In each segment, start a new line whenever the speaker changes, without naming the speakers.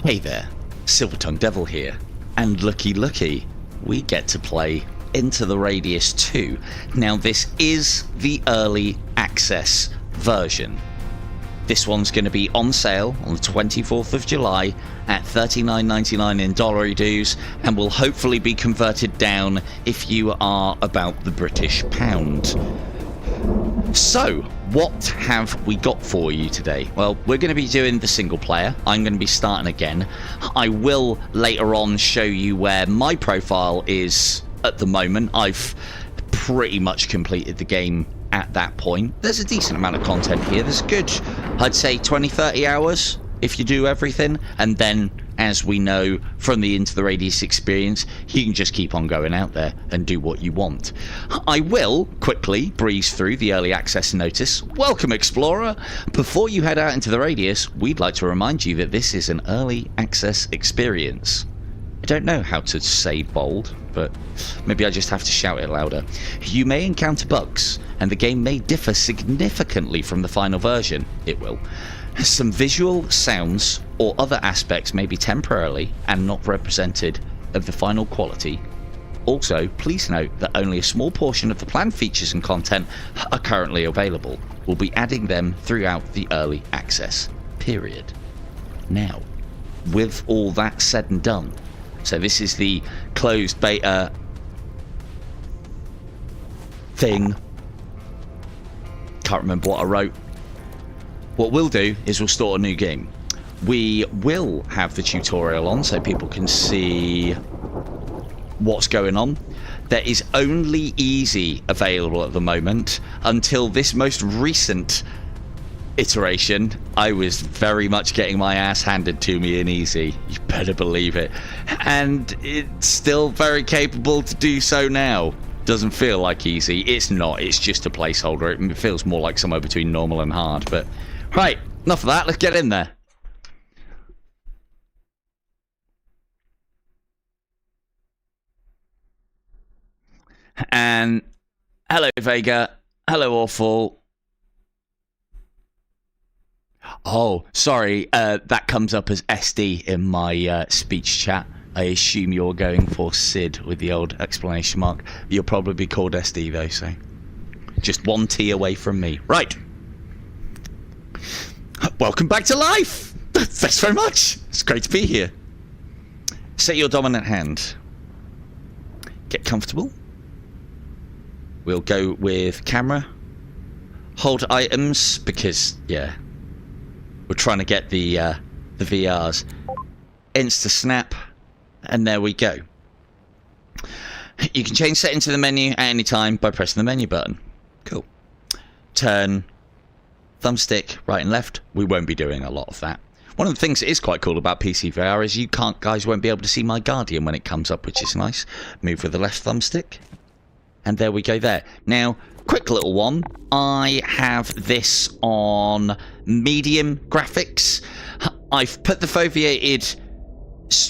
Hey there, Silver-Tongued Devil here, and looky, we get to play Into the Radius 2. Now this is the early access version. This one's going to be on sale on the 24th of July at $39.99 in dollary dues, and will hopefully be converted down if you are about the British pound. So, what have we got for you today? Well, we're going to be doing the single player. I'm going to be starting again. I will later on show you where my profile is at the moment. I've pretty much completed the game at that point. There's a decent amount of content here. There's good, I'd say 20-30 hours if you do everything, and then, as we know from the Into the Radius experience, you can just keep on going out there and do what you want. I will quickly breeze through the early access notice. Welcome, Explorer! Before you head out into the Radius, we'd like to remind you that this is an early access experience. I don't know how to say bold, but maybe I just have to shout it louder. You may encounter bugs, and the game may differ significantly from the final version. It will. Some visual, sounds, or other aspects may be temporarily and not represented of the final quality. Also, please note that only a small portion of the planned features and content are currently available. We'll be adding them throughout the early access period. Now, with all that said and done, so this is the closed beta thing. Can't remember what I wrote. What we'll do is we'll start a new game. We will have the tutorial on so people can see what's going on. There is only easy available at the moment. Until this most recent iteration, I was very much getting my ass handed to me in easy. You better believe it. And it's still very capable to do so now. Doesn't feel like easy. It's not. It's just a placeholder. It feels more like somewhere between normal and hard. But right, enough of that. Let's get in there. And hello, Vega. Hello, Awful. Oh, sorry. That comes up as SD in my speech chat. I assume you're going for Sid with the old exclamation mark. You'll probably be called SD though, so just one T away from me. Right. Welcome back to life. Thanks very much. It's great to be here. Set your dominant hand. Get comfortable. We'll go with camera. Hold items because, yeah, we're trying to get the VRs. Insta snap. And there we go. You can change settings to the menu at any time by pressing the menu button. Cool. Turn thumbstick right and left. We won't be doing a lot of that. One of the things that is quite cool about PCVR is you guys won't be able to see my Guardian when it comes up, which is nice. Move with the left thumbstick. And there we go there. Now, quick little one. I have this on medium graphics. I've put the foveated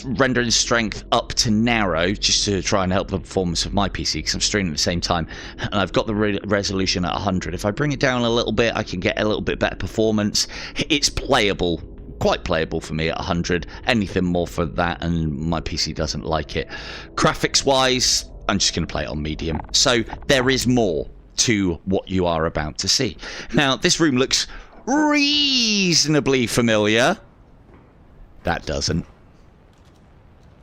rendering strength up to narrow just to try and help the performance of my PC because I'm streaming at the same time, and I've got the resolution at 100. If I bring it down a little bit, I can get a little bit better performance. It's playable, quite playable for me at 100. Anything more for that and my PC doesn't like it. Graphics wise, I'm just going to play it on medium. So there is more to what you are about to see. Now this room looks reasonably familiar. That doesn't.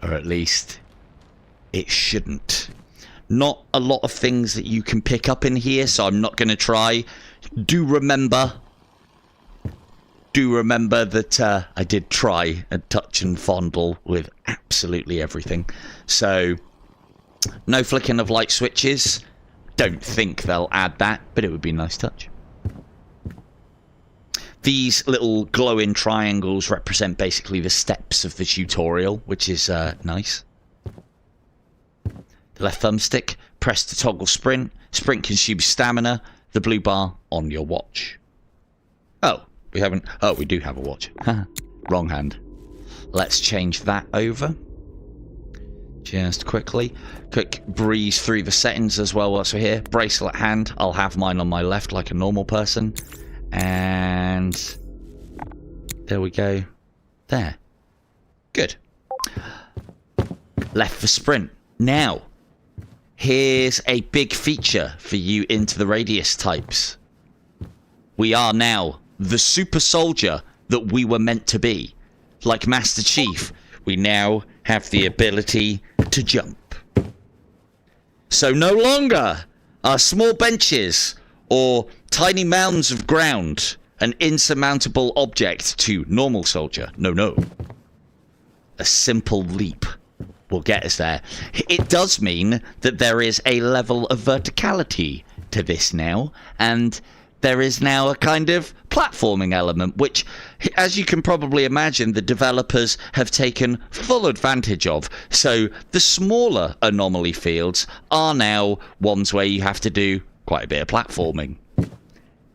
Or at least it shouldn't. Not a lot of things that you can pick up in here, so I'm not going to try. Do remember that I did try and touch and fondle with absolutely everything. So no flicking of light switches. Don't think they'll add that, but it would be a nice touch. These little glowing triangles represent basically the steps of the tutorial, which is nice. The left thumbstick, press to toggle sprint. Sprint consumes stamina. The blue bar on your watch. Oh, we haven't... Oh, we do have a watch. Wrong hand. Let's change that over. Just quickly. Quick breeze through the settings as well whilst we're here. Bracelet hand. I'll have mine on my left like a normal person. And there we go. There. Good. Left for sprint. Now, here's a big feature for you into the radius types. We are now the super soldier that we were meant to be. Like Master Chief, we now have the ability to jump. So no longer are small benches or tiny mounds of ground an insurmountable object to normal soldier. No, no. A simple leap will get us there. It does mean that there is a level of verticality to this now, and there is now a kind of platforming element, which, as you can probably imagine, the developers have taken full advantage of. So the smaller anomaly fields are now ones where you have to do quite a bit of platforming.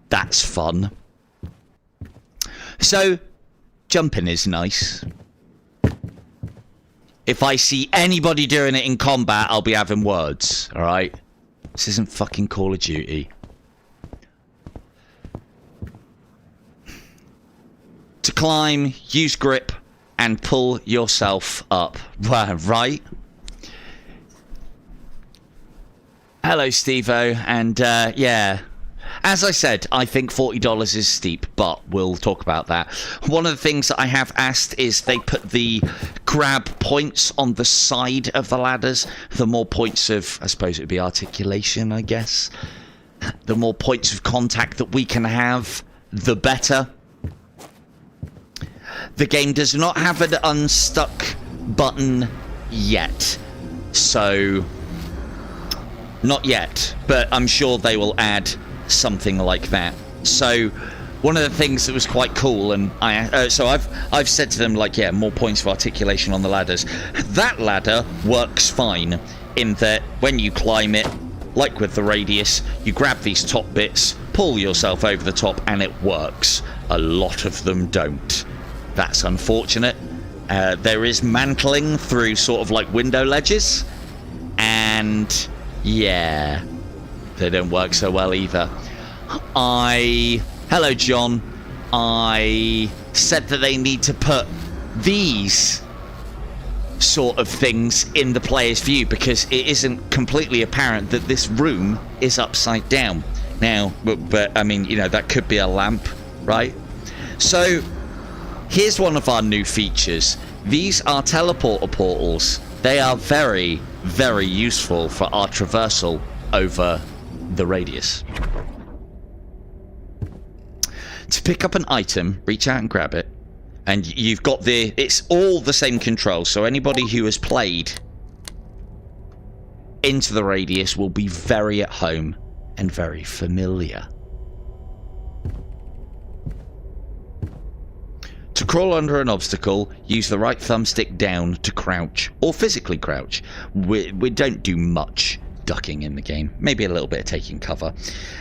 That's fun. So jumping is nice. If I see anybody doing it in combat, I'll be having words, alright? This isn't fucking Call of Duty. To climb, use grip, and pull yourself up. Right? Hello, Steve-O, and yeah. As I said, I think $40 is steep, but we'll talk about that. One of the things that I have asked is they put the grab points on the side of the ladders. The more points of, I suppose it would be articulation, I guess. The more points of contact that we can have, the better. The game does not have an unstuck button yet. So, not yet, but I'm sure they will add something like that. So one of the things that was quite cool, and I've said to them, like, yeah, more points of articulation on the ladders. That ladder works fine in that when you climb it, like with the radius, you grab these top bits, pull yourself over the top, and it works. A lot of them don't. That's unfortunate. There is mantling through sort of like window ledges, and yeah, they don't work so well either. Hello John, I said that they need to put these sort of things in the player's view because it isn't completely apparent that this room is upside down. Now, but I mean, you know, that could be a lamp, right? So here's one of our new features. These are teleporter portals. They are very, very useful for our traversal over the radius. To pick up an item, reach out and grab it. And you've got it's all the same controls. So anybody who has played into the radius will be very at home and very familiar. To crawl under an obstacle, use the right thumbstick down to crouch, or physically crouch. We don't do much ducking in the game, maybe a little bit of taking cover.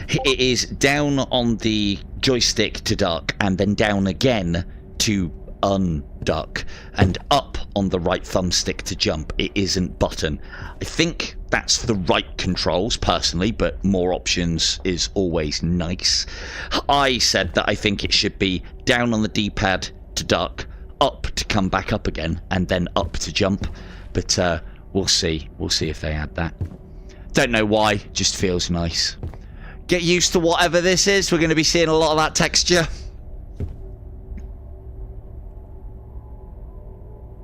It is down on the joystick to duck, and then down again to unduck, and up on the right thumbstick to jump. It isn't button. I think that's the right controls personally, but more options is always nice. I said that I think it should be down on the D-pad to duck, up to come back up again, and then up to jump. But we'll see if they add that. Don't know why, just feels nice. Get used to whatever this is. We're going to be seeing a lot of that texture.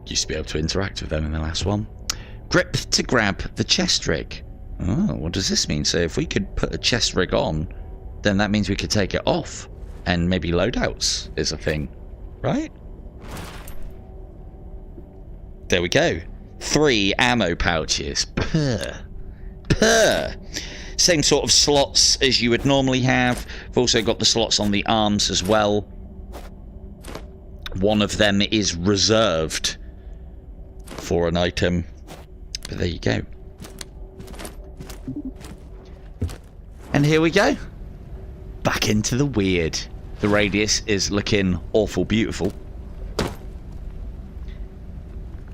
Used to be able to interact with them in the last one. Grip to grab the chest rig. Oh, what does this mean? So if we could put a chest rig on, then that means we could take it off. And maybe loadouts is a thing, right? There we go. 3 ammo pouches. Purr. Same sort of slots as you would normally have. We've also got the slots on the arms as well. One of them is reserved for an item. But there you go. And here we go. Back into the weird. The radius is looking awful beautiful.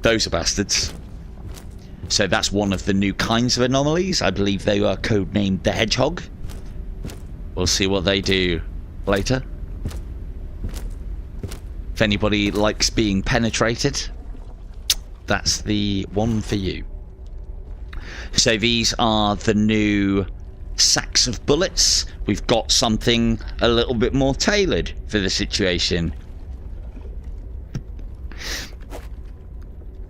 Those are bastards. So that's one of the new kinds of anomalies. I believe they are codenamed the Hedgehog. We'll see what they do later. If anybody likes being penetrated, That's the one for you. So these are the new sacks of bullets. We've got something a little bit more tailored for the situation.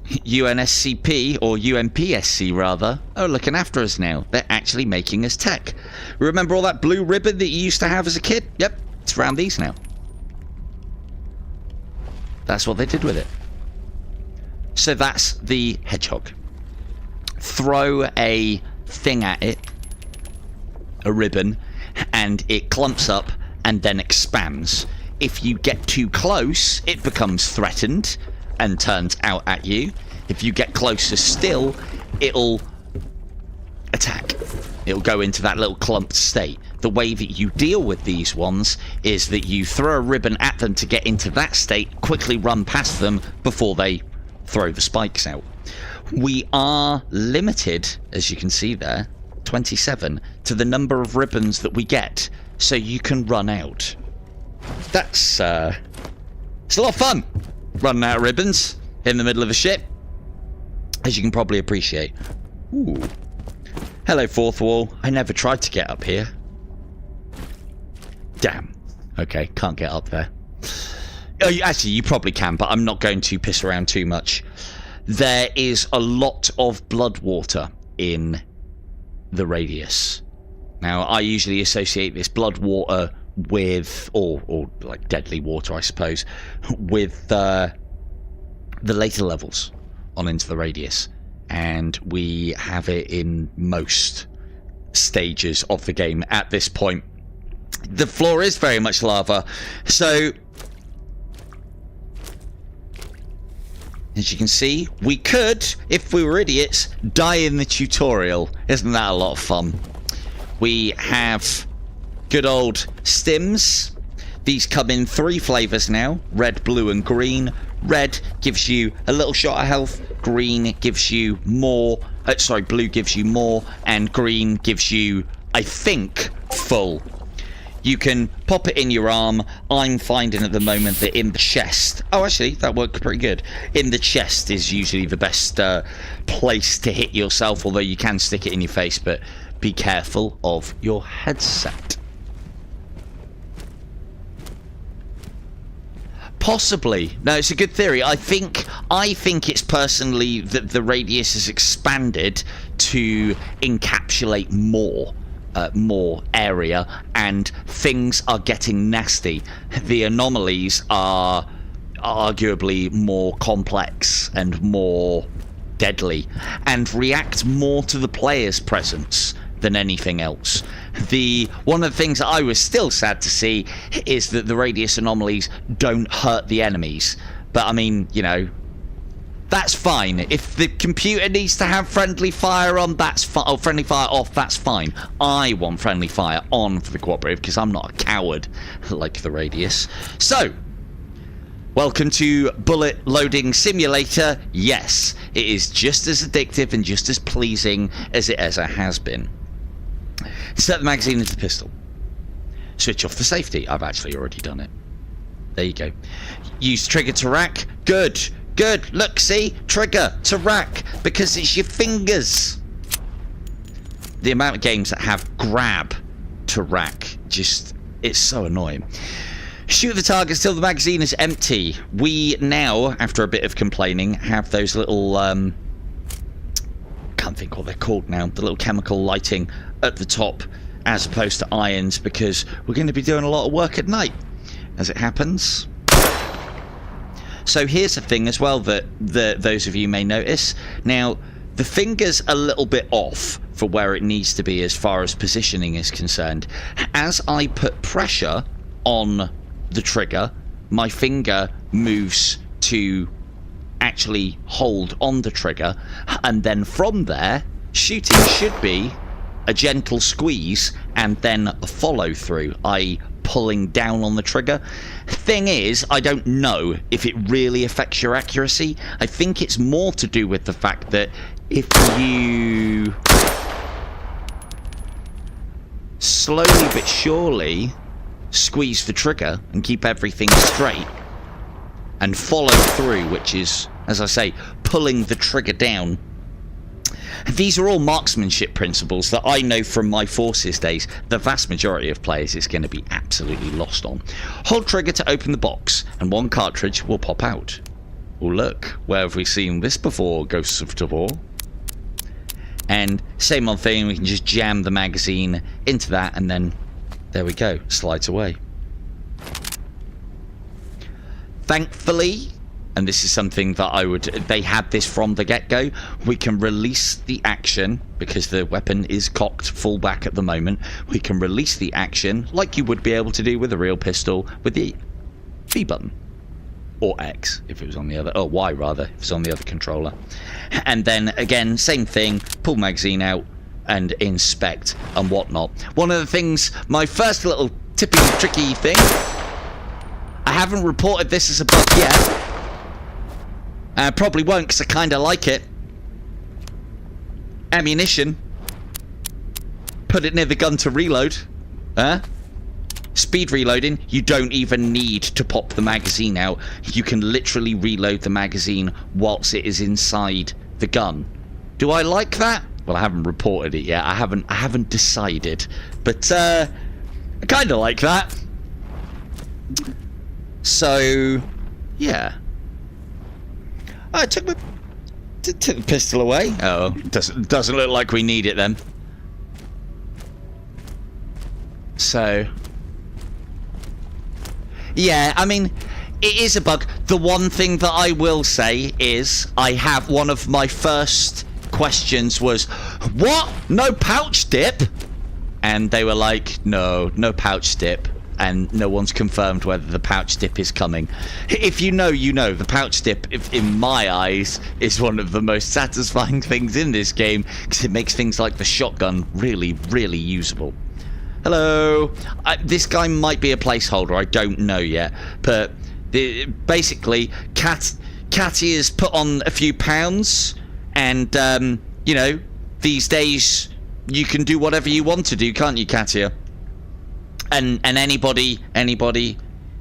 UNSCP, or UNPSC rather, are looking after us now. They're actually making us tech. Remember all that blue ribbon that you used to have as a kid? Yep, it's around these now. That's what they did with it. So that's the hedgehog. Throw a thing at it, a ribbon, and it clumps up and then expands. If you get too close, it becomes threatened and turns out at you. If you get closer still, it'll attack. It'll go into that little clumped state. The way that you deal with these ones is that you throw a ribbon at them to get into that state, quickly run past them before they throw the spikes out. We are limited, as you can see there, 27, to the number of ribbons that we get, so you can run out. That's it's a lot of fun running out of ribbons in the middle of a ship, as you can probably appreciate. Ooh. Hello, fourth wall. I never tried to get up here. Damn. Okay, can't get up there. Oh, actually, you probably can, but I'm not going to piss around too much. There is a lot of blood water in the radius. Now, I usually associate this blood water with, or like deadly water, I suppose, with the later levels on Into the Radius. And we have it in most stages of the game at this point. The floor is very much lava, so as you can see, we could, if we were idiots, die in the tutorial. Isn't that a lot of fun? We have good old stims. These come in 3 flavors now: red, blue and green. Red gives you a little shot of health, green gives you more, blue gives you more, and green gives you, I think, full. You can pop it in your arm. I'm finding at the moment that in the chest... Oh, actually, that worked pretty good. In the chest is usually the best place to hit yourself, although you can stick it in your face, but be careful of your headset. Possibly. No, it's a good theory. I think it's personally that the radius is expanded to encapsulate more area, and things are getting nasty. The anomalies are arguably more complex and more deadly, and react more to the player's presence than anything else. One of the things that I was still sad to see is that the radius anomalies don't hurt the enemies. But I mean, you know, that's fine. If the computer needs to have friendly fire on, that's fine. Oh, friendly fire off, that's fine. I want friendly fire on for the cooperative because I'm not a coward like the radius. So, welcome to Bullet Loading Simulator. Yes, it is just as addictive and just as pleasing as it ever has been. Set the magazine into the pistol. Switch off the safety. I've actually already done it. There you go. Use trigger to rack. Good. Good. Look, see? Trigger to rack. Because it's your fingers. The amount of games that have grab to rack, just, it's so annoying. Shoot the targets till the magazine is empty. We now, after a bit of complaining, have those little, can't think what they're called now, the little chemical lighting at the top as opposed to irons, because we're going to be doing a lot of work at night as it happens. So here's the thing as well that those of you may notice. Now, the finger's a little bit off for where it needs to be as far as positioning is concerned. As I put pressure on the trigger, my finger moves to actually hold on the trigger, and then from there, shooting should be a gentle squeeze and then a follow through, i.e. pulling down on the trigger. Thing is, I don't know if it really affects your accuracy. I think it's more to do with the fact that if you slowly but surely squeeze the trigger and keep everything straight and follow through, which is as I say, pulling the trigger down. These are all marksmanship principles that I know from my Forces days the vast majority of players is going to be absolutely lost on. Hold trigger to open the box, and one cartridge will pop out. Oh look, where have we seen this before, Ghosts of Tabor? And same old thing, we can just jam the magazine into that, and then there we go, slides away. Thankfully, and this is something that they had this from the get-go, we can release the action, because the weapon is cocked full back at the moment, we can release the action like you would be able to do with a real pistol with the B button. Or X, if it was on the other, or Y rather, if it's on the other controller. And then, again, same thing, pull magazine out and inspect and whatnot. One of the things, my first little tippy tricky thing, I haven't reported this as a bug yet. I probably won't, because I kind of like it. Ammunition. Put it near the gun to reload. Speed reloading, you don't even need to pop the magazine out. You can literally reload the magazine whilst it is inside the gun. Do I like that? Well, I haven't reported it yet. I haven't decided. But I kind of like that. So, yeah. I took the pistol away. Oh, doesn't look like we need it then. So, yeah, I mean, it is a bug. The one thing that I will say is I have one of my first questions was, what? No pouch dip? And they were like, no pouch dip. And no one's confirmed whether the pouch dip is coming. If you know, you know. The pouch dip, in my eyes, is one of the most satisfying things in this game, because it makes things like the shotgun really, really usable. Hello. This guy might be a placeholder. I don't know yet. But basically, Catty has put on a few pounds. And, you know, these days, you can do whatever you want to do, can't you, Katia? And anybody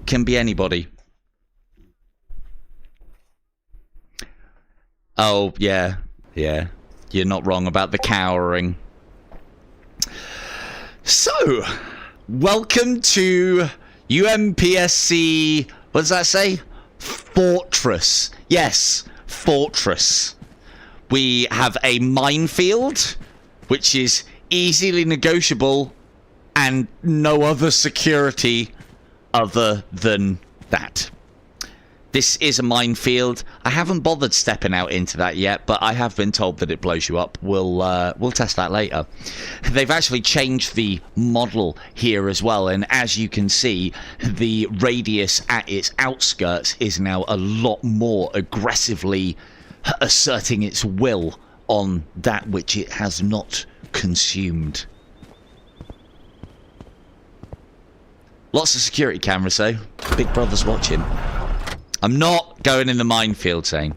can be anybody. Oh, yeah. You're not wrong about the cowering. So, welcome to UMPSC, what does that say? Fortress. Yes, Fortress. We have a minefield, which is easily negotiable, and no other security other than that. This is a minefield. I haven't bothered stepping out into that yet, but I have been told that it blows you up. We'll test that later. They've actually changed the model here as well, and as you can see, the radius at its outskirts is now a lot more aggressively asserting its will on that which it has not consumed. Lots of security cameras though. Big Brother's watching. I'm not going in the minefield saying,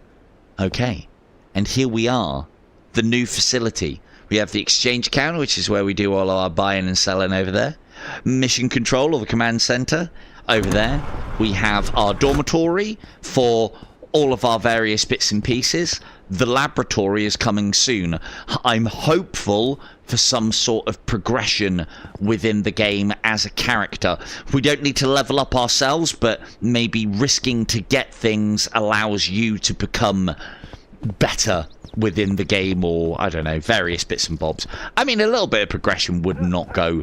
okay. And here we are, the new facility. We have the exchange counter, which is where we do all our buying and selling over there. Mission control, or the command center, over there. We have our dormitory for all of our various bits and pieces. The laboratory is coming soon. I'm hopeful for some sort of progression within the game as a character. We don't need to level up ourselves, but maybe risking to get things allows you to become better within the game, or I don't know, various bits and bobs. I mean, a little bit of progression would not go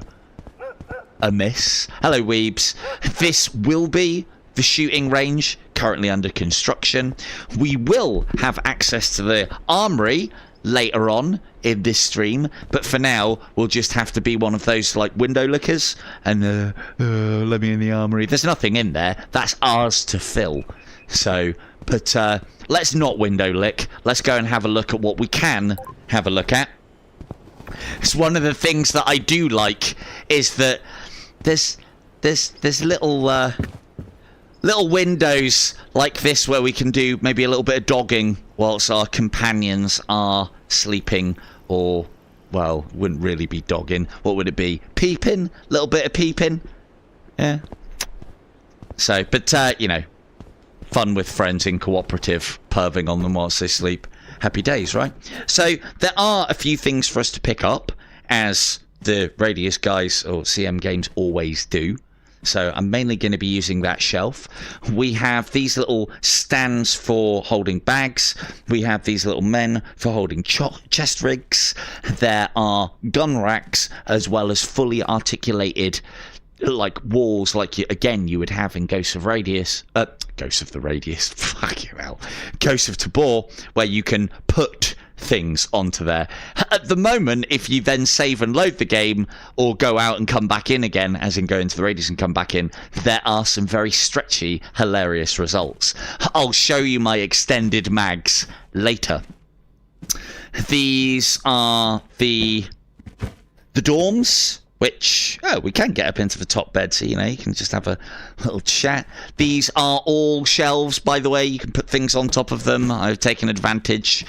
amiss. Hello, Weebs. This will be the shooting range, currently under construction. We will have access to the armory later on in this stream, but for now we'll just have to be one of those like window lickers and let me in the armory. There's nothing in there, that's ours to fill. So, but let's not window lick. Let's go and have a look at what we can have a look at. It's one of the things that I do like is that there's little windows like this where we can do maybe a little bit of dogging whilst our companions are sleeping, or, well, wouldn't really be dogging. What would it be? Peeping? Little bit of peeping? Yeah. So, but, you know, fun with friends in cooperative, perving on them whilst they sleep. Happy days, right? So there are a few things for us to pick up, as the Radius guys or CM Games always do. So I'm mainly going to be using that shelf. We have these little stands for holding bags. We have these little men for holding chest rigs. There are gun racks, as well as fully articulated like walls, like you would have in Ghosts of Radius. Ghosts of the Radius. Fucking hell. Ghosts of Tabor, where you can put things onto there. At the moment, if you then save and load the game or go out and come back in again, as in go into the Radius and come back in, there are some very stretchy, hilarious results. I'll show you my extended mags later. These are the dorms, which, we can get up into the top bed, so, you can just have a little chat. These are all shelves, by the way. You can put things on top of them. I've taken advantage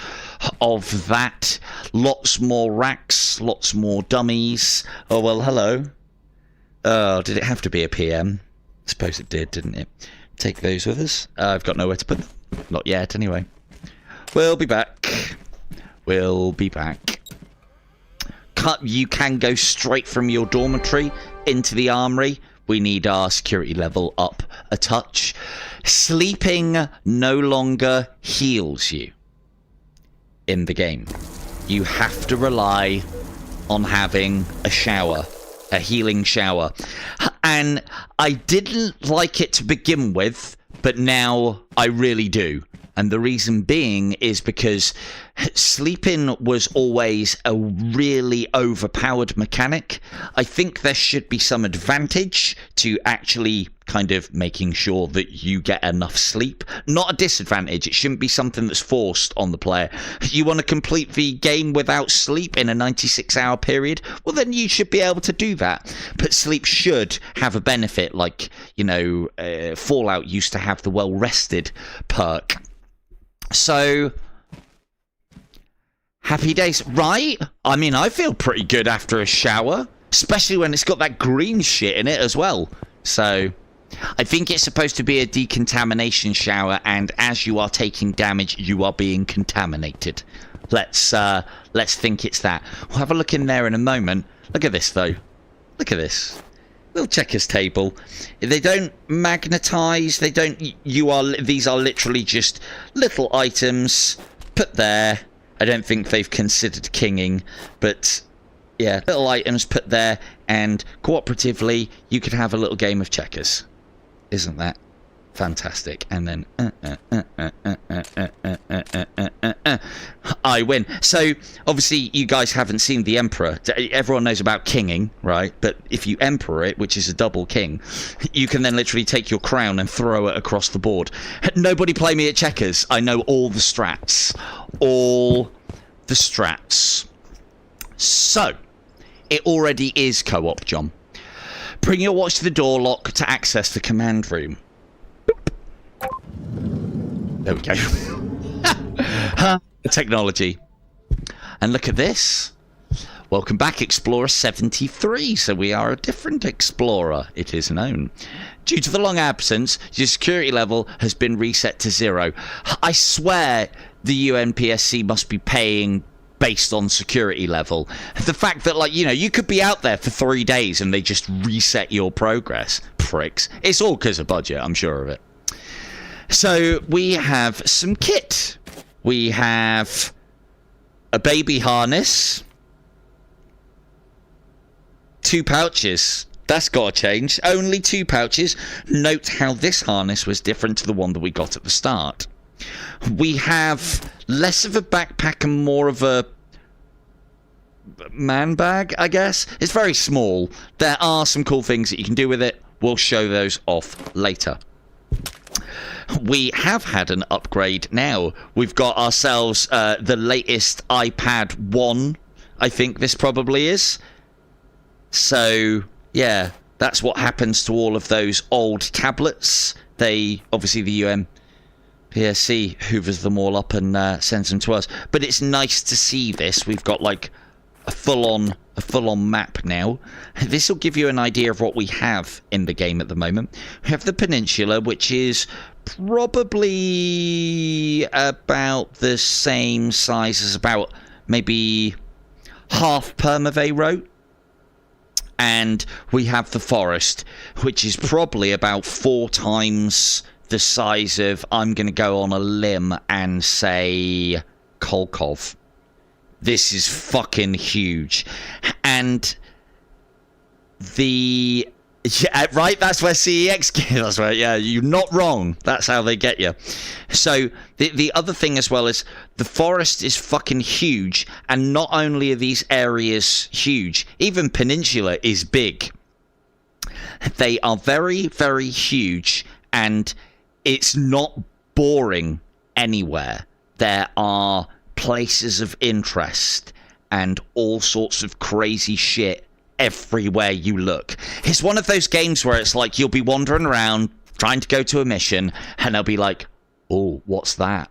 of that. Lots more racks, lots more dummies. Oh, well, hello. Oh, did it have to be a PM? I suppose it did, didn't it? Take those with us. I've got nowhere to put them. Not yet, anyway. We'll be back. We'll be back. You can go straight from your dormitory into the armory. We need our security level up a touch. Sleeping no longer heals you in the game. You have to rely on having a shower, a healing shower. And I didn't like it to begin with, but now I really do. And the reason being is because sleeping was always a really overpowered mechanic. I think there should be some advantage to actually kind of making sure that you get enough sleep. Not a disadvantage. It shouldn't be something that's forced on the player. You want to complete the game without sleep in a 96-hour period? Well, then you should be able to do that. But sleep should have a benefit, like, Fallout used to have the well-rested perk. So, happy days, right? I mean, I feel pretty good after a shower, especially when it's got that green shit in it as well. So, I think it's supposed to be a decontamination shower, and as you are taking damage, you are being contaminated. Let's think it's that. We'll have a look in there in a moment. Look at this, though. Look at this. Little checkers table. They don't magnetize. They don't. These are literally just little items put there. I don't think they've considered kinging, but yeah, little items put there, and cooperatively you could have a little game of checkers. Isn't that fantastic? And then I win. So obviously you guys haven't seen the Emperor. Everyone knows about kinging, right? But if you Emperor it, which is a double king, you can then literally take your crown and throw it across the board. Nobody play me at checkers. I know all the strats. All the strats. So it already is co-op, John. Bring your watch to the door lock to access the command room. There we go. Technology. And look at this. Welcome back, Explorer 73. So we are a different Explorer, it is known. Due to the long absence, your security level has been reset to 0. I swear the UNPSC must be paying based on security level. The fact that, you could be out there for 3 days and they just reset your progress. Pricks. It's all because of budget, I'm sure of it. So we have some kit. We have a baby harness. 2 pouches. That's got to change. Only 2 pouches. Note how this harness was different to the one that we got at the start. We have less of a backpack and more of a man bag, I guess. It's very small. There are some cool things that you can do with it. We'll show those off later. We have had an upgrade now. We've got ourselves the latest iPad 1, I think this probably is. So, yeah, that's what happens to all of those old tablets. They, obviously the UNPSC hoovers them all up and sends them to us. But it's nice to see this. We've got like a full-on map now. This will give you an idea of what we have in the game at the moment. We have the Peninsula, which is probably about the same size as about maybe half Permavay Road. And we have the forest, which is probably about 4 times the size of, I'm going to go on a limb and say, Kolkov. This is fucking huge. And the... Yeah, right, that's where CEX... That's right, yeah, you're not wrong. That's how they get you. So, the other thing as well is the forest is fucking huge, and not only are these areas huge, even Peninsula is big. They are very, very huge, and it's not boring anywhere. There are places of interest and all sorts of crazy shit everywhere you look. It's one of those games where it's like you'll be wandering around trying to go to a mission and they'll be like, oh, what's that?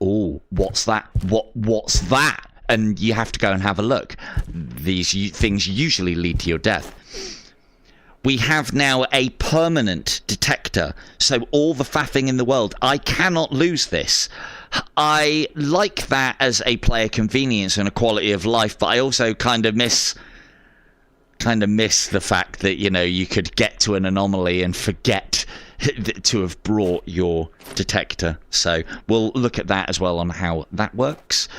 Oh, what's that? What's that? And you have to go and have a look. These things usually lead to your death. We have now a permanent detector, so all the faffing in the world, I cannot lose this. I like that as a player convenience and a quality of life, but I also kind of miss the fact that, you know, you could get to an anomaly and forget to have brought your detector. So we'll look at that as well on how that works.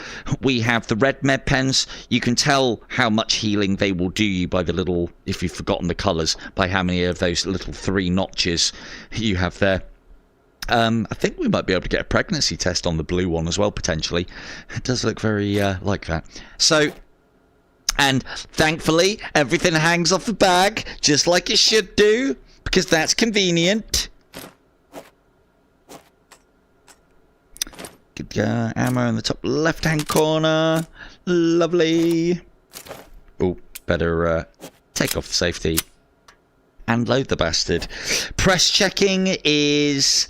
We have the red med pens. You can tell how much healing they will do you by the little, if you've forgotten the colours, by how many of those little 3 notches you have there. I think we might be able to get a pregnancy test on the blue one as well, potentially. It does look very like that. So... And thankfully, everything hangs off the bag, just like it should do, because that's convenient. Good ammo in the top left-hand corner. Lovely. Oh, better take off the safety and load the bastard. Press checking is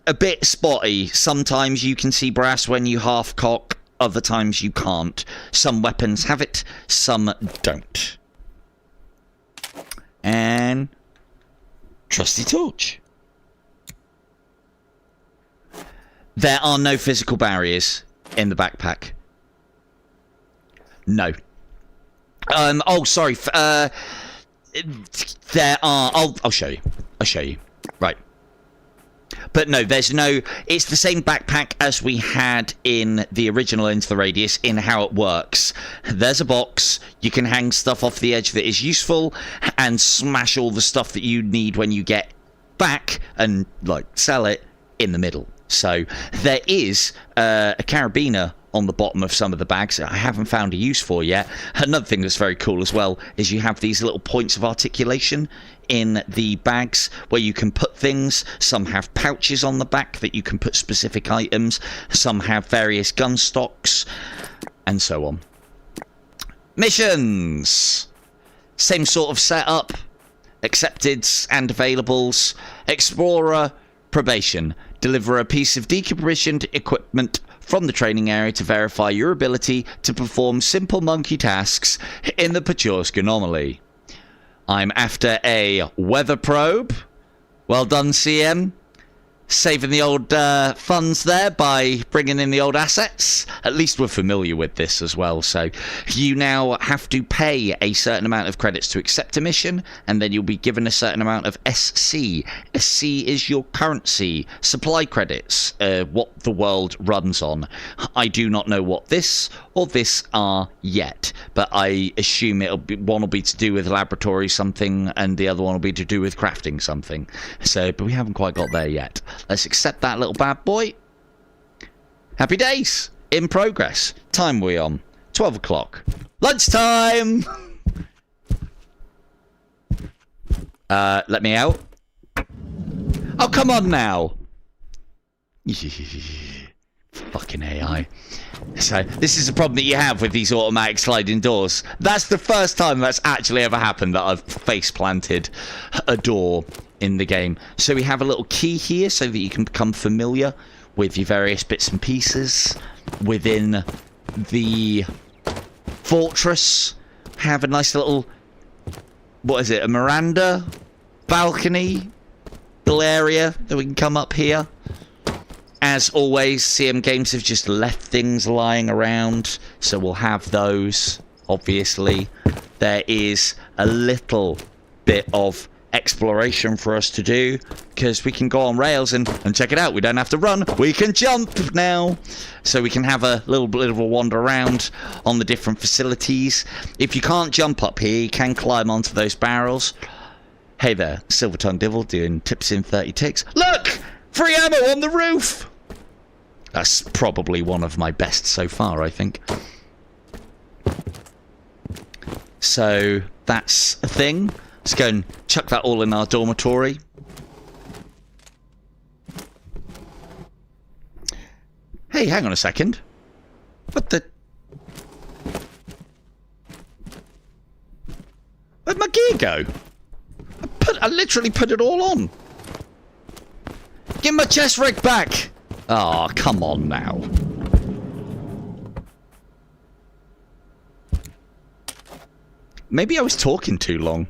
a bit spotty. Sometimes you can see brass when you half-cock. Other times you can't. Some weapons have it, some don't. And trusty torch. There are no physical barriers in the backpack. No. Oh, sorry. There are. I'll show you. I'll show you. Right. But no, there's no... It's the same backpack as we had in the original Into the Radius in how it works. There's a box. You can hang stuff off the edge that is useful and smash all the stuff that you need when you get back and, like, sell it in the middle. So there is a carabiner on the bottom of some of the bags I haven't found a use for yet. Another thing that's very cool as well is you have these little points of articulation in the bags where you can put things. Some have pouches on the back that you can put specific items. Some have various gun stocks and so on. Missions! Same sort of setup. Accepteds and availables. Explorer, probation. Deliver a piece of decommissioned equipment from the training area to verify your ability to perform simple monkey tasks in the Pechorsk anomaly. I'm after a weather probe. Well done, CM. Saving the old funds there by bringing in the old assets. At least we're familiar with this as well. So you now have to pay a certain amount of credits to accept a mission, and then you'll be given a certain amount of SC. SC is your currency, supply credits, what the world runs on. I do not know what this or this are yet, but I assume one will be to do with laboratory something, and the other one will be to do with crafting something. So, but we haven't quite got there yet. Let's accept that little bad boy. Happy days. In progress. Time we on? 12 o'clock. Lunchtime! Let me out. Oh, come on now. Fucking AI. So, this is the problem that you have with these automatic sliding doors. That's the first time that's actually ever happened that I've face planted a door in the game. So we have a little key here so that you can become familiar with your various bits and pieces within the fortress. Have a nice little, what is it, a Miranda balcony little area that we can come up here. As always, CM Games have just left things lying around, so we'll have those, obviously. There is a little bit of exploration for us to do, because we can go on rails and check it out. We don't have to run, we can jump now. So we can have a little bit of a wander around on the different facilities. If you can't jump up here, you can climb onto those barrels. Hey there, Silver Tongue Devil doing tips in 30 ticks. Look! Free ammo on the roof! That's probably one of my best so far, I think. So, that's a thing. Let's go and chuck that all in our dormitory. Hey, hang on a second. What the... Where'd my gear go? I literally put it all on. Give my chest rig back! Oh, come on now. Maybe I was talking too long.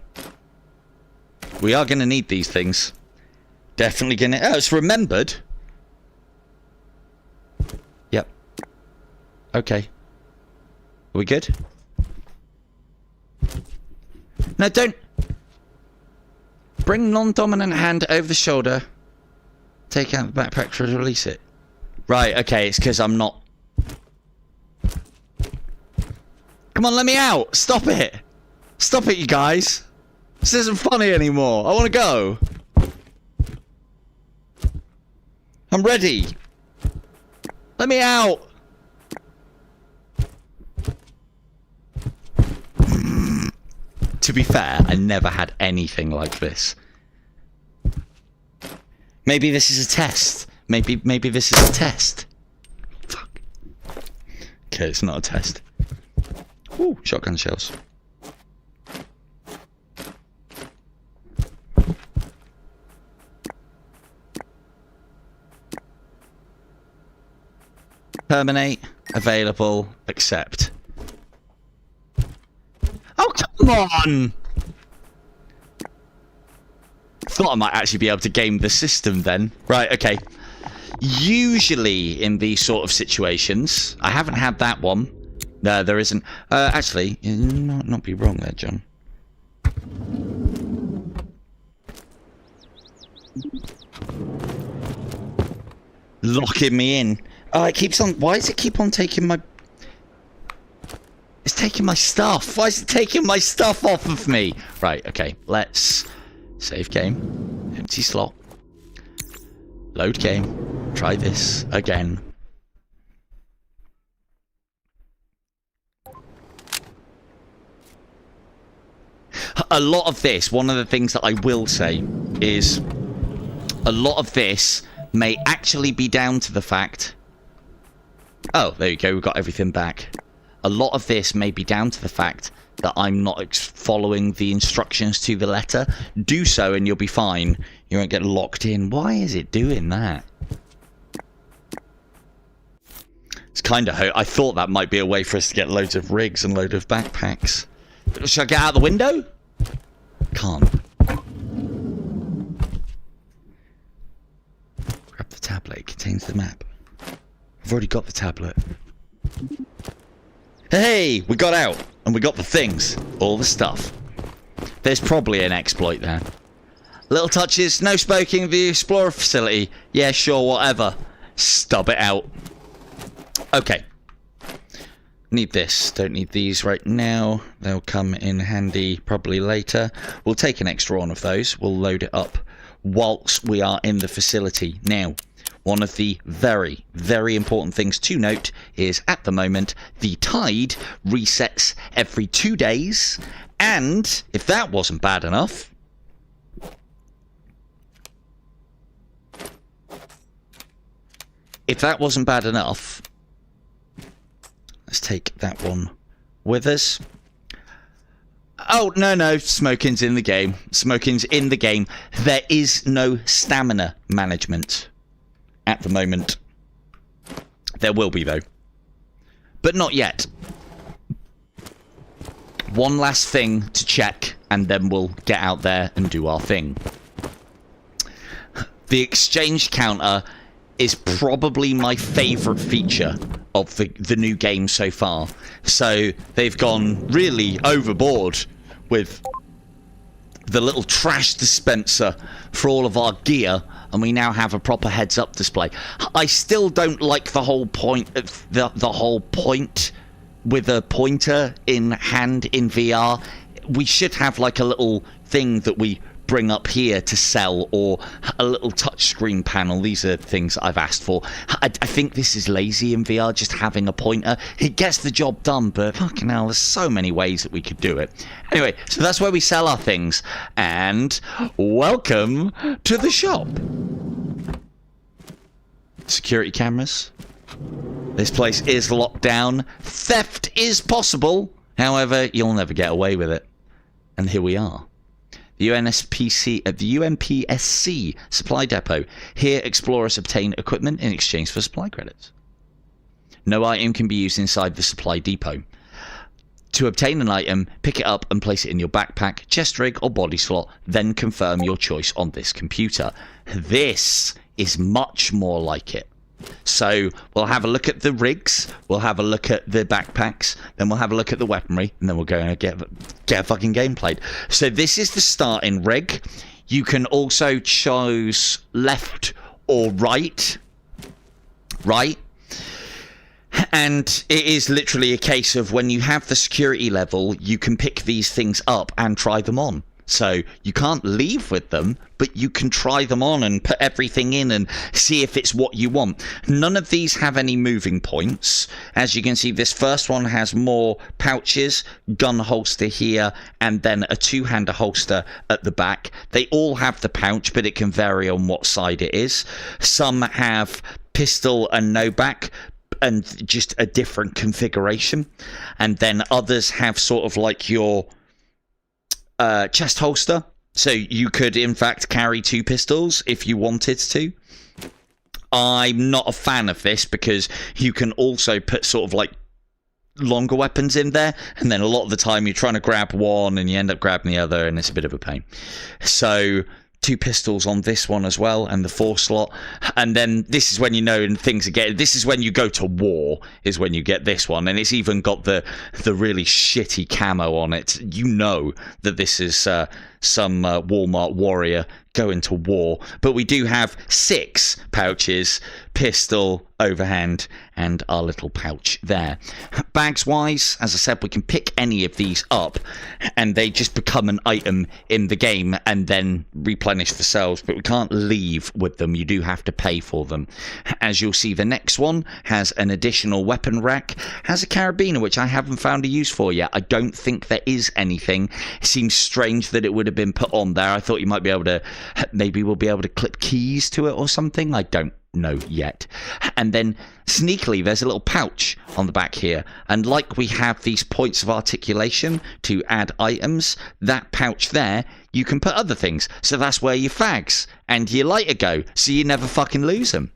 We are going to need these things. Definitely going to... Oh, it's remembered. Yep. Okay. Are we good? No, don't... Bring non-dominant hand over the shoulder. Take out the backpack to release it. Right, okay, it's because I'm not... Come on, let me out! Stop it! Stop it, you guys! This isn't funny anymore. I want to go. I'm ready. Let me out. To be fair, I never had anything like this. Maybe this is a test. Maybe this is a test. Fuck. Okay, it's not a test. Ooh, shotgun shells. Terminate, available, accept. Oh, come on! Thought I might actually be able to game the system then. Right, okay. Usually in these sort of situations, I haven't had that one. No, there isn't. Actually, you might not be wrong there, John. Locking me in. Oh, it keeps on... Why does it keep on taking my... It's taking my stuff. Why is it taking my stuff off of me? Right, okay. Let's... Save game. Empty slot. Load game. Try this again. A lot of this, one of the things that I will say is... A lot of this may actually be down to the fact... Oh, there you go, we've got everything back. A lot of this may be down to the fact that I'm not following the instructions to the letter. Do so and you'll be fine. You won't get locked in. Why is it doing that? It's kind of... I thought that might be a way for us to get loads of rigs and loads of backpacks. Should I get out the window? Can't. Grab the tablet. It contains the map. I've already got the tablet. Hey, we got out and we got the things, all the stuff. There's probably an exploit there. Little touches, no smoking in the Explorer facility. Yeah, sure, whatever. Stub it out. Okay. Need this. Don't need these right now. They'll come in handy probably later. We'll take an extra one of those. We'll load it up whilst we are in the facility. Now, one of the very, very important things to note is at the moment, the tide resets every 2 days. And if that wasn't bad enough, let's take that one with us. Oh, no, smoking's in the game. Smoking's in the game. There is no stamina management at the moment. There will be, though. But not yet. One last thing to check, and then we'll get out there and do our thing. The exchange counter is probably my favorite feature of the new game so far. So they've gone really overboard with the little trash dispenser for all of our gear, and we now have a proper heads-up display. I still don't like the whole point of the whole point with a pointer in hand in VR. We should have like a little thing that we bring up here to sell, or a little touchscreen panel. These are things I've asked for. I think this is lazy in VR, just having a pointer. It gets the job done, but fucking hell, there's so many ways that we could do it. Anyway, so that's where we sell our things, and welcome to the shop. Security cameras. This place is locked down. Theft is possible. However, you'll never get away with it. And here we are. The UNPSC supply depot. Here, explorers obtain equipment in exchange for supply credits. No item can be used inside the supply depot. To obtain an item, pick it up and place it in your backpack, chest rig, or body slot, then confirm your choice on this computer. This is much more like it. So we'll have a look at the rigs, we'll have a look at the backpacks, then we'll have a look at the weaponry, and then we'll go and get a fucking game played. So this is the starting rig. You can also choose left or right. And it is literally a case of when you have the security level, you can pick these things up and try them on. So you can't leave with them, but you can try them on and put everything in and see if it's what you want. None of these have any moving points. As you can see, this first one has more pouches, gun holster here, and then a two-hander holster at the back. They all have the pouch, but it can vary on what side it is. Some have pistol and no back, and just a different configuration. And then others have sort of like your chest holster, so you could in fact carry two pistols if you wanted to. I'm not a fan of this because you can also put sort of like longer weapons in there, and then a lot of the time you're trying to grab one and you end up grabbing the other, and it's a bit of a pain. So two pistols on this one as well, and the 4 slot. And then this is when you know, and things again, this is when you go to war, is when you get this one. And it's even got the really shitty camo on it. You know that this is some Walmart warrior going to war. But we do have 6 pouches, pistol, overhand, and our little pouch there. Bags wise, as I said, we can pick any of these up and they just become an item in the game and then replenish themselves, but we can't leave with them. You do have to pay for them. As you'll see, the next one has an additional weapon rack, has a carabiner, which I haven't found a use for yet. I don't think there is anything. It seems strange that it would have been put on there. I thought you might be able to, maybe we'll be able to clip keys to it or something. I don't know yet. And then sneakily there's a little pouch on the back here, and like we have these points of articulation to add items, that pouch there you can put other things. So that's where your fags and your lighter go, so you never fucking lose them.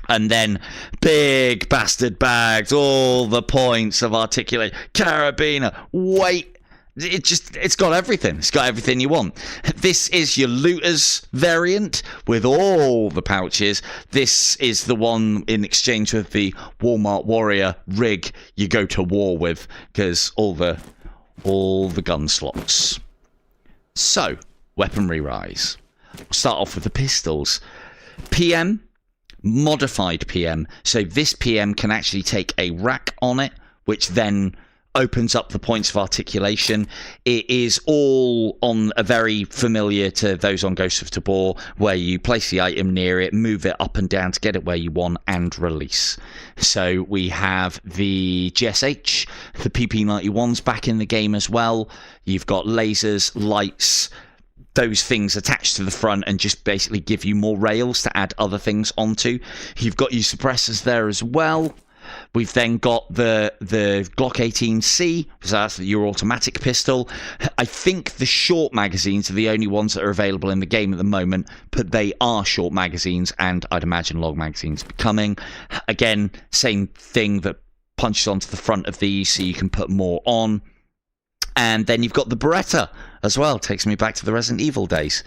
And then big bastard bags, all the points of articulation, carabiner, weight. It's got everything. It's got everything you want. This is your looter's variant with all the pouches. This is the one in exchange with the Walmart warrior rig you go to war with, because all the gun slots. So, weaponry rise. We'll start off with the pistols. PM, modified PM. So this PM can actually take a rack on it, which then opens up the points of articulation. It is all on a very familiar to those on Ghost of Tabor, where you place the item near it, move it up and down to get it where you want, and release. So we have the GSH, the PP91s back in the game as well. You've got lasers, lights, those things attached to the front and just basically give you more rails to add other things onto. You've got your suppressors there as well. We've then got the Glock 18C, so that's your automatic pistol. I think the short magazines are the only ones that are available in the game at the moment, but they are short magazines, and I'd imagine long magazines becoming. Again, same thing that punches onto the front of these so you can put more on. And then you've got the Beretta as well. Takes me back to the Resident Evil days.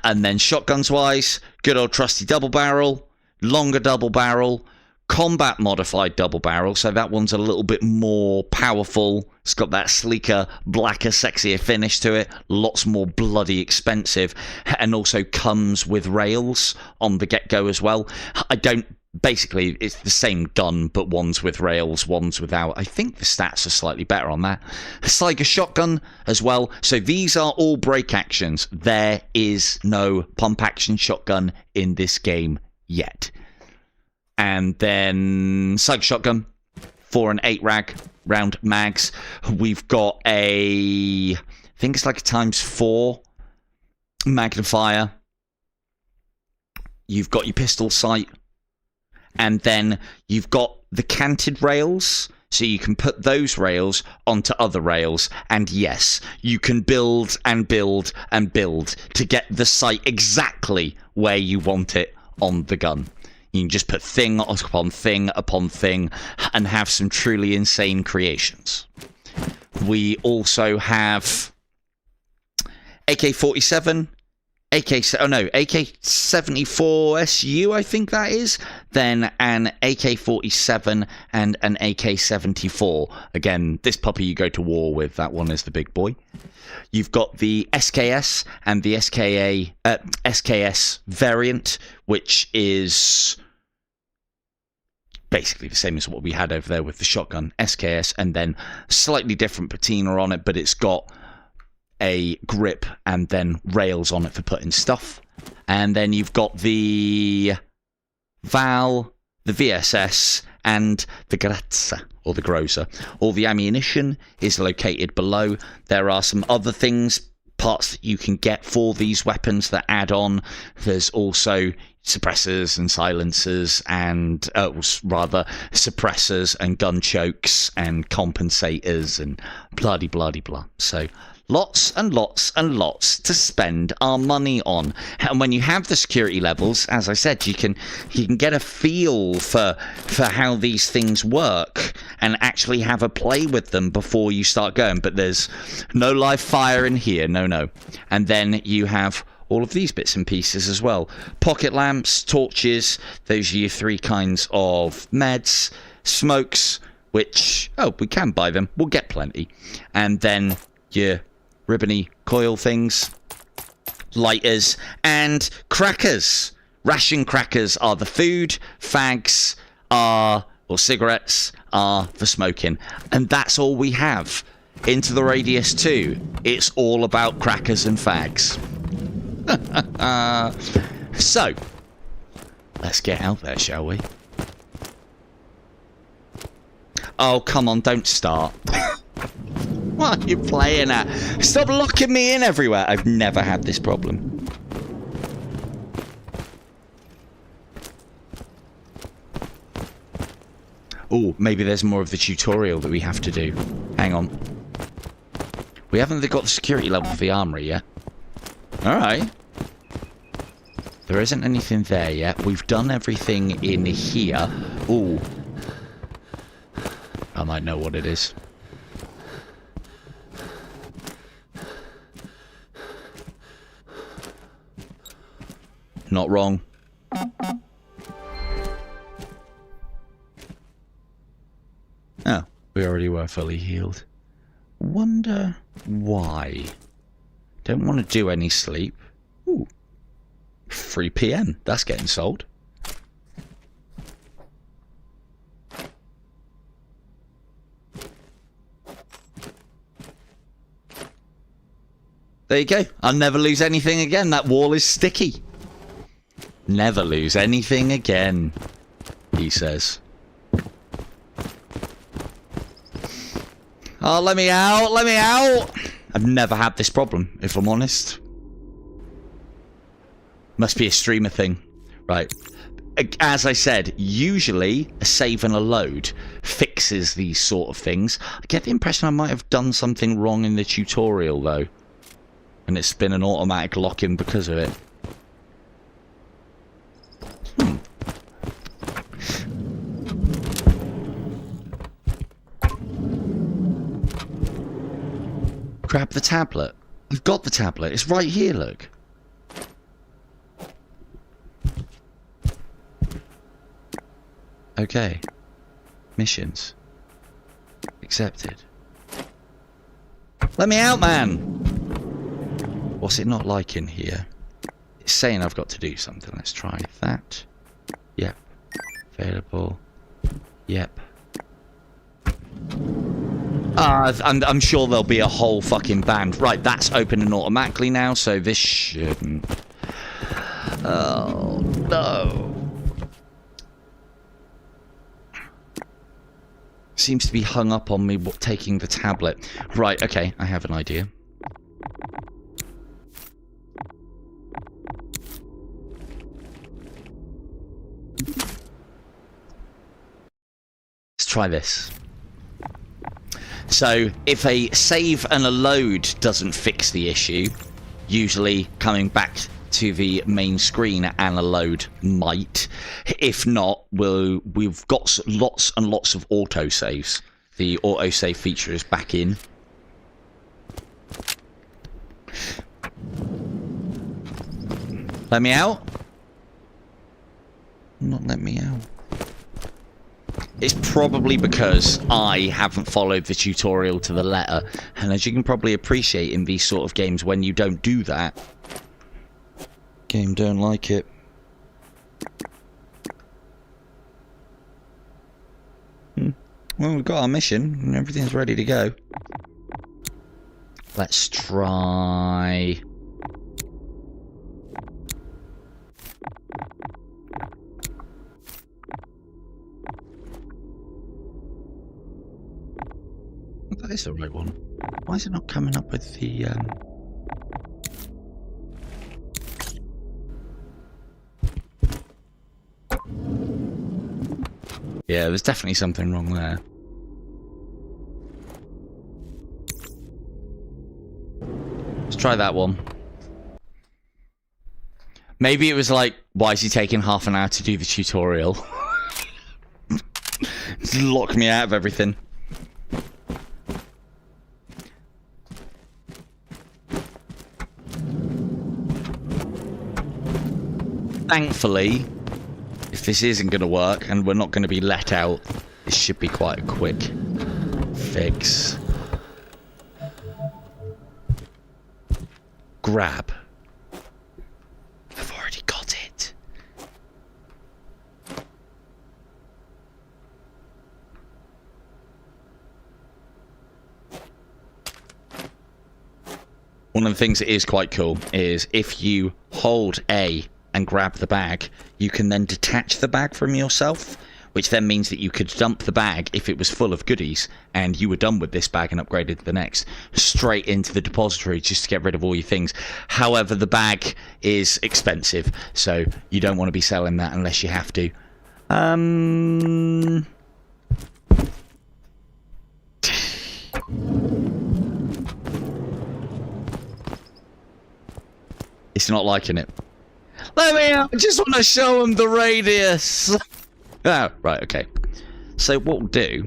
And then shotguns-wise, good old trusty double barrel, longer double barrel, combat modified double barrel, so that one's a little bit more powerful. It's got that sleeker, blacker, sexier finish to it, lots more bloody expensive, and also comes with rails on the get-go as well. Basically, it's the same gun, but one's with rails, one's without. I think the stats are slightly better on that. Sliger shotgun as well. So these are all break actions. There is no pump action shotgun in this game yet. And then Sliger shotgun, 4 and 8 round mags. We've got I think it's like a ×4 magnifier. You've got your pistol sight. And then you've got the canted rails, so you can put those rails onto other rails. And yes, you can build and build and build to get the sight exactly where you want it on the gun. You can just put thing upon thing upon thing and have some truly insane creations. We also have AK-47, AK-74 SU, I think that is. Then an AK-47 and an AK-74. Again, this puppy you go to war with. That one is the big boy. You've got the SKS and the SKS variant, which is basically the same as what we had over there with the shotgun. SKS, and then slightly different patina on it, but it's got a grip and then rails on it for putting stuff. And then you've got the VAL, the VSS, and the Grazza, or the Groza. All the ammunition is located below. There are some other things, parts that you can get for these weapons that add on. There's also suppressors and silencers, and rather suppressors and gun chokes and compensators and bloody blah. So lots and lots and lots to spend our money on. And when you have the security levels, as I said, you can get a feel for how these things work and actually have a play with them before you start going. But there's no live fire in here, no. And then you have all of these bits and pieces as well. Pocket lamps, torches, those are your 3 kinds of meds. Smokes, which, we can buy them. We'll get plenty. And then your ribbony coil things, lighters, and crackers. Ration crackers are the food, fags are, or cigarettes are for smoking. And that's all we have. Into the Radius 2, it's all about crackers and fags. So, let's get out there, shall we? Oh, come on, don't start. What are you playing at? Stop locking me in everywhere. I've never had this problem. Oh, maybe there's more of the tutorial that we have to do. Hang on. We haven't got the security level for the armory yet. Alright. There isn't anything there yet. We've done everything in here. Ooh. I might know what it is. Not wrong. Oh, we already were fully healed. Wonder why. Don't want to do any sleep. Ooh. 3 PM. That's getting sold. There you go. I'll never lose anything again. That wall is sticky. Never lose anything again, he says. Oh, let me out, let me out! I've never had this problem, if I'm honest. Must be a streamer thing. Right. As I said, usually a save and a load fixes these sort of things. I get the impression I might have done something wrong in the tutorial, though. And it's been an automatic lock-in because of it. Grab the tablet. I've got the tablet. It's right here, look. Okay. Missions. Accepted. Let me out, man! What's it not like in here? It's saying I've got to do something. Let's try that. Yep. Available. Yep. I'm sure there'll be a whole fucking band. Right, that's opening automatically now, so this shouldn't. Oh, no. Seems to be hung up on me taking the tablet. Right, okay, I have an idea. Let's try this. So, if a save and a load doesn't fix the issue, usually coming back to the main screen and a load might. If not, we've got lots and lots of autosaves. The autosave feature is back in. Let me out? Not let me out. It's probably because I haven't followed the tutorial to the letter, and as you can probably appreciate in these sort of games, when you don't do that, game don't like it. Well, we've got our mission and everything's ready to go. Let's try... That is the right one. Why is it not coming up with the Yeah, there's definitely something wrong there. Let's try that one. Maybe it was like, why is he taking half an hour to do the tutorial? Just lock me out of everything. Thankfully, if this isn't going to work and we're not going to be let out, this should be quite a quick fix. Grab. I've already got it. One of the things that is quite cool is if you hold A and grab the bag, you can then detach the bag from yourself, which then means that you could dump the bag if it was full of goodies and you were done with this bag and upgraded to the next, straight into the depository just to get rid of all your things. However, the bag is expensive, so you don't want to be selling that unless you have to. It's not liking it. Let me out! I just want to show him the radius! Oh, right, okay. So what we'll do...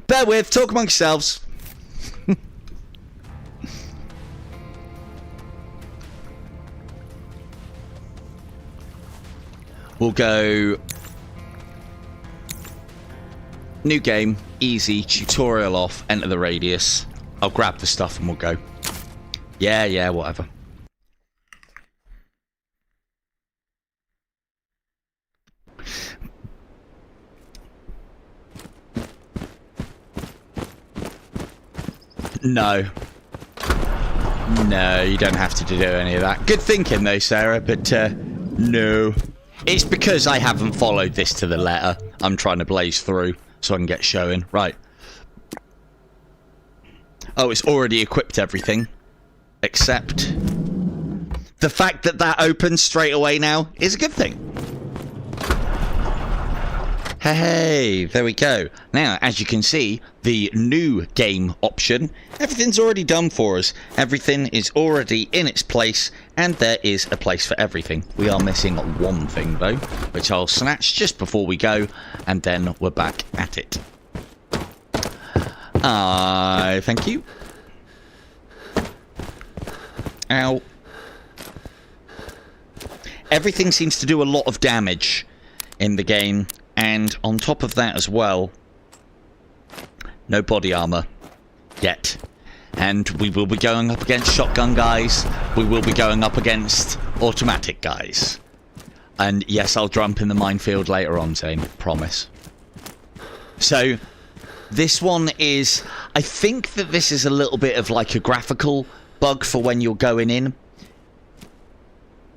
Bear with, talk amongst yourselves. We'll go... New game, easy, tutorial off, enter the radius. I'll grab the stuff and we'll go. Yeah, whatever. No. No, you don't have to do any of that. Good thinking though, Sarah, but no. It's because I haven't followed this to the letter. I'm trying to blaze through so I can get showing. Right. Oh, it's already equipped everything. Except the fact that that opens straight away now is a good thing. Hey, there we go. Now, as you can see, the new game option, everything's already done for us. Everything is already in its place, and there is a place for everything. We are missing one thing, though, which I'll snatch just before we go, and then we're back at it. Thank you. Ow. Everything seems to do a lot of damage in the game, and on top of that as well, no body armor yet. And we will be going up against shotgun guys. We will be going up against automatic guys. And yes, I'll jump in the minefield later on, Zane. Promise. So, this one is... I think that this is a little bit of like a graphical bug for when you're going in.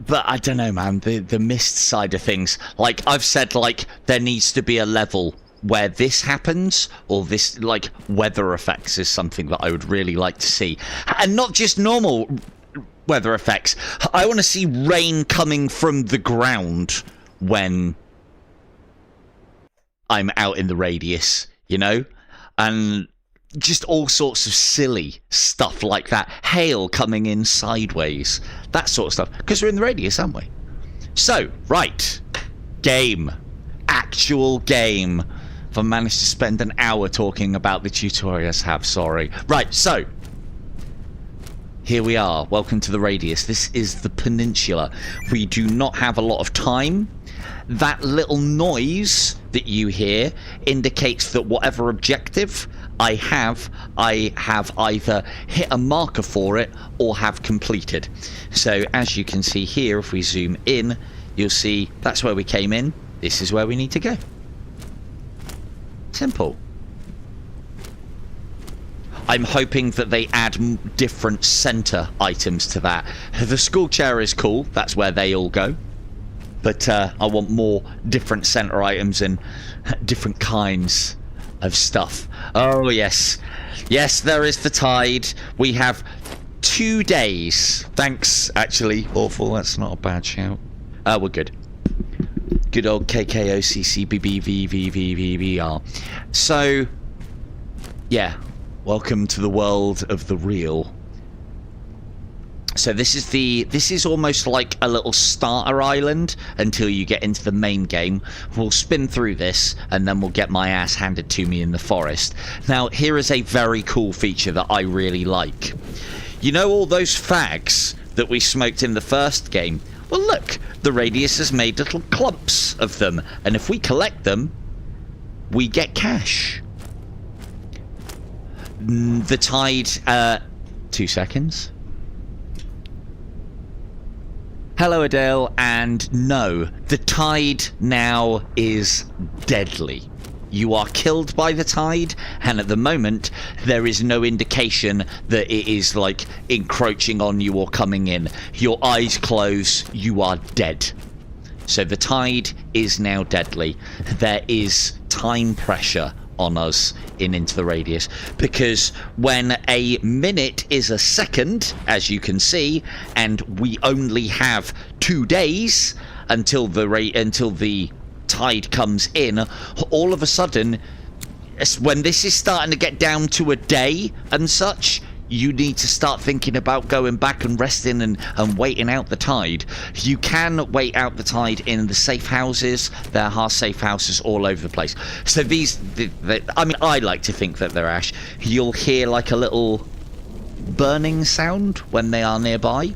But I don't know, man. The mist side of things. Like, I've said, like, there needs to be a level where this happens, or this, like, weather effects is something that I would really like to see. And not just normal weather effects. I want to see rain coming from the ground when I'm out in the radius, you know? And just all sorts of silly stuff like that. Hail coming in sideways. That sort of stuff. Because we're in the radius, aren't we? So, right. Game. Actual game. I've managed to spend an hour talking about the tutorials sorry. Right, so. Here we are. Welcome to the radius. This is the peninsula. We do not have a lot of time. That little noise that you hear indicates that whatever objective I have either hit a marker for it or have completed. So as you can see here, if we zoom in, you'll see that's where we came in. This is where we need to go. Simple. I'm hoping that they add different center items to that. The school chair is cool. That's where they all go. But I want more different center items and different kinds of stuff. Oh, yes. Yes, there is the tide. We have 2 days. Thanks, actually. Awful. That's not a bad shout. We're good. Good old KKOCCBBVVVVR. So, yeah. Welcome to the world of the real. So this is almost like a little starter island until you get into the main game. We'll spin through this and then we'll get my ass handed to me in the forest. Now, here is a very cool feature that I really like. You know all those fags that we smoked in the first game? Well, look, the radius has made little clumps of them, and if we collect them, we get cash. The tide, 2 seconds. Hello, Adele, and no, the tide now is deadly. You are killed by the tide, and at the moment, there is no indication that it is, like, encroaching on you or coming in. Your eyes close, you are dead. So the tide is now deadly. There is time pressure on us into the radius, because when a minute is a second, as you can see, and we only have 2 days until the tide comes in, all of a sudden, when this is starting to get down to a day and such, you need to start thinking about going back and resting and waiting out the tide. You can wait out the tide in the safe houses. There are safe houses all over the place. So I mean, I like to think that they're ash. You'll hear like a little burning sound when they are nearby.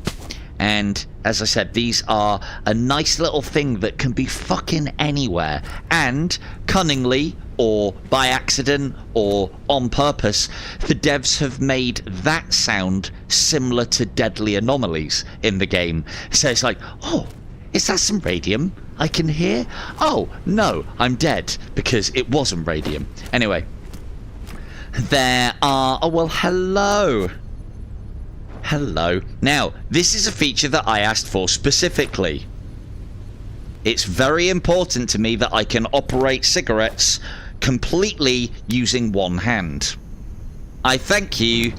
And as I said, these are a nice little thing that can be fucking anywhere. And cunningly, or by accident, or on purpose, the devs have made that sound similar to deadly anomalies in the game. So it's like, oh, is that some radium I can hear? Oh, no, I'm dead, because it wasn't radium. Anyway, there are... Oh, well, hello. Hello. Now, this is a feature that I asked for specifically. It's very important to me that I can operate cigarettes completely using one hand. I thank you,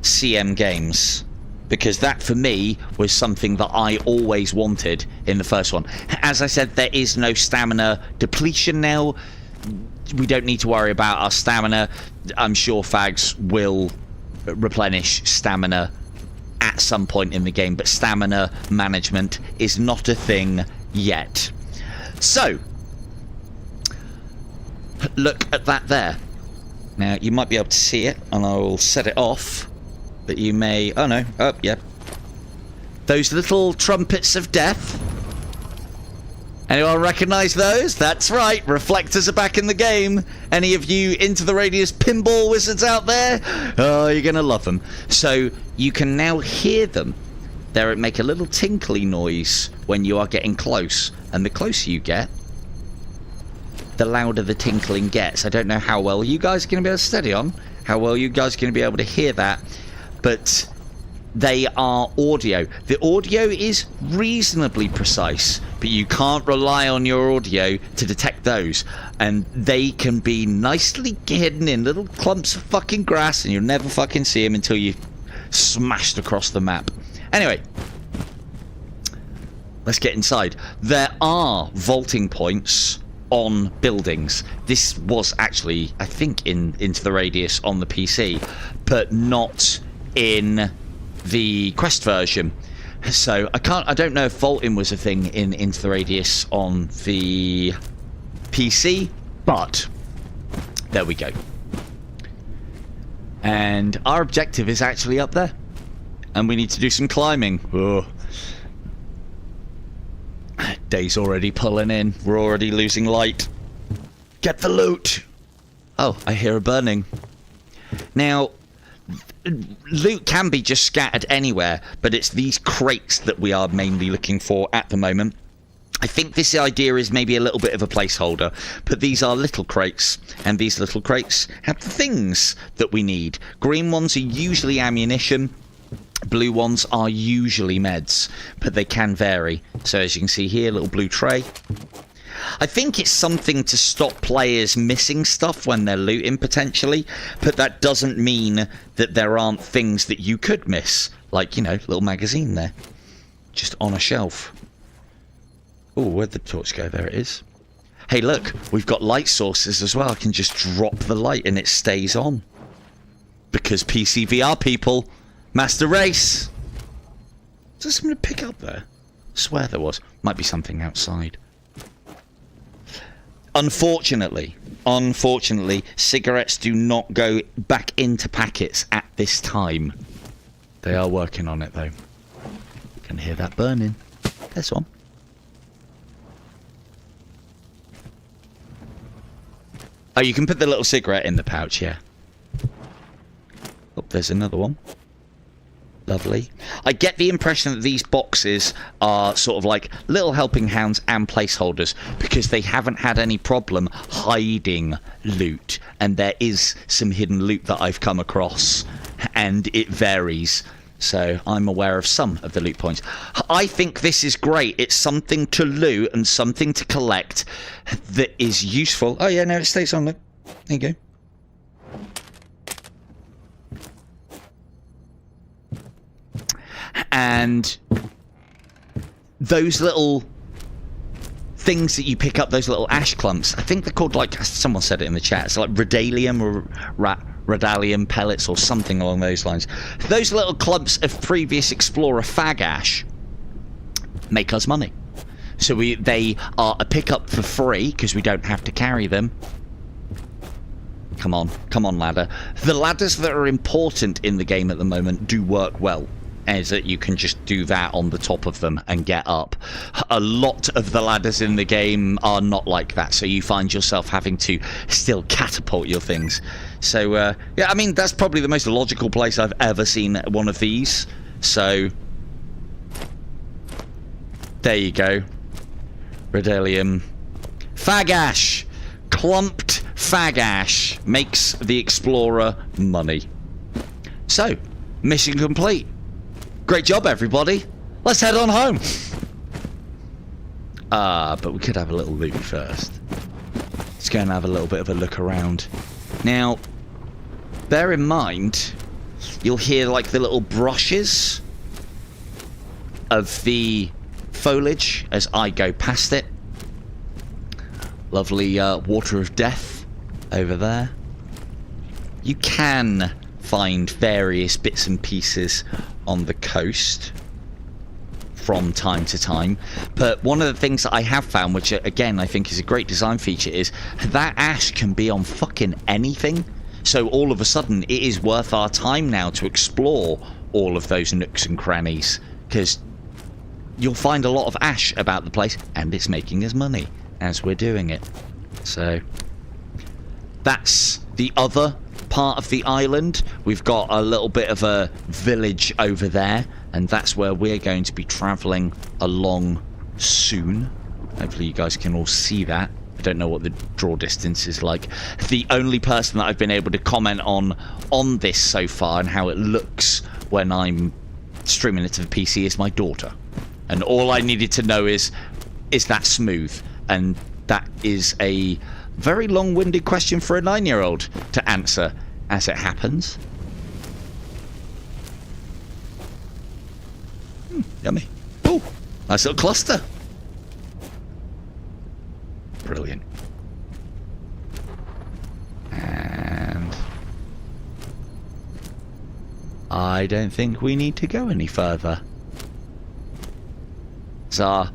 CM Games, because that for me was something that I always wanted in the first one. As I said, there is no stamina depletion now. We don't need to worry about our stamina. I'm sure fags will replenish stamina at some point in the game, but stamina management is not a thing yet. So, look at that there. Now, you might be able to see it, and I will set it off. But you may... Oh, no. Oh, yeah. Those little trumpets of death. Anyone recognise those? That's right. Reflectors are back in the game. Any of you Into the Radius pinball wizards out there? Oh, you're going to love them. So, you can now hear them. They make a little tinkly noise when you are getting close. And the closer you get, the louder the tinkling gets. I don't know how well you guys are going to be able to steady on, how well you guys are going to be able to hear that, but they are audio. The audio is reasonably precise, but you can't rely on your audio to detect those, and they can be nicely hidden in little clumps of fucking grass, and you'll never fucking see them until you've smashed across the map. Anyway, let's get inside. There are vaulting points on buildings. This was actually, I think, Into the Radius on the PC, but not in the Quest version. So I don't know if vaulting was a thing in Into the Radius on the PC, but there we go. And our objective is actually up there, and we need to do some climbing. Ugh. Day's already pulling in. We're already losing light. Get the loot. Oh, I hear a burning. Now, loot can be just scattered anywhere, but it's these crates that we are mainly looking for at the moment. I think this idea is maybe a little bit of a placeholder, but these are little crates, and these little crates have the things that we need. Green ones are usually ammunition. Blue ones are usually meds, but they can vary. So as you can see here, little blue tray. I think it's something to stop players missing stuff when they're looting, potentially, but that doesn't mean that there aren't things that you could miss. Like, you know, little magazine there, just on a shelf. Oh, where'd the torch go? There it is. Hey, look, we've got light sources as well. I can just drop the light and it stays on. Because PCVR, people. Master race. Is there something to pick up there? I swear there was. Might be something outside. Unfortunately, cigarettes do not go back into packets at this time. They are working on it though. Can hear that burning. There's one. Oh, you can put the little cigarette in the pouch, yeah. Oh, there's another one. Lovely. I get the impression that these boxes are sort of like little helping hands and placeholders because they haven't had any problem hiding loot. And there is some hidden loot that I've come across, and it varies. So I'm aware of some of the loot points. I think this is great. It's something to loot and something to collect that is useful. Oh yeah, no, it stays on. Look. There you go. And those little things that you pick up, those little ash clumps, I think they're called, like, someone said it in the chat, it's like radalium or radalium pellets or something along those lines. Those little clumps of previous explorer fag ash make us money. So they are a pickup for free because we don't have to carry them. Come on ladder. The ladders that are important in the game at the moment do work well, is that you can just do that on the top of them and get up. A lot of the ladders in the game are not like that, so you find yourself having to still catapult your things. So yeah, I mean, that's probably the most logical place I've ever seen one of these. So there you go. Radalium fag ash. Clumped fag ash makes the explorer money. So mission complete. Great job, everybody. Let's head on home. But we could have a little loot first. Let's go and have a little bit of a look around. Now, bear in mind, you'll hear like the little brushes of the foliage as I go past it. Lovely water of death over there. You can find various bits and pieces on the coast from time to time, but one of the things that I have found, which again I think is a great design feature, is that ash can be on fucking anything. So all of a sudden, it is worth our time now to explore all of those nooks and crannies, because you'll find a lot of ash about the place, and it's making us money as we're doing it. So that's the other part of the island. We've got a little bit of a village over there, and that's where we're going to be traveling along soon. Hopefully you guys can all see that. I don't know what the draw distance is like. The only person that I've been able to comment on this so far and how it looks when I'm streaming it to the PC is my daughter. And all I needed to know is that smooth? And that is a very long-winded question for a 9-year-old to answer, as it happens. Yummy. Oh, nice little cluster. Brilliant. And I don't think we need to go any further. It's our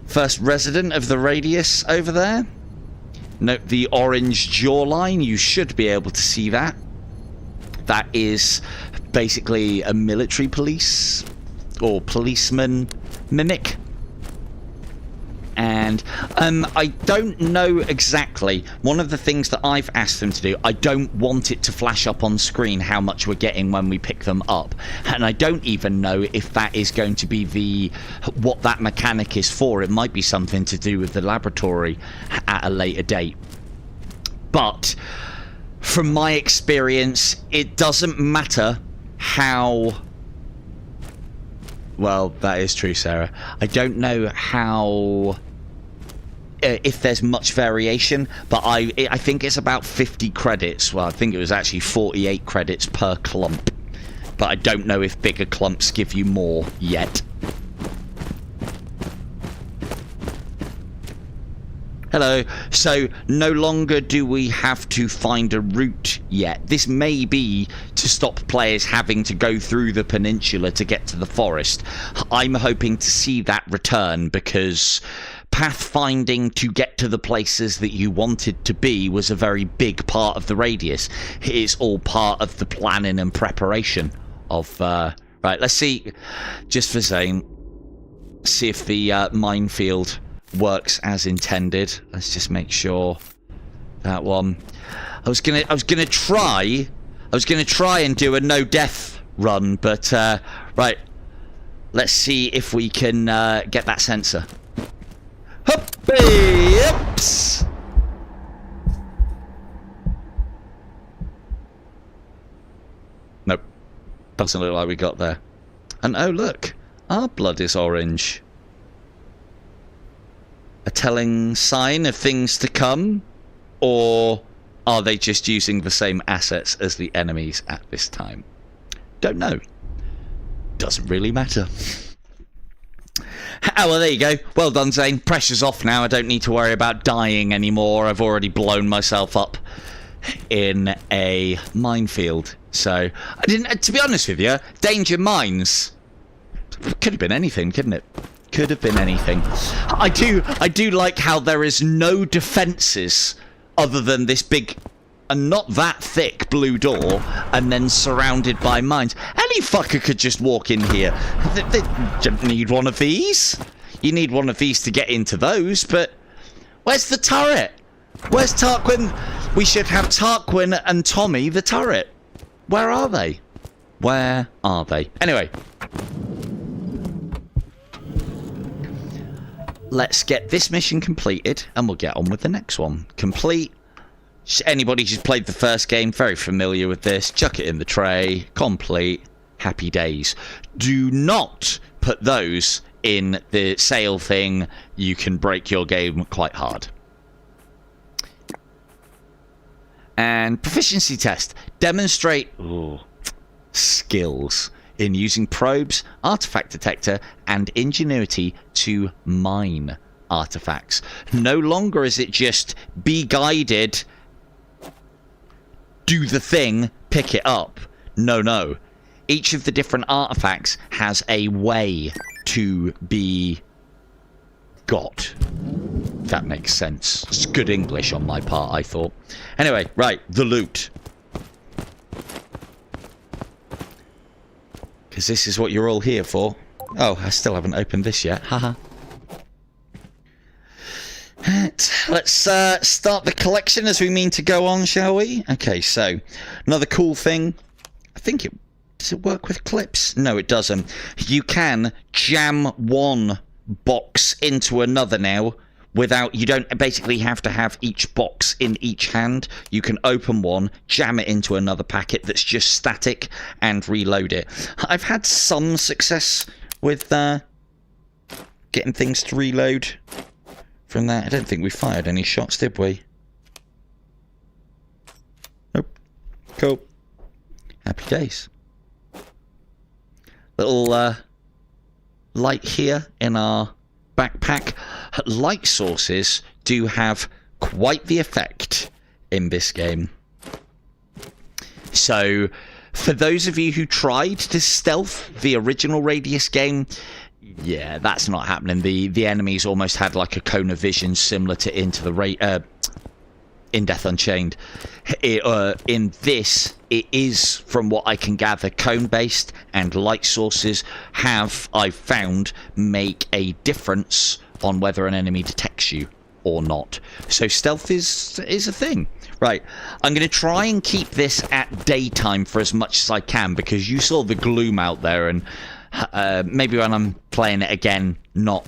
first resident of the radius over there. Note the orange jawline. You should be able to see that. That is basically a military police or policeman mimic. And I don't know exactly. One of the things that I've asked them to do, I don't want it to flash up on screen how much we're getting when we pick them up. And I don't even know if that is going to be what that mechanic is for. It might be something to do with the laboratory at a later date. But from my experience, it doesn't matter how... Well, that is true, Sarah. I don't know how... if there's much variation, but I think it's about 50 credits. Well, I think it was actually 48 credits per clump. But I don't know if bigger clumps give you more yet. Hello. So, no longer do we have to find a route yet. This may be to stop players having to go through the peninsula to get to the forest. I'm hoping to see that return, because pathfinding to get to the places that you wanted to be was a very big part of the radius. It's all part of the planning and preparation of... Right, let's see, just for saying, see if the minefield works as intended. Let's just make sure that one. I was gonna try and do a no death run, but right, let's see if we can get that sensor. Oops. Nope, doesn't look like we got there. And oh look, our blood is orange. A telling sign of things to come? Or are they just using the same assets as the enemies at this time? Don't know. Doesn't really matter. Oh, well, there you go. Well done, Zane. Pressure's off now. I don't need to worry about dying anymore. I've already blown myself up in a minefield. So, I didn't... To be honest with you, danger mines... Could have been anything, couldn't it? Could have been anything. I do like how there is no defences other than this big and not that thick blue door, and then surrounded by mines. Any fucker could just walk in here. They don't need one of these. You need one of these to get into those, but where's the turret? Where's Tarquin? We should have Tarquin and Tommy the turret. Where are they? Where are they? Anyway. Let's get this mission completed, and we'll get on with the next one. Complete. Anybody who's played the first game, very familiar with this. Chuck it in the tray. Complete. Happy days. Do not put those in the sale thing. You can break your game quite hard. And proficiency test. Demonstrate skills in using probes, artifact detector, and ingenuity to mine artifacts. No longer is it just be guided, do the thing, pick it up. No. Each of the different artifacts has a way to be got. If that makes sense. It's good English on my part, I thought. Anyway, right, the loot. Because this is what you're all here for. Oh, I still haven't opened this yet. Haha. Let's start the collection as we mean to go on, shall we? Okay, so another cool thing. I think it... Does it work with clips? No, it doesn't. You can jam one box into another now without... You don't basically have to have each box in each hand. You can open one, jam it into another packet that's just static and reload it. I've had some success with getting things to reload from that. I don't think we fired any shots, did we? Nope. Cool. Happy days. Little light here in our backpack. Light sources do have quite the effect in this game. So, for those of you who tried to stealth the original Radius game, yeah, that's not happening. The enemies almost had like a cone of vision similar to in Death Unchained. In this, it is, from what I can gather, cone-based, and light sources have, I've found, make a difference on whether an enemy detects you or not. So stealth is a thing. Right, I'm going to try and keep this at daytime for as much as I can, because you saw the gloom out there, and maybe when I'm playing it again, not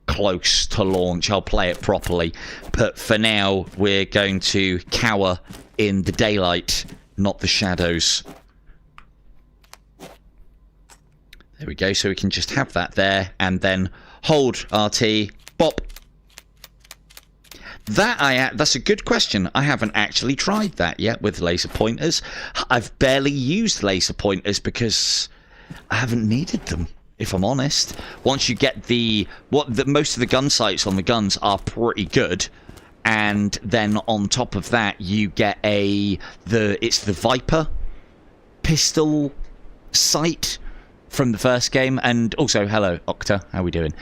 close to launch, I'll play it properly. But for now, we're going to cower in the daylight, not the shadows. There we go, so we can just have that there, and then hold RT, bop. That's a good question. I haven't actually tried that yet with laser pointers. I've barely used laser pointers because I haven't needed them, if I'm honest. Once you get most of the gun sights on the guns are pretty good, and then on top of that you get it's the Viper pistol sight from the first game. And also, hello Octa, how we doing?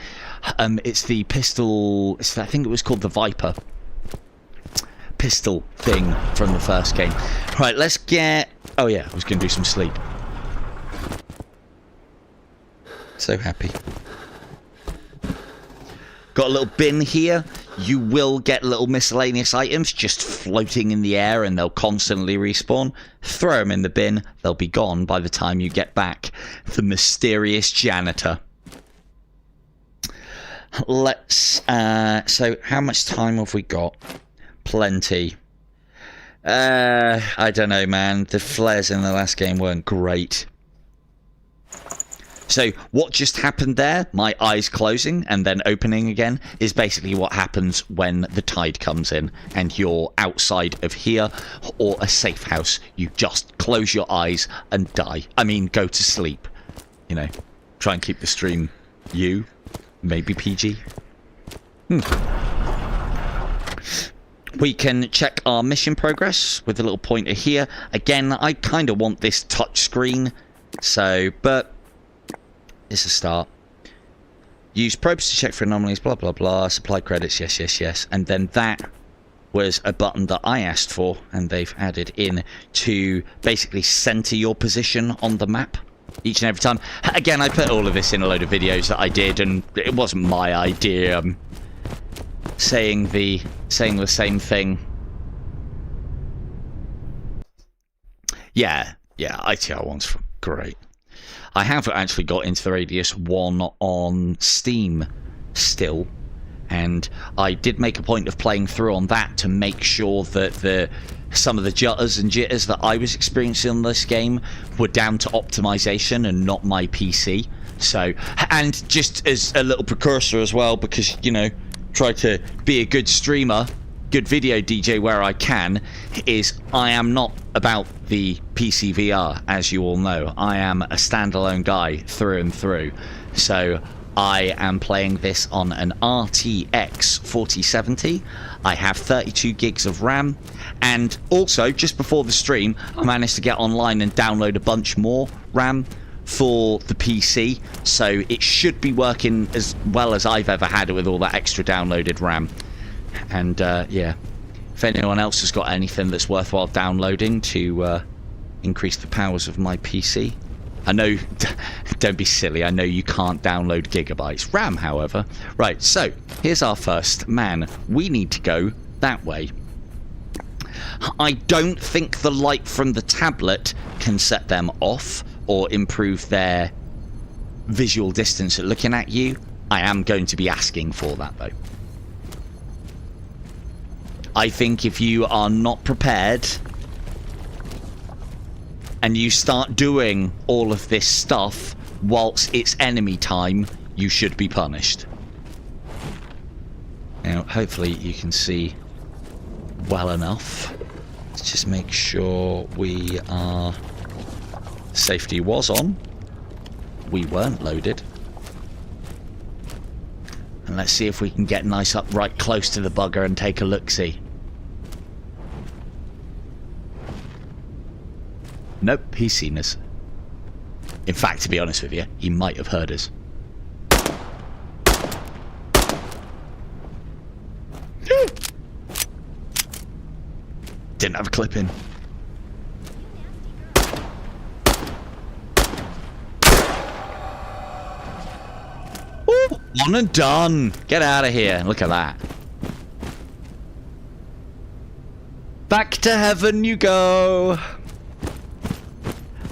It's the pistol, I think it was called the Viper pistol thing from the first game. Right, let's get... Oh yeah, I was going to do some sleep. So happy. Got a little bin here. You will get little miscellaneous items just floating in the air, and they'll constantly respawn. Throw them in the bin. They'll be gone by the time you get back. The mysterious janitor. Let's... so how much time have we got? Plenty. I don't know, man. The flares in the last game weren't great. So what just happened there, my eyes closing and then opening again, is basically what happens when the tide comes in and you're outside of here or a safe house. You just close your eyes and die. I mean, go to sleep. You know, try and keep the stream maybe PG. We can check our mission progress with a little pointer here. Again, I kind of want this touch screen, so, but it's a start. Use probes to check for anomalies, blah, blah, blah. Supply credits, yes, yes, yes. And then that was a button that I asked for, and they've added in to basically center your position on the map each and every time. Again, I put all of this in a load of videos that I did, and it wasn't my idea. Saying the same thing. Yeah, ITR one's great. I have actually got into the Radius 1 on Steam still, and I did make a point of playing through on that to make sure that some of the jutters and jitters that I was experiencing in this game were down to optimization and not my PC. So, and just as a little precursor as well, because, you know, try to be a good streamer, good video DJ where I can, is I am not about the PCVR, as you all know. I am a standalone guy through and through. So I am playing this on an RTX 4070. I have 32 gigs of RAM, and also just before the stream I managed to get online and download a bunch more RAM for the PC, so it should be working as well as I've ever had it with all that extra downloaded RAM. And yeah, if anyone else has got anything that's worthwhile downloading to increase the powers of my PC, I know, don't be silly, I know you can't download gigabytes. RAM, however. Right, so, here's our first man. We need to go that way. I don't think the light from the tablet can set them off or improve their visual distance at looking at you. I am going to be asking for that, though. I think if you are not prepared and you start doing all of this stuff whilst it's enemy time, you should be punished. Now, hopefully you can see well enough. Let's just make sure we are... Safety was on. We weren't loaded. And let's see if we can get nice up right close to the bugger and take a look-see. Nope, he's seen us. In fact, to be honest with you, he might have heard us. Didn't have a clip in. Ooh, one and done. Get out of here. Look at that. Back to heaven you go.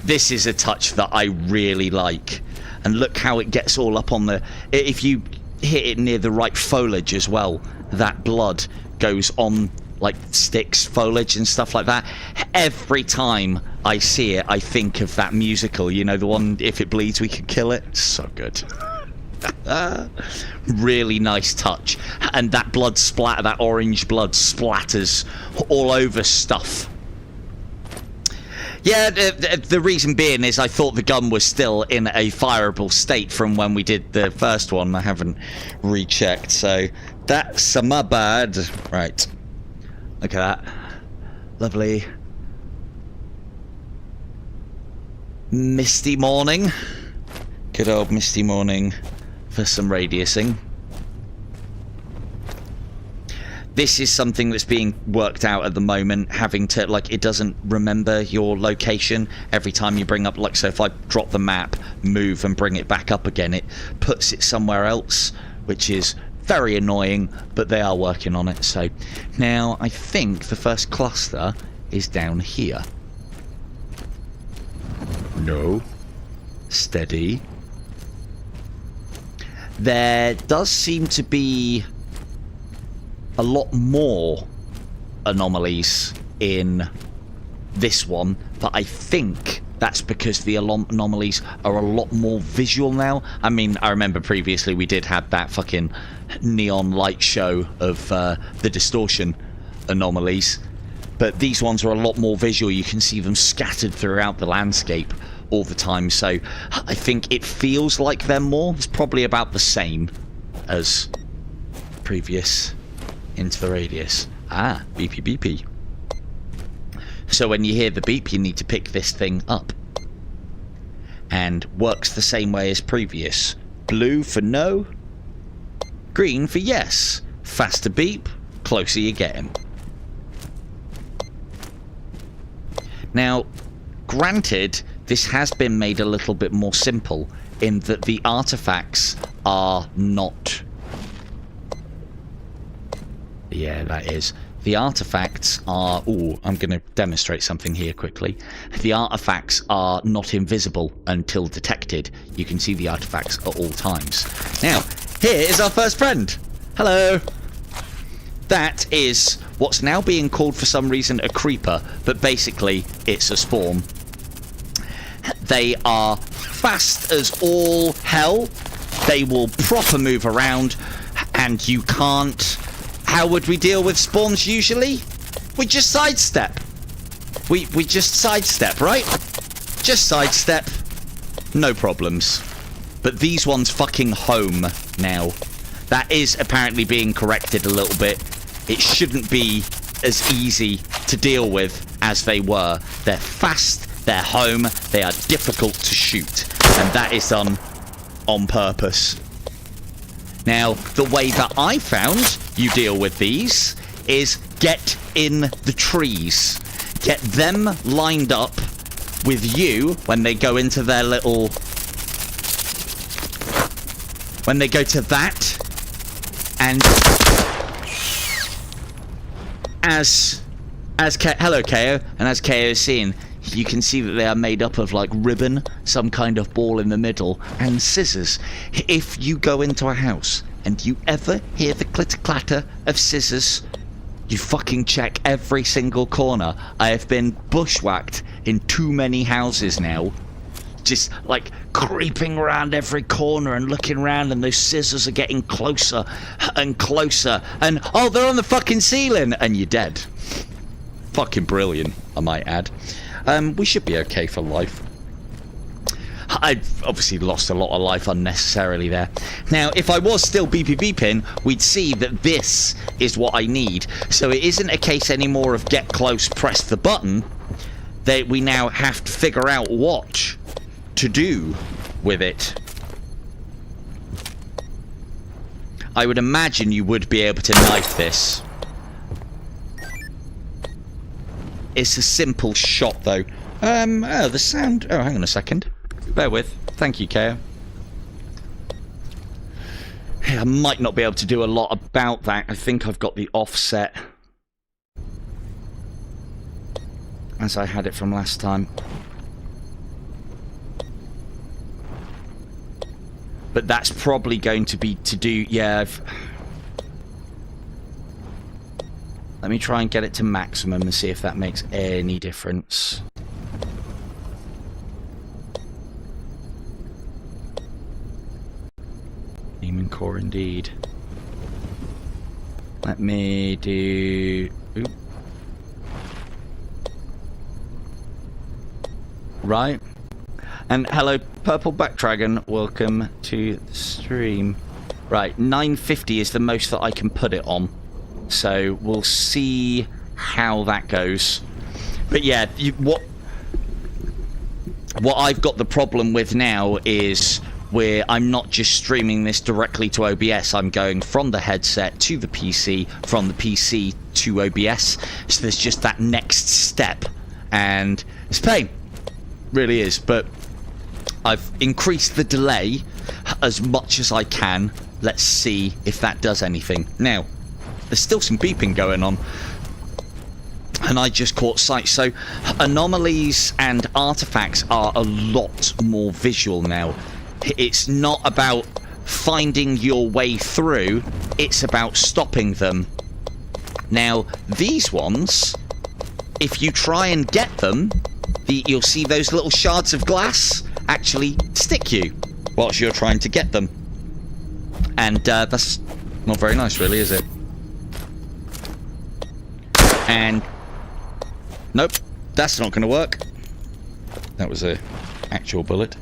This is a touch that I really like. And look how it gets all up on the... If you hit it near the right foliage as well, that blood goes on, like, sticks, foliage and stuff like that. Every time I see it, I think of that musical. You know, the one, If It Bleeds, We Can Kill It. So good. Really nice touch. And that blood splatter, that orange blood splatters all over stuff. Yeah, the reason being is I thought the gun was still in a fireable state from when we did the first one. I haven't rechecked, so that's my bad. Right. Look at that. Lovely. Misty morning. Good old misty morning for some radiusing. This is something that's being worked out at the moment, having to, like, it doesn't remember your location every time you bring up, like, so if I drop the map, move and bring it back up again, it puts it somewhere else, which is very annoying, but they are working on it. So now I think the first cluster is down here. No. Steady. There does seem to be a lot more anomalies in this one, but I think that's because the anomalies are a lot more visual now. I mean, I remember previously we did have that fucking neon light show of the distortion anomalies, but these ones are a lot more visual. You can see them scattered throughout the landscape all the time, so I think it feels like they're more. It's probably about the same as previous into the radius. Ah, beepy beepy. So when you hear the beep, you need to pick this thing up. And works the same way as previous. Blue for no, green for yes. Faster beep, closer you get him. Now, granted, this has been made a little bit more simple in that the artifacts are not... Yeah, that is. The artifacts are... Ooh, I'm going to demonstrate something here quickly. The artifacts are not invisible until detected. You can see the artifacts at all times. Now, here is our first friend. Hello. That is what's now being called for some reason a creeper, but basically it's a spawn. They are fast as all hell. They will proper move around, and you can't... How would we deal with spawns usually? We just sidestep. We just sidestep, right? Just sidestep. No problems. But these ones fucking home now. That is apparently being corrected a little bit. It shouldn't be as easy to deal with as they were. They're fast, they're home, they are difficult to shoot. And that is done on purpose. Now, the way that I found you deal with these is get in the trees. Get them lined up with you when they go into their little... When they go to that, and hello KO, and as KO is seen, you can see that they are made up of like ribbon, some kind of ball in the middle, and scissors. If you go into a house and you ever hear the clitter-clatter of scissors, you fucking check every single corner. I have been bushwhacked in too many houses now. Just like creeping around every corner and looking around, and those scissors are getting closer and closer, and oh, they're on the fucking ceiling, and you're dead. Fucking brilliant, I might add. We should be okay for life. I've obviously lost a lot of life unnecessarily there. Now, if I was still beeping, we'd see that this is what I need. So it isn't a case anymore of get close, press the button. That we now have to figure out what to do with it. I would imagine you would be able to knife this. It's a simple shot though. Oh, the sound. Oh, hang on a second. Bear with. Thank you, Keo. I might not be able to do a lot about that. I think I've got the offset as I had it from last time. But that's probably going to be to do... Yeah, let me try and get it to maximum and see if that makes any difference. Demon Core indeed. Let me do... Oop. Right. And hello, Purple Back Dragon. Welcome to the stream. Right, 950 is the most that I can put it on. So we'll see how that goes. But yeah, what I've got the problem with now is where I'm not just streaming this directly to OBS. I'm going from the headset to the PC, from the PC to OBS. So there's just that next step, and it's pain. Really is, but I've increased the delay as much as I can. Let's see if that does anything. Now, there's still some beeping going on, and I just caught sight. So anomalies and artifacts are a lot more visual now. It's not about finding your way through, it's about stopping them. Now, these ones, if you try and get them, you'll see those little shards of glass actually stick you whilst you're trying to get them. And that's not very nice, really, is it? And nope, that's not going to work. That was a actual bullet.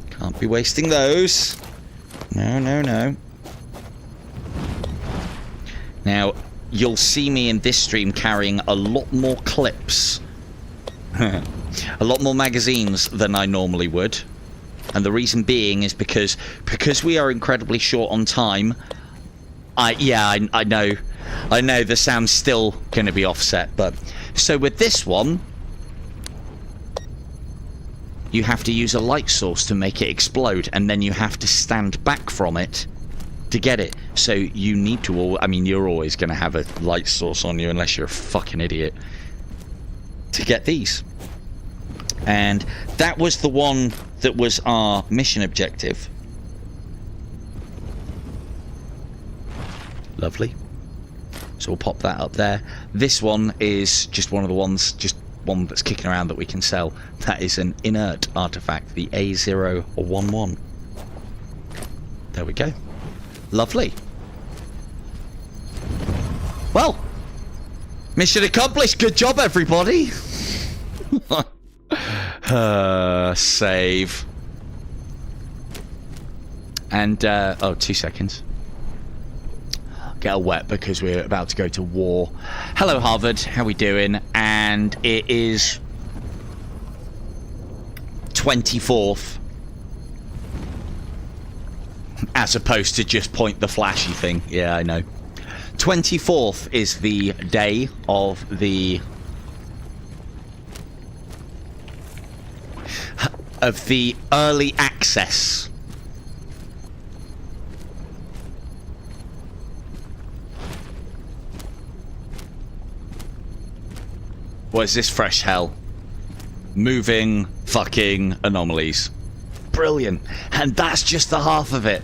Can't be wasting those. No, no, no. Now, you'll see me in this stream carrying a lot more clips. A lot more magazines than I normally would. And the reason being is because we are incredibly short on time. I know the sound's still going to be offset, but so with this one, you have to use a light source to make it explode, and then you have to stand back from it to get it. So you need to, I mean, you're always going to have a light source on you unless you're a fucking idiot to get these. And that was the one that was our mission objective. Lovely. So we'll pop that up there. This one is just one of the ones, just one that's kicking around that we can sell. That is an inert artifact, the A011. There we go. Lovely. Well, mission accomplished. Good job, everybody. Save. And, oh, 2 seconds. Get a wet because we're about to go to war. Hello, Harvard. How we doing? And it is 24th. As opposed to just point the flashy thing. Yeah, I know. 24th is the day of the of the early access. What is this fresh hell? Moving fucking anomalies. Brilliant. And that's just the half of it.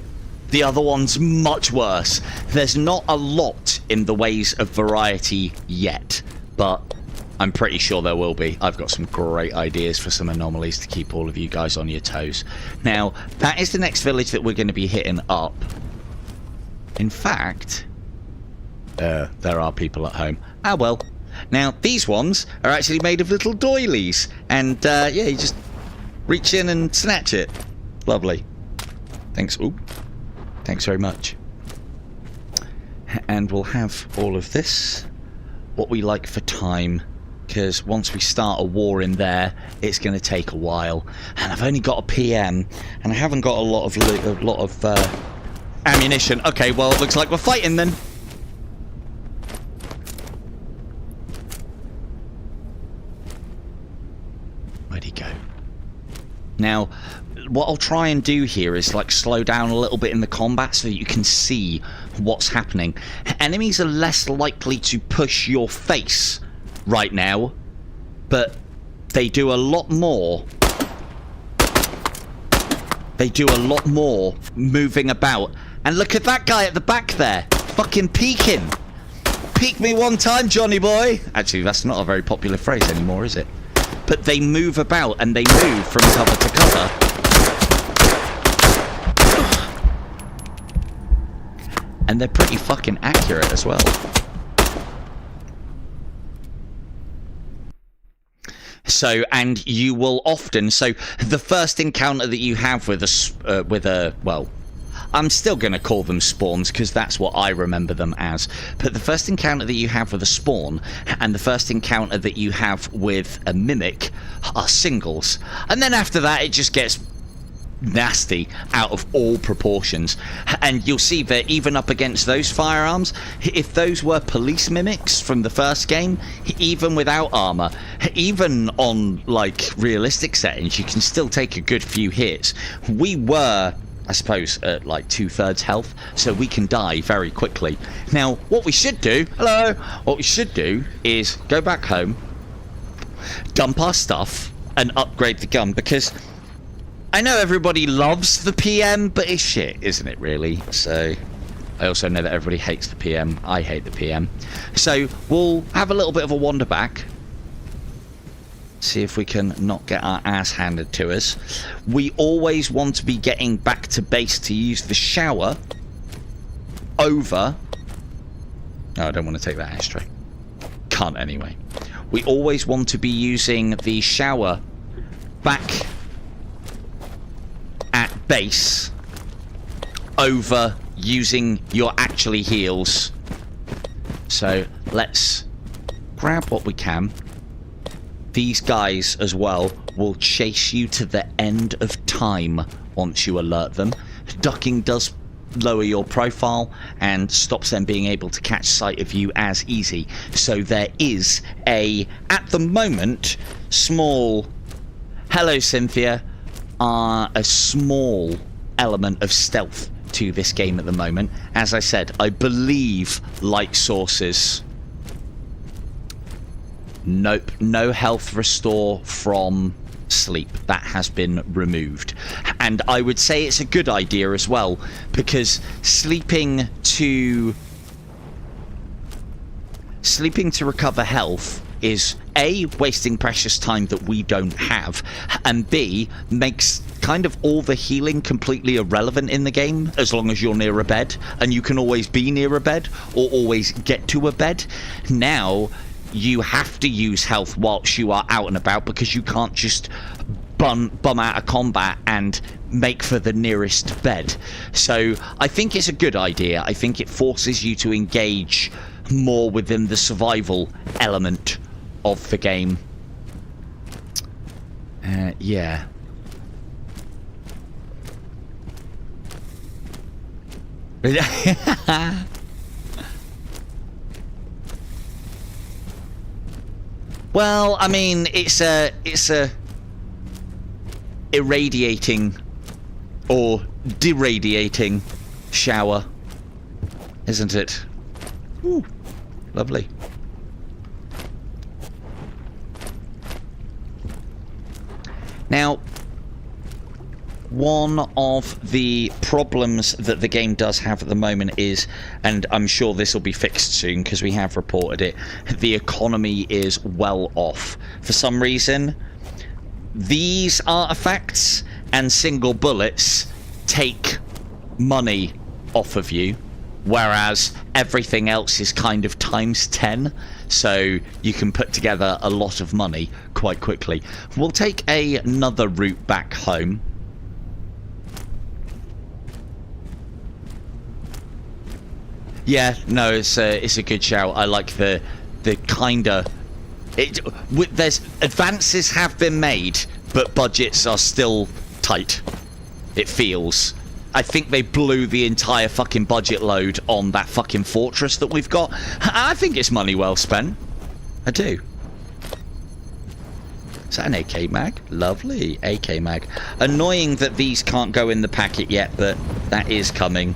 The other one's much worse. There's not a lot in the ways of variety yet, but I'm pretty sure there will be. I've got some great ideas for some anomalies to keep all of you guys on your toes. Now, that is the next village that we're going to be hitting up. In fact, there are people at home. Ah, well. Now, these ones are actually made of little doilies. And, yeah, you just reach in and snatch it. Lovely. Thanks. Ooh. Thanks very much. And we'll have all of this. What we like for time. Because once we start a war in there, it's going to take a while. And I've only got a PM. And I haven't got a lot of ammunition. Okay, well, it looks like we're fighting then. Where'd he go? Now, what I'll try and do here is like slow down a little bit in the combat so that you can see what's happening. Enemies are less likely to push your face right now, but they do a lot more. They do a lot more moving about. And look at that guy at the back there, fucking peeking. Peek me one time, Johnny boy. Actually, that's not a very popular phrase anymore, is it? But they move about, and they move from cover to cover. And they're pretty fucking accurate as well. So, and you will often... So, the first encounter that you have with a well... I'm still going to call them spawns because that's what I remember them as. But the first encounter that you have with a spawn and the first encounter that you have with a mimic are singles. And then after that, it just gets nasty out of all proportions. And you'll see that even up against those firearms, if those were police mimics from the first game, even without armor, even on like realistic settings, you can still take a good few hits. We were, I suppose, at like 2/3 health, so we can die very quickly. Now, what we should do, what we should do is go back home, dump our stuff, and upgrade the gun, because I know everybody loves the PM, but it's shit, isn't it, really? So, I also know that everybody hates the PM. I hate the PM. So, we'll have a little bit of a wander back. See if we can not get our ass handed to us. We always want to be getting back to base to use the shower over... No, I don't want to take that ashtray. Can't anyway. We always want to be using the shower back at base over using your actually heals. So let's grab what we can. These guys as well will chase you to the end of time once you alert them. Ducking does lower your profile and stops them being able to catch sight of you as easy. So there is a, at the moment, small... Hello, Cynthia. A small element of stealth to this game at the moment. As I said, I believe light sources... Nope, no health restore from sleep. That has been removed. And I would say it's a good idea as well, because sleeping to recover health is A, wasting precious time that we don't have, and B, makes kind of all the healing completely irrelevant in the game as long as you're near a bed, and you can always be near a bed or always get to a bed. Now you have to use health whilst you are out and about, because you can't just bum out of combat and make for the nearest bed. So I think it's a good idea. I think it forces you to engage more within the survival element of the game. Yeah. Well, I mean, it's a irradiating or deradiating shower, isn't it? Ooh, lovely. Now, one of the problems that the game does have at the moment is, and I'm sure this will be fixed soon because we have reported it, the economy is well off. For some reason, these artifacts and single bullets take money off of you, whereas everything else is kind of times 10, so you can put together a lot of money quite quickly. We'll take another route back home. Yeah, no, it's a good shout. I like the kinda... there's advances have been made, but budgets are still tight. It feels. I think they blew the entire fucking budget load on that fucking fortress that we've got. I think it's money well spent. I do. Is that an AK mag? Lovely. AK mag. Annoying that these can't go in the packet yet, but that is coming.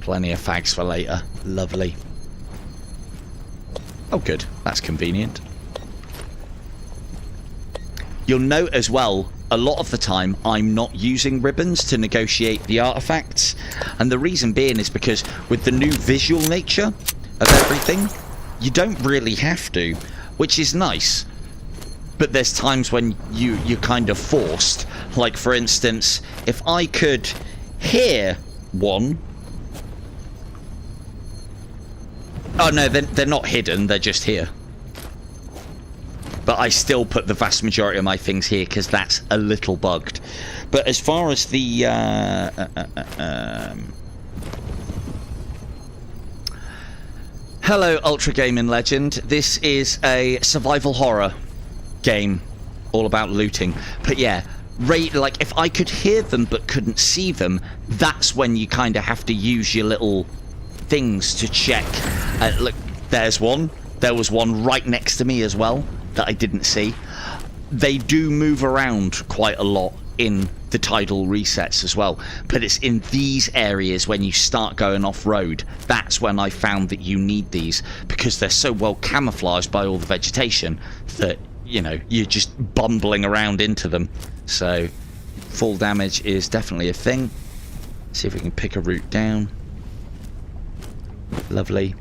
Plenty of fags for later. Lovely. Oh, good. That's convenient. You'll note as well, a lot of the time, I'm not using ribbons to negotiate the artifacts. And the reason being is because with the new visual nature of everything, you don't really have to, which is nice. But there's times when you're kind of forced. Like, for instance, if I could hear one... Oh no, they're not hidden, they're just here. But I still put the vast majority of my things here because that's a little bugged. But as far as the... Hello, Ultra Gaming Legend. This is a survival horror game all about looting. But yeah, like if I could hear them but couldn't see them, that's when you kind of have to use your little things to check. Look, there's one. There was one right next to me as well that I didn't see. They do move around quite a lot in the tidal resets as well, but it's in these areas when you start going off-road, that's when I found that you need these, because they're so well camouflaged by all the vegetation that, you know, you're just bumbling around into them. So fall damage is definitely a thing. See if we can pick a route down. Lovely.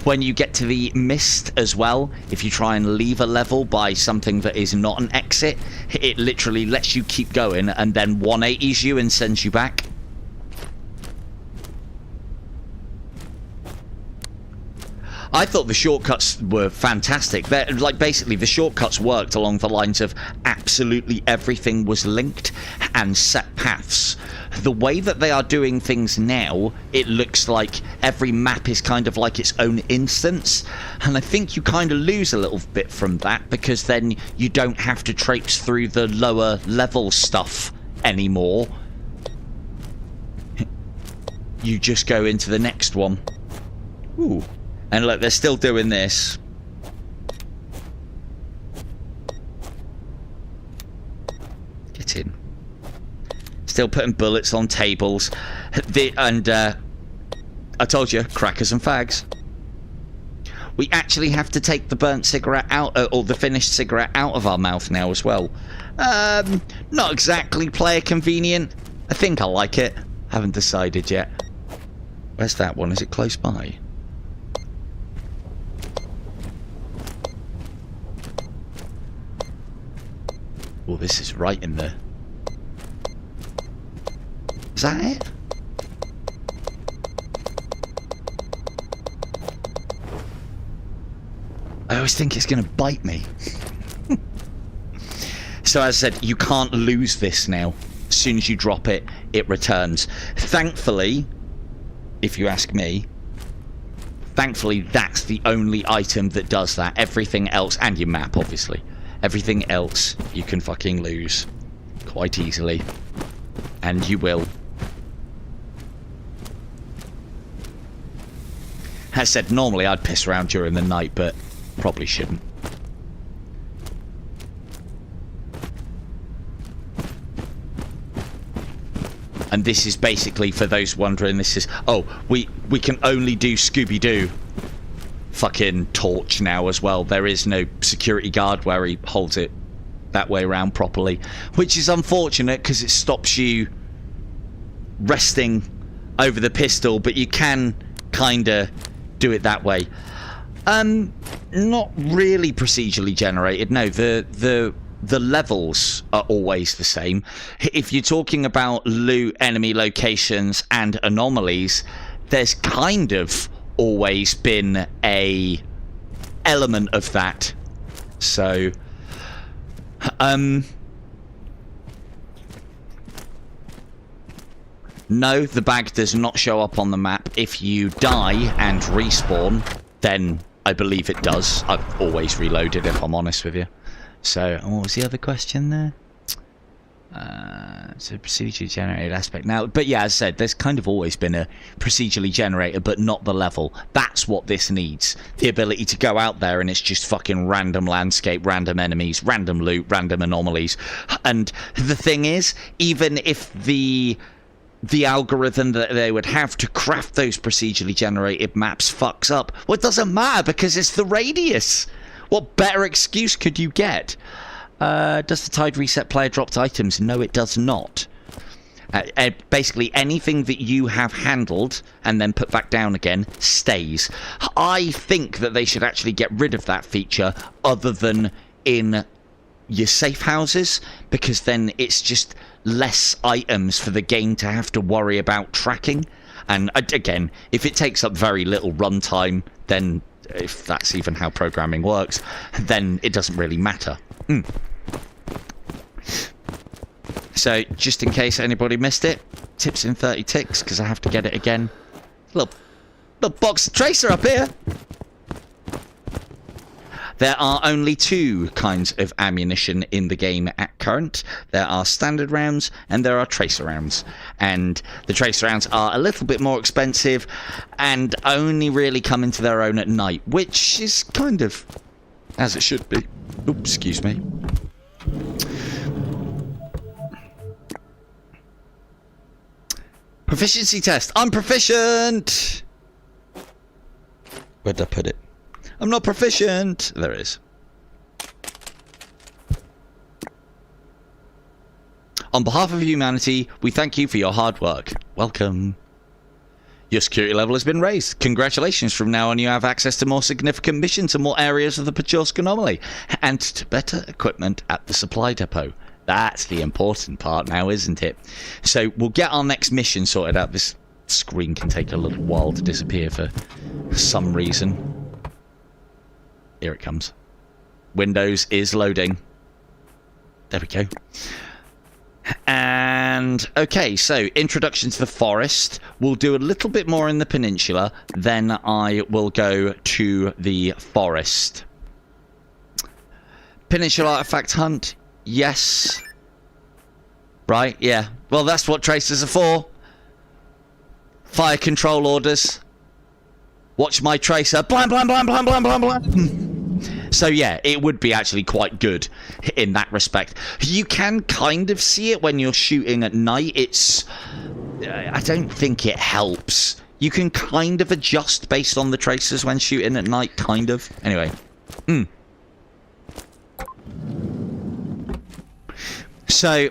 When you get to the mist as well, if you try and leave a level by something that is not an exit, it literally lets you keep going and then 180s you and sends you back. I thought the shortcuts were fantastic. They're, like, basically the shortcuts worked along the lines of absolutely everything was linked and set paths. The way that they are doing things now, it looks like every map is kind of like its own instance, and I think you kind of lose a little bit from that, because then you don't have to traipse through the lower level stuff anymore. You just go into the next one. Ooh. And look, they're still doing this. Get in. Still putting bullets on tables. I told you, crackers and fags. We actually have to take the burnt cigarette out, or the finished cigarette out of our mouth now as well. Not exactly player convenient. I think I like it. Haven't decided yet. Where's that one? Is it close by? Oh, this is right in there. Is that it? I always think it's going to bite me. So as I said, you can't lose this now. As soon as you drop it, it returns. Thankfully, if you ask me, thankfully that's the only item that does that. Everything else, and your map obviously, everything else you can fucking lose quite easily. And you will. As I said, normally I'd piss around during the night, but probably shouldn't. And this is basically, for those wondering, this is, oh, we can only do Scooby-Doo fucking torch now as well. There is no security guard where he holds it that way around properly, which is unfortunate because it stops you resting over the pistol, but you can kind of do it that way. Not really procedurally generated. No, the levels are always the same. If you're talking about loot, enemy locations, and anomalies, there's kind of always been a element of that. So, no, the bag does not show up on the map. If you die and respawn, then I believe it does. I've always reloaded, if I'm honest with you. So, what was the other question there? It's a procedurally generated aspect. Now, but yeah, as I said, there's kind of always been a procedurally generated, but not the level. That's what this needs. The ability to go out there and it's just fucking random landscape, random enemies, random loot, random anomalies. And the thing is, even if the algorithm that they would have to craft those procedurally generated maps fucks up, well, it doesn't matter because it's the radius. What better excuse could you get? Does the tide reset player dropped items? No, it does not. Basically, anything that you have handled and then put back down again stays. I think that they should actually get rid of that feature other than in your safe houses, because then it's just less items for the game to have to worry about tracking. And again, if it takes up very little runtime, then if that's even how programming works, then it doesn't really matter. So, just in case anybody missed it, tips in 30 ticks, because I have to get it again. Little box of tracer up here. There are only two kinds of ammunition in the game at current. There are standard rounds and there are tracer rounds. And the tracer rounds are a little bit more expensive and only really come into their own at night, which is kind of as it should be. Oops, excuse me. Proficiency test. I'm proficient! Where'd I put it? I'm not proficient. There it is. On behalf of humanity, we thank you for your hard work. Welcome. Your security level has been raised. Congratulations. From now on, you have access to more significant missions and more areas of the Pechorsk anomaly, and to better equipment at the supply depot. That's the important part now, isn't it? So we'll get our next mission sorted out. This screen can take a little while to disappear for some reason. Here it comes. Windows is loading. There we go. And, okay, so, introduction to the forest. We'll do a little bit more in the peninsula, then I will go to the forest. Peninsula artifact hunt, yes. Right, yeah. Well, that's what tracers are for. Fire control orders. Watch my tracer. Blam, blam, blam, blam, blam, blam, blam. So yeah, it would be actually quite good in that respect. You can kind of see it when you're shooting at night. It's... I don't think it helps. You can kind of adjust based on the tracers when shooting at night, kind of. Anyway. So...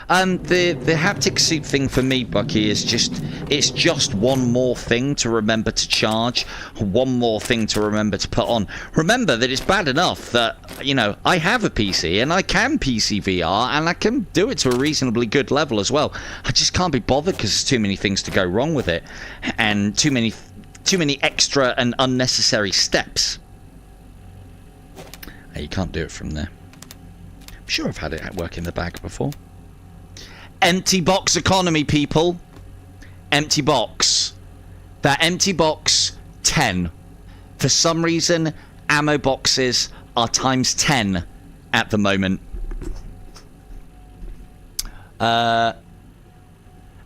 the haptic suit thing for me, Bucky, is it's just one more thing to remember to charge, one more thing to remember to put on. Remember that it's bad enough that, you know, I have a PC and I can PCVR and I can do it to a reasonably good level as well. I just can't be bothered because there's too many things to go wrong with it and too many extra and unnecessary steps. Hey, you can't do it from there. I'm sure I've had it work in the bag before. Empty box economy, people. Empty box. That empty box 10. For some reason, ammo boxes are times 10 at the moment. Hello,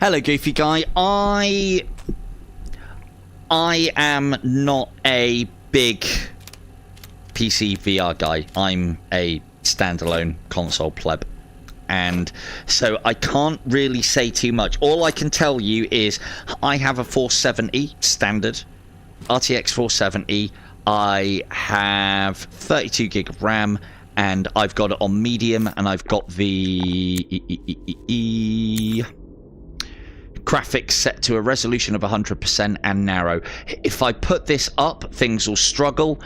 Goofy Guy. I am not a big PC VR guy. I'm a standalone console pleb. and so I can't really say too much. All I can tell you is I have a 470 standard RTX 470. I have 32 gig of RAM, and I've got it on medium, and I've got the graphics set to a resolution of 100% and narrow. If I put this up, things will struggle.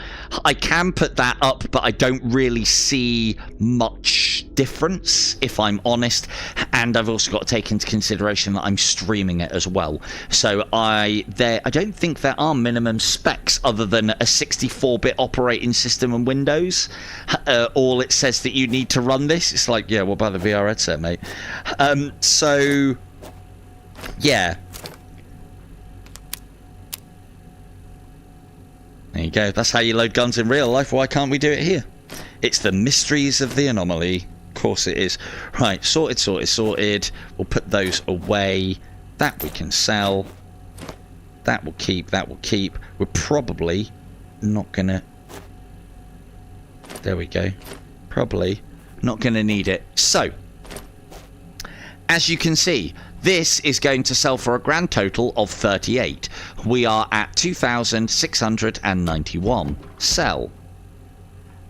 I can put that up, but I don't really see much difference, if I'm honest. And I've also got to take into consideration that I'm streaming it as well. So I don't think there are minimum specs other than a 64-bit operating system and Windows. All it says that you need to run this. It's like, yeah, what about the VR headset, mate? So yeah, there you go. That's how you load guns in real life. Why can't we do it here? It's the mysteries of the anomaly. Of course it is. Right, sorted. We'll put those away. That we can sell. That will keep. We're probably not gonna, there we go, probably not gonna need it. So as you can see, this is going to sell for a grand total of 38. We are at 2,691. Sell.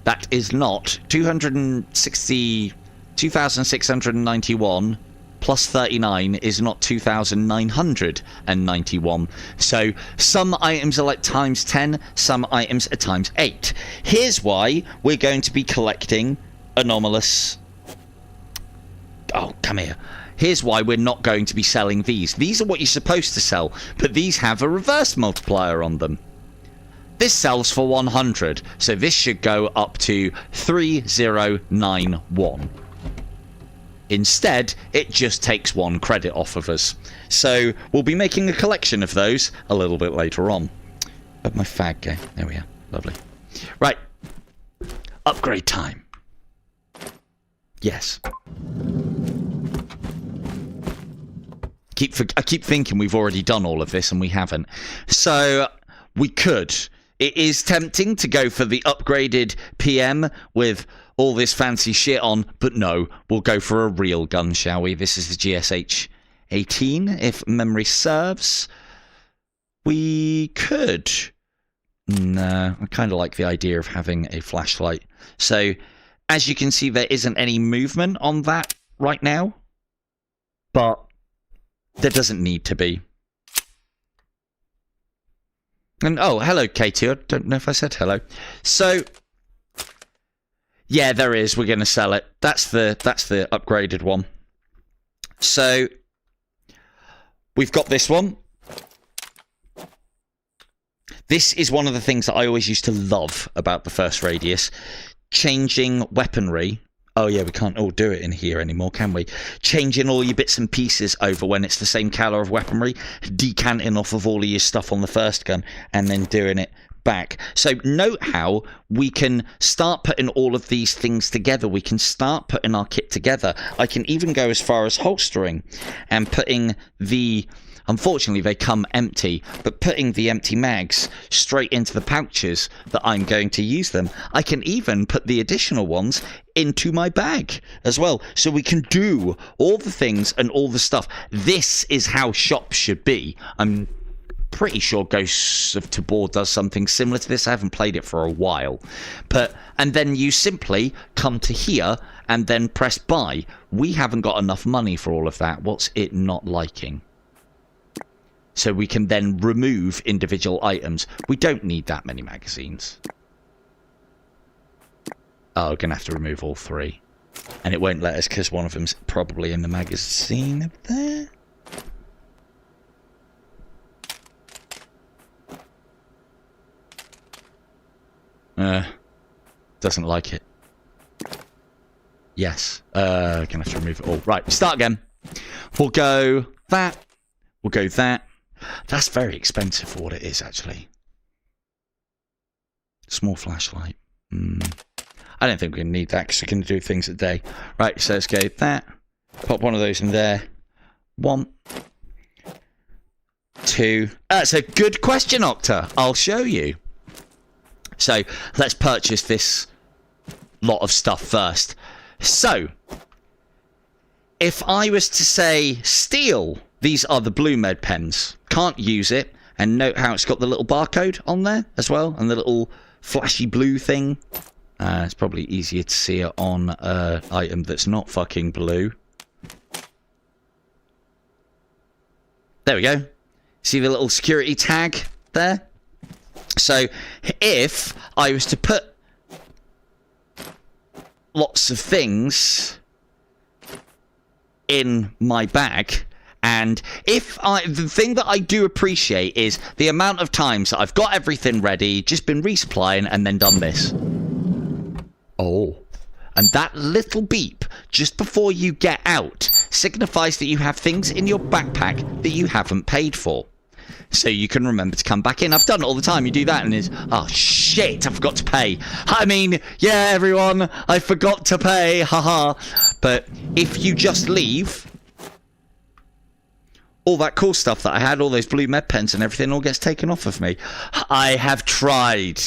That is not 2,691 plus 39 is not 2,991. So some items are like times 10, some items are times 8. Here's why we're going to be collecting Anomalous. Oh, come here. Here's why we're not going to be selling these. These are what you're supposed to sell, but these have a reverse multiplier on them. This sells for 100, so this should go up to 3091. Instead, it just takes 1 credit off of us. So we'll be making a collection of those a little bit later on. But my fag game. There we are. Lovely. Right. Upgrade time. Yes. I keep thinking we've already done all of this, and we haven't. So we could. It is tempting to go for the upgraded PM with all this fancy shit on, but no, we'll go for a real gun, shall we? This is the GSH 18, if memory serves. We could. No, I kind of like the idea of having a flashlight. So as you can see, there isn't any movement on that right now, but there doesn't need to be. And oh, hello, Katie. I don't know if I said hello. So yeah, there is. We're going to sell it. That's the upgraded one. So we've got this one. This is one of the things that I always used to love about the first Radius. Changing weaponry. Oh yeah, we can't all do it in here anymore, can we? Changing all your bits and pieces over when it's the same caliber of weaponry, decanting off of all of your stuff on the first gun, and then doing it back. So note how we can start putting all of these things together. We can start putting our kit together. I can even go as far as holstering and putting the... Unfortunately, they come empty, but putting the empty mags straight into the pouches that I'm going to use them. I can even put the additional ones into my bag as well. So we can do all the things and all the stuff. This is how shops should be. I'm pretty sure Ghosts of Tabor does something similar to this. I haven't played it for a while. And then you simply come to here and then press buy. We haven't got enough money for all of that. What's it not liking? So we can then remove individual items. We don't need that many magazines. Oh, we're going to have to remove all 3. And it won't let us because one of them's probably in the magazine up there. Doesn't like it. Yes. Going to have to remove it all. Right, start again. We'll go that. We'll go that. That's very expensive for what it is, actually. Small flashlight. I don't think we need that because we can do things a day. Right, so let's go that. Pop one of those in there. 1, 2. That's a good question, Octa. I'll show you. So let's purchase this lot of stuff first. So if I was to say steal, these are the blue med pens. Can't use it. And note how it's got the little barcode on there as well, and the little flashy blue thing. It's probably easier to see it on an item that's not fucking blue. There we go. See the little security tag there? So if I was to put lots of things in my bag, and the thing that I do appreciate is the amount of times that I've got everything ready, just been resupplying, and then done this. Oh. And that little beep just before you get out signifies that you have things in your backpack that you haven't paid for. So you can remember to come back in. I've done it all the time. You do that and it's, oh shit, I forgot to pay. I mean, yeah, everyone, I forgot to pay, haha. But if you just leave, all that cool stuff that I had, all those blue med pens and everything, all gets taken off of me. I have tried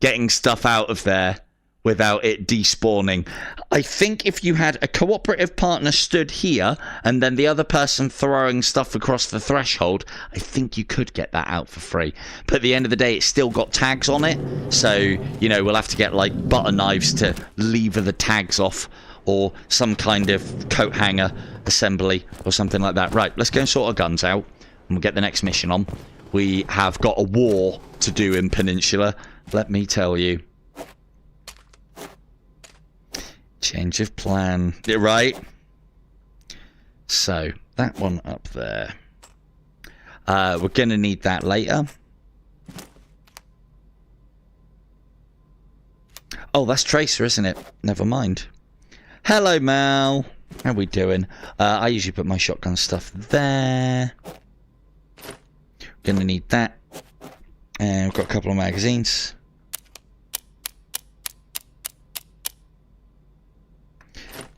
getting stuff out of there without it despawning. I think if you had a cooperative partner stood here and then the other person throwing stuff across the threshold, I think you could get that out for free. But at the end of the day, it's still got tags on it. So, you know, we'll have to get like butter knives to lever the tags off, or some kind of coat hanger assembly or something like that. Right, let's go and sort our guns out and we'll get the next mission on. We have got a war to do in Peninsula, let me tell you. Change of plan. Right. So, that one up there. We're going to need that later. Oh, that's Tracer, isn't it? Never mind. Hello, Mal. How we doing? I usually put my shotgun stuff there. Going to need that. And we've got a couple of magazines.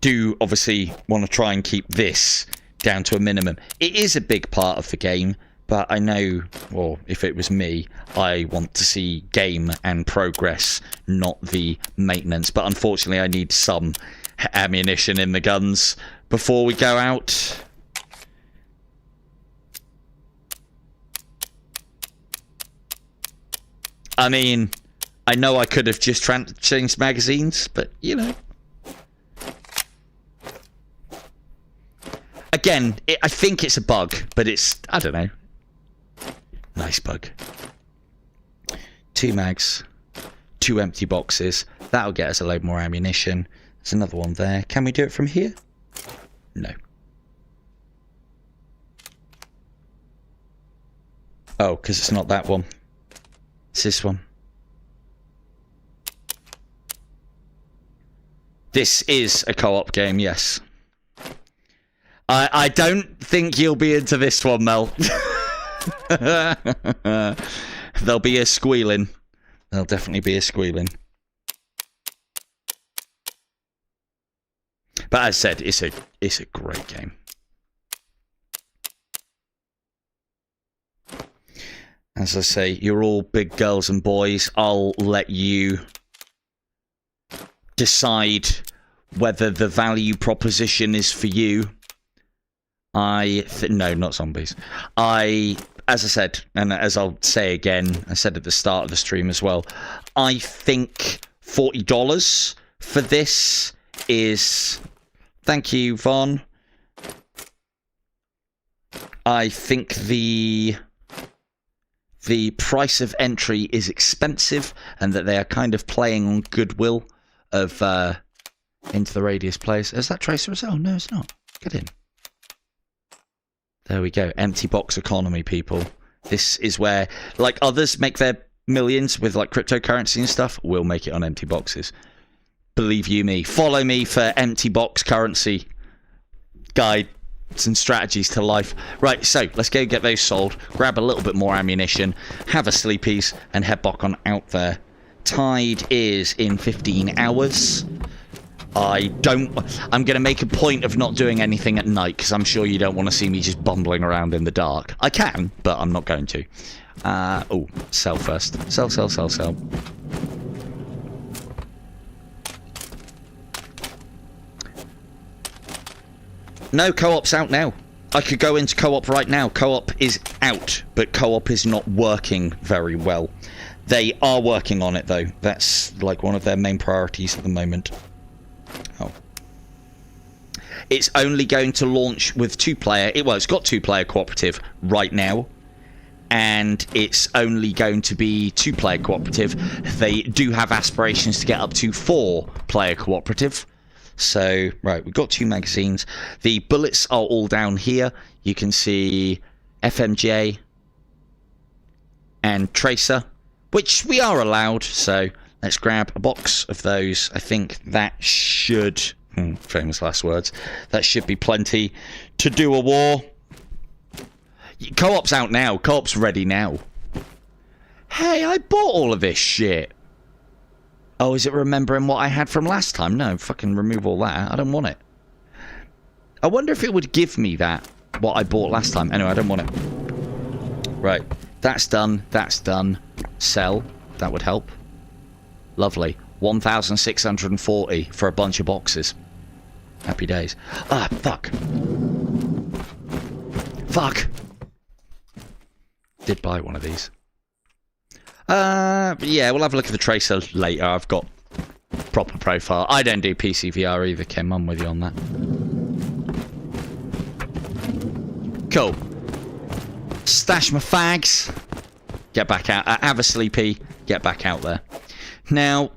Do obviously want to try and keep this down to a minimum. It is a big part of the game, but I know, well, if it was me, I want to see game and progress, not the maintenance. But unfortunately, I need some ammunition in the guns before we go out. I mean, I know I could have just changed magazines, but, you know. Again, I think it's a bug, but it's, I don't know. Nice bug. 2 mags, 2 empty boxes. That'll get us a load more ammunition. There's another one there. Can we do it from here? No. Oh, because it's not that one. It's this one. This is a co-op game, yes. I don't think you'll be into this one, Mel. There'll be a squealing. There'll definitely be a squealing. But as I said, it's a great game. As I say, you're all big girls and boys. I'll let you decide whether the value proposition is for you. No, not zombies. As I said, and as I'll say again, I said at the start of the stream as well, I think $40 for this is... Thank you, Vaughn. I think the price of entry is expensive, and that they are kind of playing on goodwill of Into the Radius players. Is that Tracer as well? No, it's not. Get in. There we go. Empty box economy, people. This is where, like others make their millions with like cryptocurrency and stuff, we'll make it on empty boxes. Believe you me. Follow me for empty box currency guides and strategies to life. Right, so let's go get those sold, grab a little bit more ammunition, have a sleepies, and head back on out there. Tide is in 15 hours. I'm going to make a point of not doing anything at night, because I'm sure you don't want to see me just bumbling around in the dark. I can, but I'm not going to. Oh, sell first. Sell. No, co-op's out now. I could go into co-op right now. Co-op is out, but co-op is not working very well. They are working on it, though. That's like one of their main priorities at the moment. Oh. It's only going to launch with two-player. Well, it's got two-player cooperative right now. And it's only going to be two-player cooperative. They do have aspirations to get up to four-player cooperative. So, right, we've got two magazines. The bullets are all down here. You can see FMJ and Tracer, which we are allowed. So, let's grab a box of those. I think that should... famous last words. That should be plenty to do a war. Co-op's out now. Co-op's ready now. Hey, I bought all of this shit. Oh, is it remembering what I had from last time? No, fucking remove all that. I don't want it. I wonder if it would give me that, what I bought last time. Anyway, I don't want it. Right. That's done. That's done. Sell. That would help. Lovely. 1,640 for a bunch of boxes. Happy days. Ah, fuck. Fuck. Did buy one of these. Yeah, we'll have a look at the Tracer later. I've got proper profile. I don't do PCVR either, Kim. I'm with you on that. Cool. Stash my fags. Get back out. Have a sleepy. Get back out there. Now,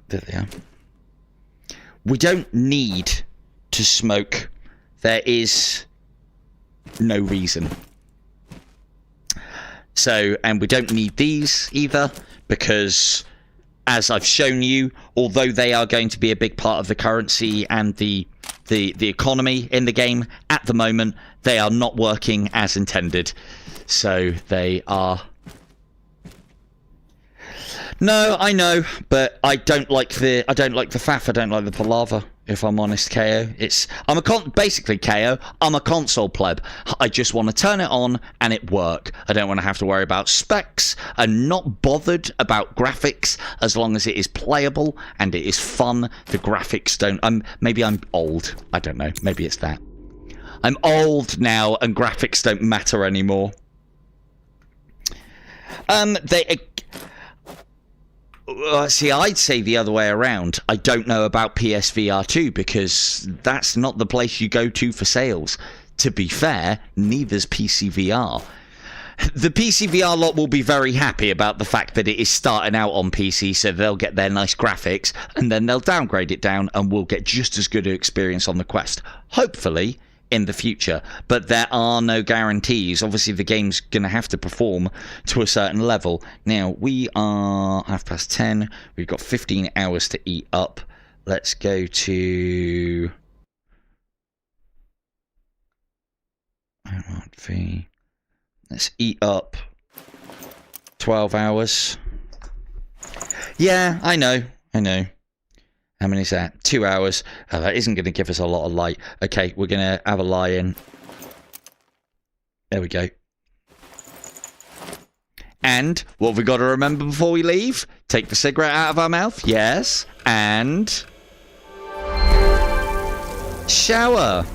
there they are. We don't need to smoke. There is no reason. So, and we don't need these either, because as I've shown you, although they are going to be a big part of the currency and the economy in the game, at the moment, they are not working as intended. So they are... No, I know, but I don't like the faff. I don't like the palaver. If I'm honest, KO. Basically KO. I'm a console pleb. I just want to turn it on and it work. I don't want to have to worry about specs. I'm not bothered about graphics as long as it is playable and it is fun. The graphics don't. Maybe I'm old. I don't know. Maybe it's that. I'm old now and graphics don't matter anymore. See, I'd say the other way around. I don't know about PSVR 2 because that's not the place you go to for sales. To be fair, neither's PCVR. The PCVR lot will be very happy about the fact that it is starting out on PC, so they'll get their nice graphics, and then they'll downgrade it down, and we'll get just as good an experience on the Quest. Hopefully, in the future, but there are no guarantees. Obviously the game's gonna have to perform to a certain level. Now we are 10:30. We've got 15 hours to eat up. Let's go to let's eat up 12 hours. Yeah, I know. How many is that? 2 hours. Oh, that isn't going to give us a lot of light. Okay, we're going to have a lie in. There we go. And what have we got to remember before we leave? Take the cigarette out of our mouth. Yes. And shower.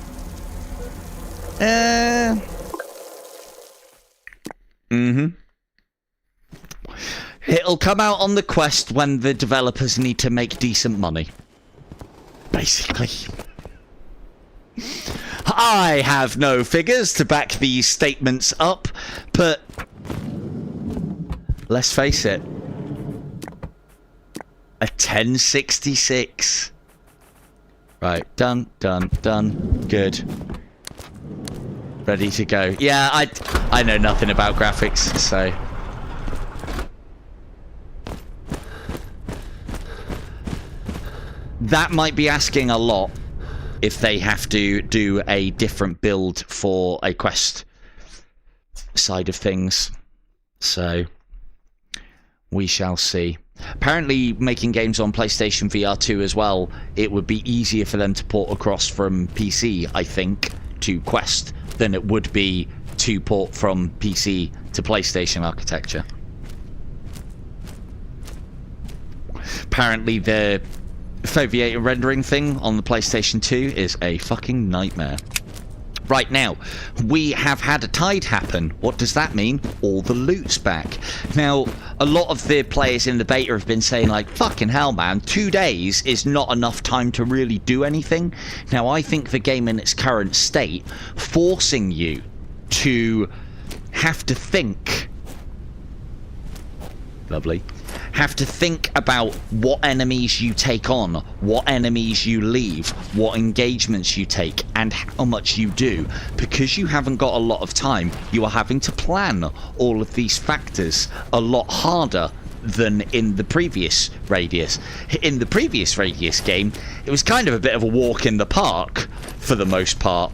It'll come out on the Quest when the developers need to make decent money. Basically. I have no figures to back these statements up, but let's face it. A 1066. Right, done. Good. Ready to go. Yeah, I know nothing about graphics, so... That might be asking a lot if they have to do a different build for a Quest side of things. So, we shall see. Apparently, making games on PlayStation VR 2 as well, it would be easier for them to port across from PC, I think, to Quest than it would be to port from PC to PlayStation architecture. Apparently, the foveated rendering thing on the PlayStation 2 is a fucking nightmare. Right now, we have had a tide happen. What does that mean? All the loot's back. Now, a lot of the players in the beta have been saying, like, fucking hell, man, 2 days is not enough time to really do anything. Now, I think the game in its current state, forcing you to have to think... Lovely. Have to think about what enemies you take on, what enemies you leave, what engagements you take, and how much you do. Because you haven't got a lot of time, you are having to plan all of these factors a lot harder than in the previous Radius. In the previous Radius game, it was kind of a bit of a walk in the park, for the most part.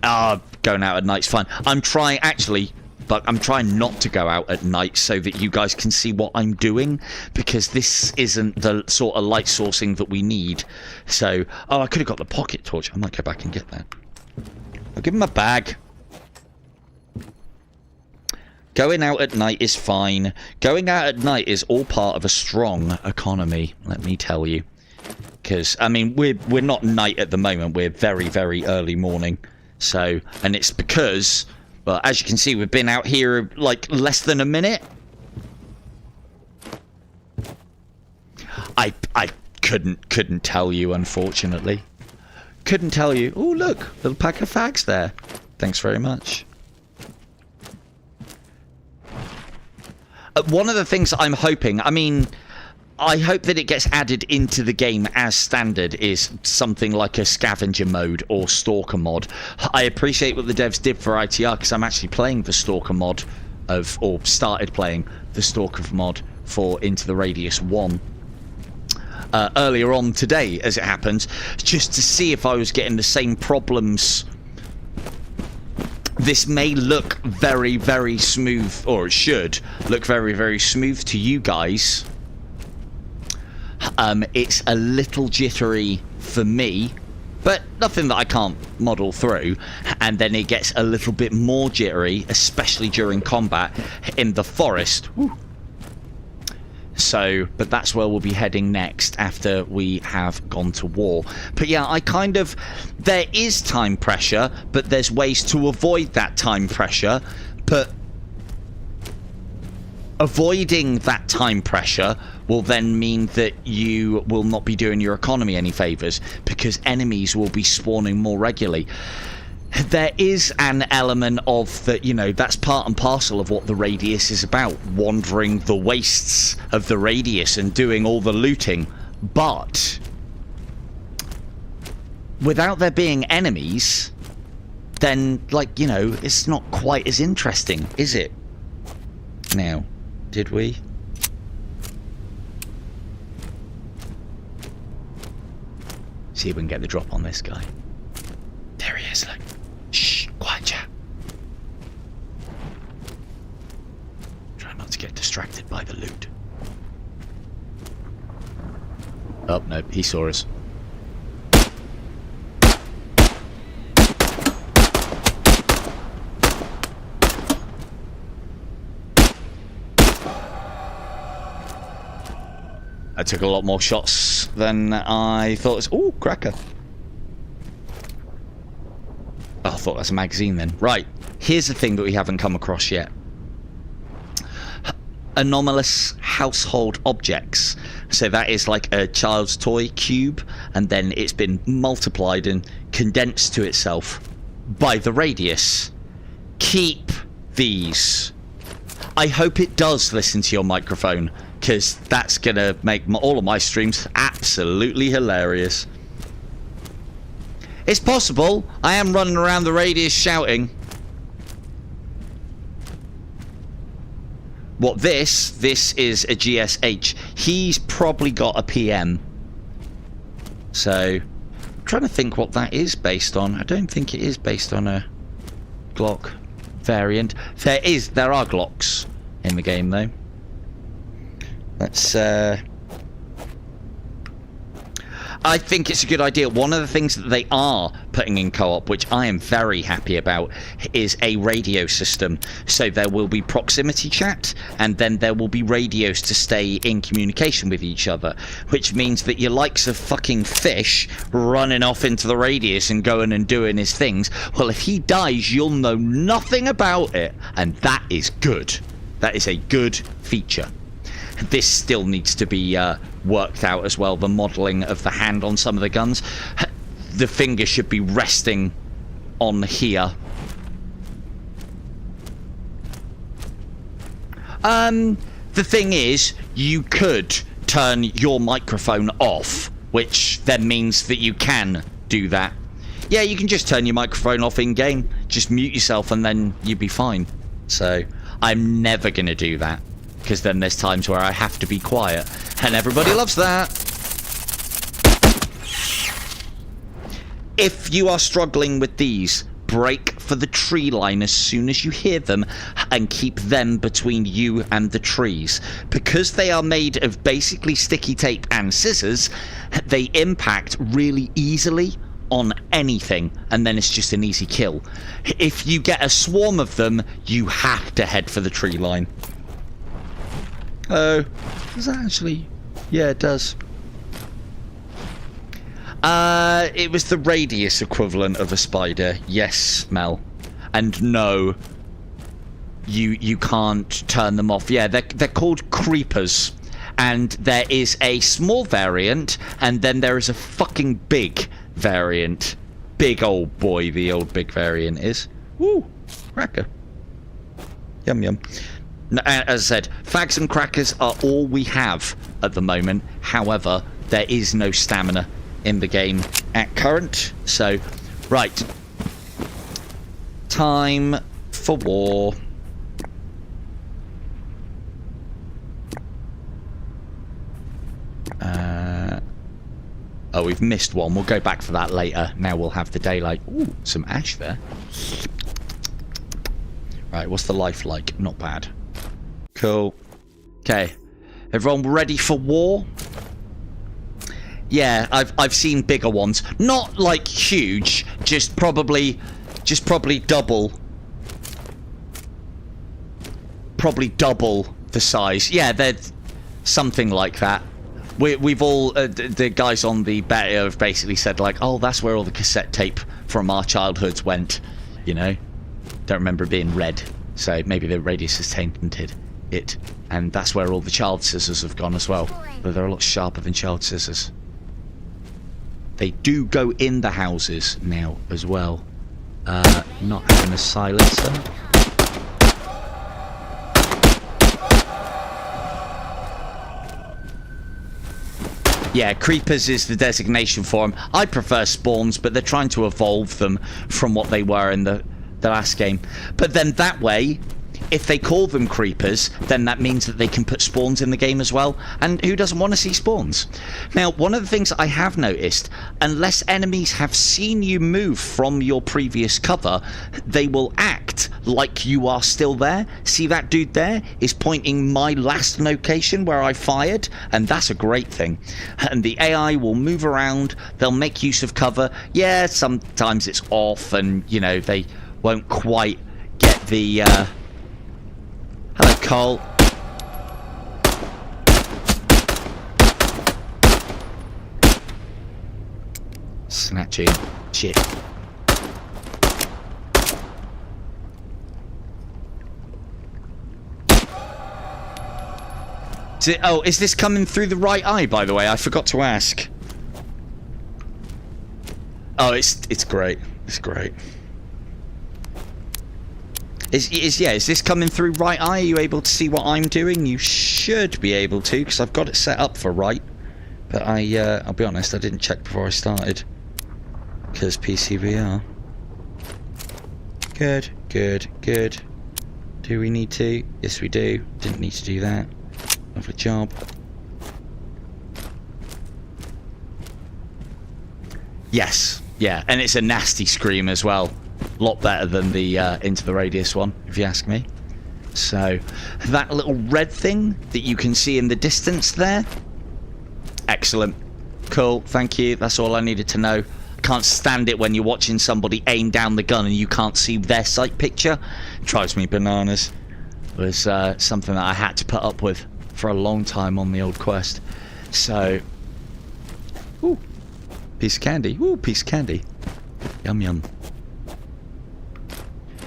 Going out at night's fun. I'm trying, actually... But I'm trying not to go out at night so that you guys can see what I'm doing, because this isn't the sort of light sourcing that we need. So, I could have got the pocket torch. I might go back and get that. I'll give him a bag. Going out at night is fine. Going out at night is all part of a strong economy, let me tell you. Because, I mean, we're not night at the moment. We're very, very early morning. So, and it's because... Well, as you can see, we've been out here like less than a minute. I couldn't tell you, unfortunately. Couldn't tell you. Oh, look, little pack of fags there. Thanks very much. One of the things I'm hoping, I mean, I hope that it gets added into the game as standard is something like a scavenger mode or stalker mod. I appreciate what the devs did for ITR, because I'm actually playing the stalker mod or started playing the stalker mod for Into the Radius 1 earlier on today, as it happens, just to see if I was getting the same problems. This may look very, very smooth, or it should look very, very smooth to you guys. It's a little jittery for me, but nothing that I can't model through. And then it gets a little bit more jittery, especially during combat in the forest. Woo. So, but that's where we'll be heading next after we have gone to war. But yeah, there is time pressure, but there's ways to avoid that time pressure. But avoiding that time pressure will then mean that you will not be doing your economy any favours, because enemies will be spawning more regularly. There is an element of that, you know, that's part and parcel of what the Radius is about, wandering the wastes of the Radius and doing all the looting. But without there being enemies, then, like, you know, it's not quite as interesting, is it? Now, did we? See if we can get the drop on this guy. There he is, look. Shh, quiet chat. Try not to get distracted by the loot. Oh, no, he saw us. I took a lot more shots than I thought it was. Ooh, cracker. Oh, I thought that's a magazine then. Right, here's the thing that we haven't come across yet. Anomalous household objects. So that is like a child's toy cube, and then it's been multiplied and condensed to itself by the Radius. Keep these. I hope it does listen to your microphone, because that's going to make all of my streams absolutely hilarious. It's possible. I am running around the Radius shouting. What this is a GSH. He's probably got a PM. So, I'm trying to think what that is based on. I don't think it is based on a Glock variant. There are Glocks in the game, though. Let's, I think it's a good idea. One of the things that they are putting in co-op, which I am very happy about, is a radio system. So there will be proximity chat, and then there will be radios to stay in communication with each other, which means that your likes of fucking Fish running off into the radius and going and doing his things, well, if he dies, you'll know nothing about it, and that is good. That is a good feature. This still needs to be worked out as well, the modelling of the hand on some of the guns. The finger should be resting on here. The thing is, you could turn your microphone off, which then means that you can do that. Yeah, you can just turn your microphone off in-game. Just mute yourself and then you'd be fine. So, I'm never going to do that, because then there's times where I have to be quiet, and everybody loves that. If you are struggling with these, break for the tree line as soon as you hear them and keep them between you and the trees. Because they are made of basically sticky tape and scissors, they impact really easily on anything, and then it's just an easy kill. If you get a swarm of them, you have to head for the tree line. Oh, does that actually? Yeah, it does. It was the radius equivalent of a spider. Yes, Mel. And no, you can't turn them off. Yeah, they're called creepers. And there is a small variant, and then there is a fucking big variant. Big old boy, the old big variant is. Woo, cracker. Yum yum. As I said, fags and crackers are all we have at the moment. However, there is no stamina in the game at current. So, right. Time for war. Oh, we've missed one. We'll go back for that later. Now we'll have the daylight. Ooh, some ash there. Right, what's the life like? Not bad. Cool. Okay. Everyone ready for war? Yeah, I've seen bigger ones. Not like huge, just probably double. Probably double the size. Yeah, they're something like that. We've all the guys on the beta have basically said like, oh, that's where all the cassette tape from our childhoods went. You know, don't remember it being red, so maybe the radius has tainted it, and that's where all the child scissors have gone as well. But they're a lot sharper than child scissors. They do go in the houses now as well. Not having a silencer. Yeah, creepers is the designation for them. I prefer spawns, but they're trying to evolve them from what they were in the last game. But then that way, if they call them creepers, then that means that they can put spawns in the game as well. And who doesn't want to see spawns? Now, one of the things I have noticed, unless enemies have seen you move from your previous cover, they will act like you are still there. See that dude there is pointing my last location where I fired, and that's a great thing. And the AI will move around, they'll make use of cover. Yeah, sometimes it's off and, you know, they won't quite get the... Hello, Cole. Snatching. Shit. Oh, is this coming through the right eye, by the way? I forgot to ask. Oh, it's great. It's great. Is this coming through right eye? Are you able to see what I'm doing? You should be able to, because I've got it set up for right. But I'll be honest, I didn't check before I started. Because PCVR. Good, good, good. Do we need to? Yes, we do. Didn't need to do that. Lovely job. Yes, yeah, and it's a nasty scream as well. A lot better than the Into the Radius one, if you ask me. So, that little red thing that you can see in the distance there. Excellent. Cool, thank you. That's all I needed to know. can't stand it when you're watching somebody aim down the gun and you can't see their sight picture. It drives me bananas. It was something that I had to put up with for a long time on the old quest. So, ooh, piece of candy. Ooh, piece of candy. Yum yum.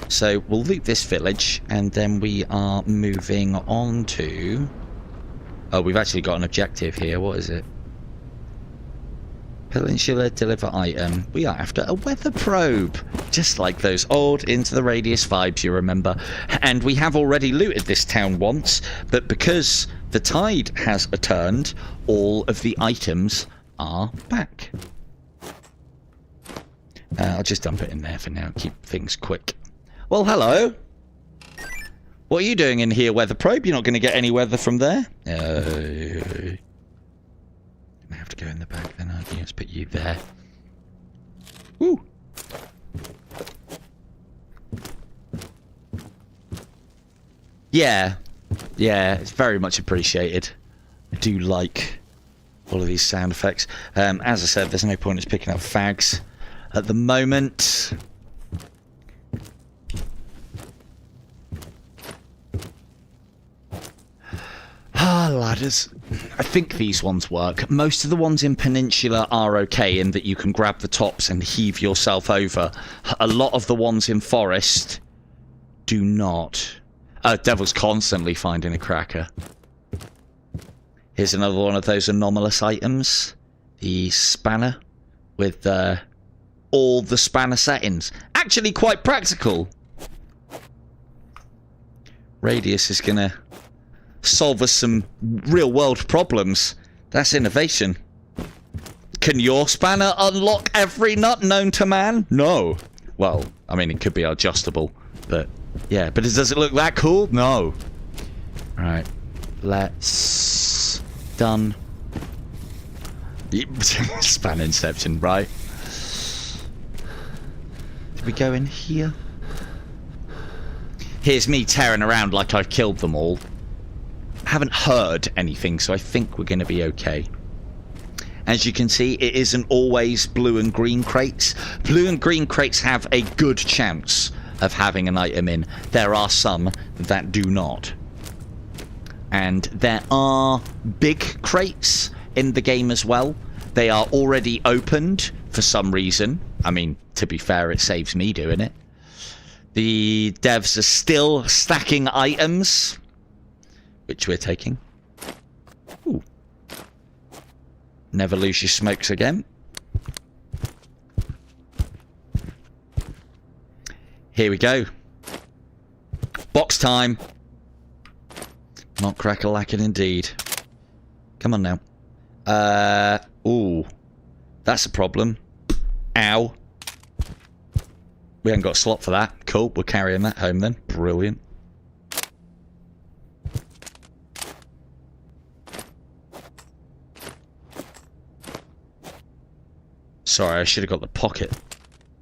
So we'll loot this village, and then we are moving on to... Oh, we've actually got an objective here. What is it? Peninsula, deliver item. We are after a weather probe. Just like those old Into the Radius vibes, you remember. And we have already looted this town once, but because the tide has turned, all of the items are back. I'll just dump it in there for now. Keep things quick. Well, hello. What are you doing in here, weather probe? You're not going to get any weather from there. I have to go in the back then, aren't you? Let's put you there. Woo. Yeah, it's very much appreciated. I do like all of these sound effects. As I said, there's no point in us picking up fags at the moment. Ladders. I think these ones work. Most of the ones in Peninsula are okay in that you can grab the tops and heave yourself over. A lot of the ones in Forest do not. Devil's constantly finding a cracker. Here's another one of those anomalous items. The spanner with all the spanner settings. Actually quite practical. Radius is gonna solve us some real world problems. That's innovation. Can your spanner unlock every nut known to man? No. Well, I mean, it could be adjustable, but yeah, but does it look that cool? No. Right, let's done. Span inception, right? Did we go in here? Here's me tearing around like I've killed them all. Haven't heard anything, so I think we're going to be okay. As you can see, it isn't always blue and green crates. Blue and green crates have a good chance of having an item in. There are some that do not. And there are big crates in the game as well. They are already opened for some reason. I mean, to be fair, it saves me doing it. The devs are still stacking items, which we're taking. Ooh. Never lose your smokes again. Here we go. Box time. Not crack-a-lackin' indeed. Come on now. Ooh. That's a problem. Ow. We haven't got a slot for that. Cool, we're carrying that home then. Brilliant. Sorry, I should have got the pocket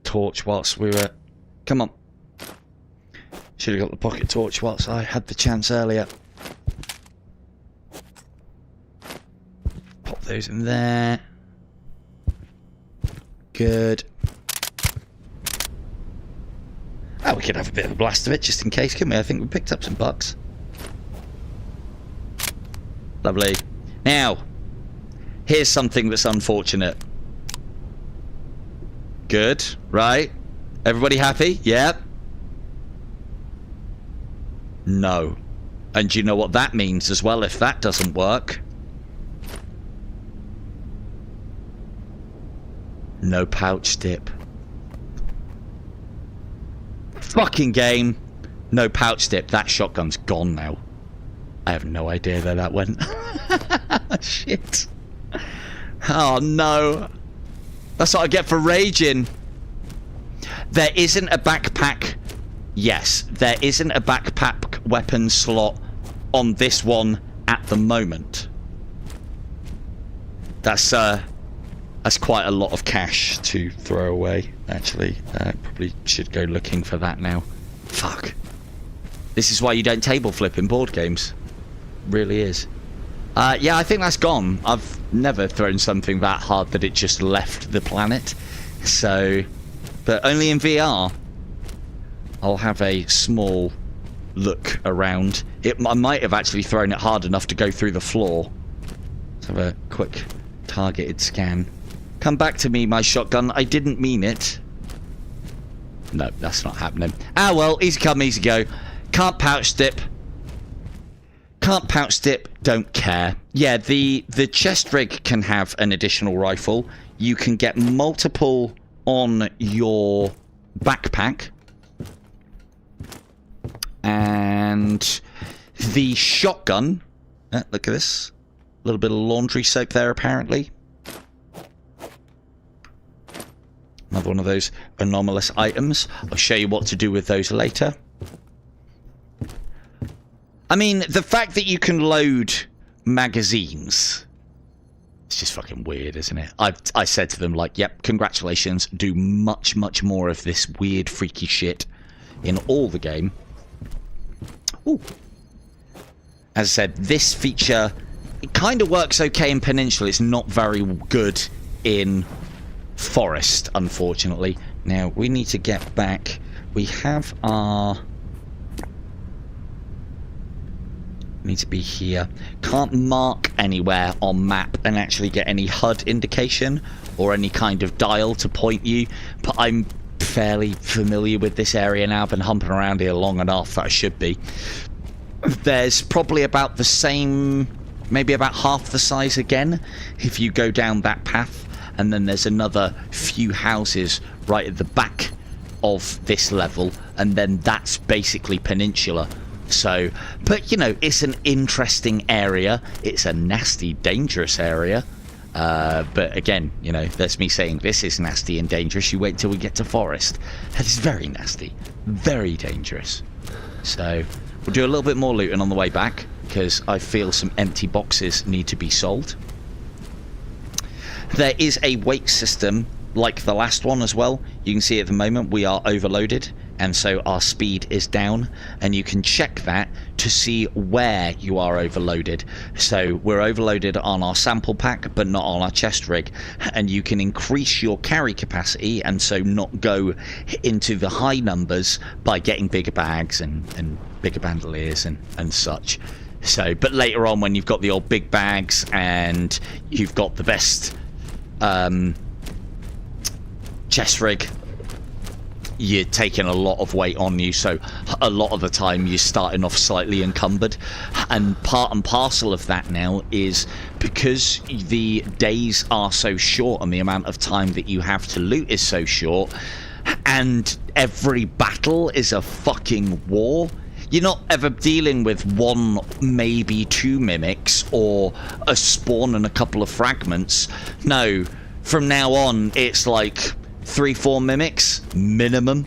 torch whilst we were... Come on. Should have got the pocket torch whilst I had the chance earlier. Pop those in there. Good. Oh, we could have a bit of a blast of it just in case, couldn't we? I think we picked up some bucks. Lovely. Now, here's something that's unfortunate. Good, right? Everybody happy? Yep. No. And you know what that means as well if that doesn't work? No pouch dip. Fucking game. No pouch dip. That shotgun's gone now. I have no idea where that went. Shit. Oh no. That's what I get for raging. There isn't a backpack. Yes, there isn't a backpack weapon slot on this one at the moment. That's quite a lot of cash to throw away, actually. Probably should go looking for that now. Fuck. This is why you don't table flip in board games. Really is. Yeah, I think that's gone. I've never thrown something that hard that it just left the planet. So, but only in VR. I'll have a small look around. I might have actually thrown it hard enough to go through the floor. Let's have a quick targeted scan. Come back to me, my shotgun. I didn't mean it. No, that's not happening. Ah, well, easy come, easy go. Can't pouch dip. Can't pouch dip. Don't care. Yeah, the chest rig can have an additional rifle. You can get multiple on your backpack. And the shotgun. Look at this. A little bit of laundry soap there, apparently. Another one of those anomalous items. I'll show you what to do with those later. I mean, the fact that you can load magazines, it's just fucking weird, isn't it? I said to them, like, yep, congratulations. Do much, much more of this weird, freaky shit in all the game. Ooh. As I said, this feature, it kind of works okay in Peninsula. It's not very good in Forest, unfortunately. Now, we need to get back. We have our... need to be here. Can't mark anywhere on map and actually get any HUD indication or any kind of dial to point you. But I'm fairly familiar with this area now. I've been humping around here long enough that I should be. There's probably about the same, maybe about half the size again, if you go down that path. And then there's another few houses right at the back of this level. And then that's basically Peninsula. So, but, you know, it's an interesting area. It's a nasty, dangerous area. But again, you know, that's me saying this is nasty and dangerous. You wait till we get to Forest. That is very nasty. Very dangerous. So, we'll do a little bit more looting on the way back, because I feel some empty boxes need to be sold. There is a weight system like the last one as well. You can see at the moment we are overloaded, and so our speed is down, and you can check that to see where you are overloaded. So we're overloaded on our sample pack but not on our chest rig, and you can increase your carry capacity and so not go into the high numbers by getting bigger bags and bigger bandoliers and such. So, but later on, when you've got the old big bags and you've got the best chest rig, you're taking a lot of weight on you, so a lot of the time you're starting off slightly encumbered. And part and parcel of that now is because the days are so short and the amount of time that you have to loot is so short, and every battle is a fucking war. You're not ever dealing with one, maybe two mimics or a spawn and a couple of fragments. No, from now on it's like 3-4 mimics minimum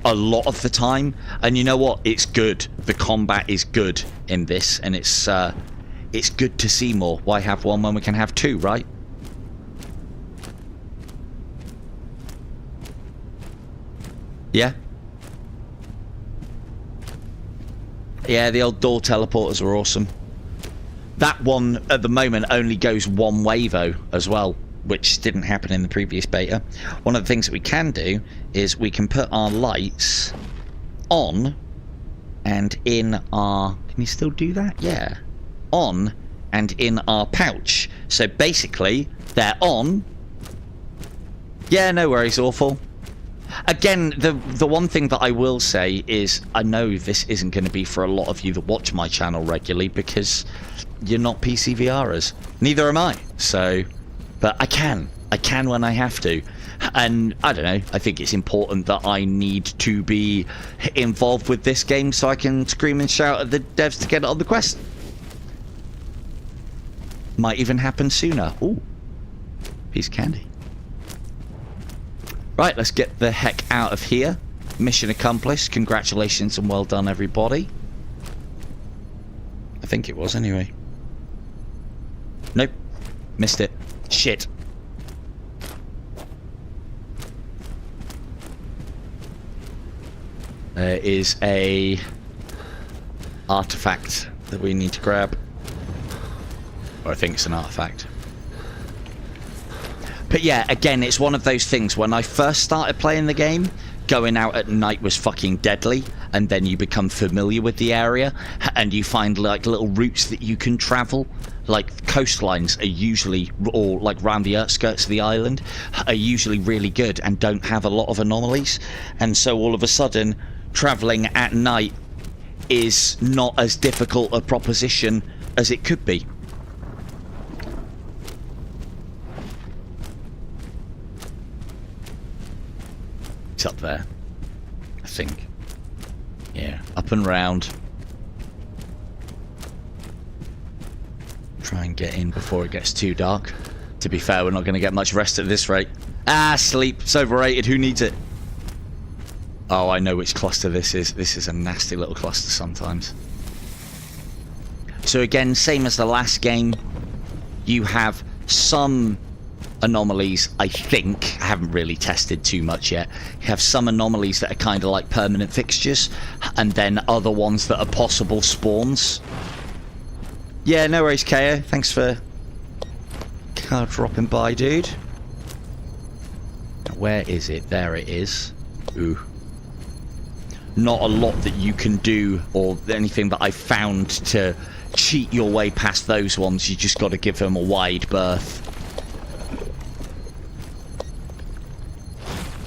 a lot of the time. And you know what, it's good. The combat is good in this, and it's good to see more. Why have one when we can have two, right? Yeah, the old door teleporters are awesome. That one at the moment only goes one way though as well, which didn't happen in the previous beta. One of the things that we can do is we can put our lights on and in our... Can you still do that? Yeah. On and in our pouch. So basically, they're on. Yeah, no worries, awful. Again, the one thing that I will say is I know this isn't going to be for a lot of you that watch my channel regularly because you're not PCVRers. Neither am I. So... But I can when I have to. And I don't know, I think it's important that I need to be involved with this game so I can scream and shout at the devs to get it on the quest. Might even happen sooner. Ooh, piece of candy. Right, let's get the heck out of here. Mission accomplished. Congratulations and well done, everybody. I think it was anyway. Nope, missed it. Shit. There is a artifact that we need to grab. Or I think it's an artifact. But yeah, again, it's one of those things. When I first started playing the game, going out at night was fucking deadly, and then you become familiar with the area, and you find like little routes that you can travel. Like coastlines are usually, or like round the outskirts of the island, are usually really good and don't have a lot of anomalies. And so all of a sudden, traveling at night is not as difficult a proposition as it could be. It's up there, I think. Yeah, up and round. Try and get in before it gets too dark. To be fair, we're not going to get much rest at this rate. Ah, sleep. It's overrated. Who needs it? Oh, I know which cluster this is. This is a nasty little cluster sometimes. So again, same as the last game, you have some anomalies, I think. I haven't really tested too much yet. You have some anomalies that are kind of like permanent fixtures, and then other ones that are possible spawns. Yeah, no worries, KO. Thanks for dropping by, dude. Where is it? There it is. Ooh. Not a lot that you can do, or anything that I found to cheat your way past those ones. You just got to give them a wide berth.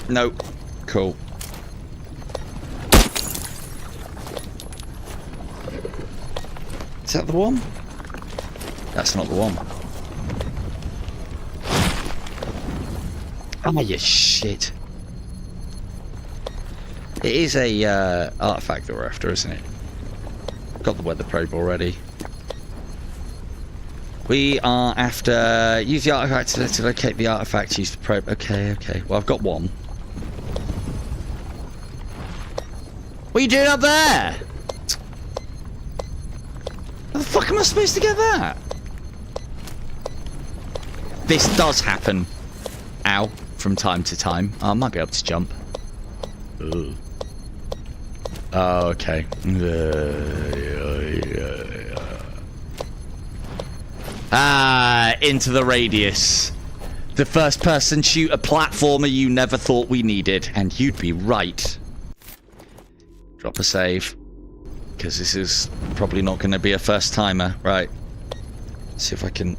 Nope. Cool. Is that the one? That's not the one. Oh, you shit. It is a artifact that we're after, isn't it? Got the weather probe already. We are after... Use the artifact to locate the artifact. Use the probe. Okay, okay. Well, I've got one. What are you doing up there? How the fuck am I supposed to get that? This does happen. Ow. From time to time. Oh, I might be able to jump. Ugh. Oh, okay. Ah, into the radius. The first person shooter platformer you never thought we needed. And you'd be right. Drop a save. Because this is probably not going to be a first timer. Right. Let's see if I can...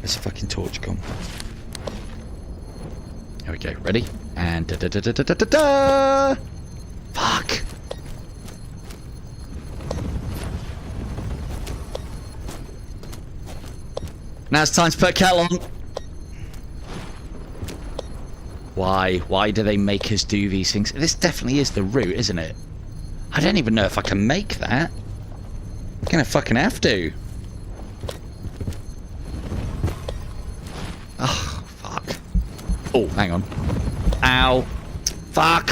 Where's the fucking torch gone? There we go. Ready? And da da da da da da da da! Fuck! Now it's time to put kettle on. Why? Why do they make us do these things? This definitely is the route, isn't it? I don't even know if I can make that. I'm gonna fucking have to. Oh, fuck. Oh, hang on. Ow. Fuck.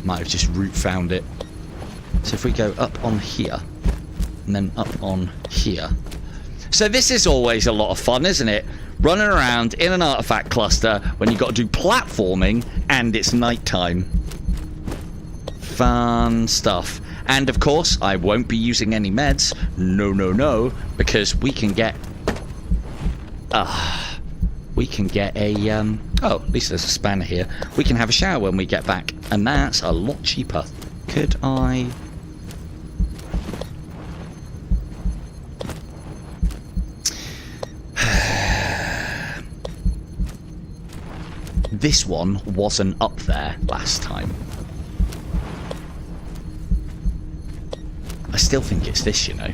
Might have just route found it. So if we go up on here, and then up on here. So this is always a lot of fun, isn't it? Running around in an artifact cluster when you've got to do platforming and it's nighttime. Fun stuff. And of course, I won't be using any meds. No, no, no. Because we can get... we can get a... oh, at least there's a spanner here. We can have a shower when we get back. And that's a lot cheaper. Could I... This one wasn't up there last time. I still think it's this, you know.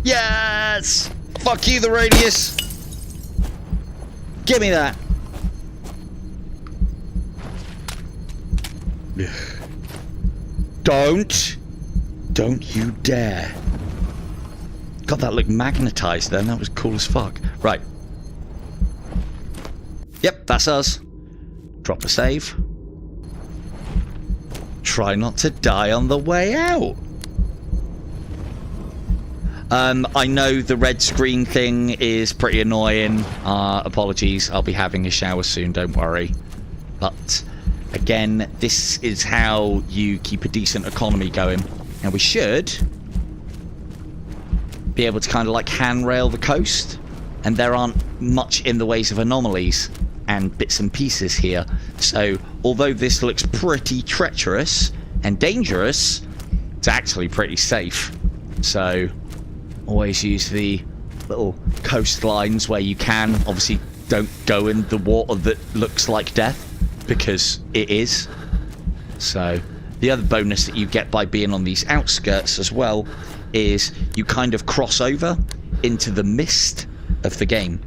Yes! Fuck you, the radius! Give me that! Don't you dare. God, that looked magnetized then. That was cool as fuck. Right. Yep, that's us. Drop a save. Try not to die on the way out. I know the red screen thing is pretty annoying. Apologies, I'll be having a shower soon, don't worry. But again, this is how you keep a decent economy going. Now we should be able to kind of like handrail the coast, and there aren't much in the ways of anomalies and bits and pieces here. So although this looks pretty treacherous and dangerous, it's actually pretty safe. So always use the little coastlines where you can. Obviously don't go in the water that looks like death, because it is. So the other bonus that you get by being on these outskirts as well is you kind of cross over into the mist of the game.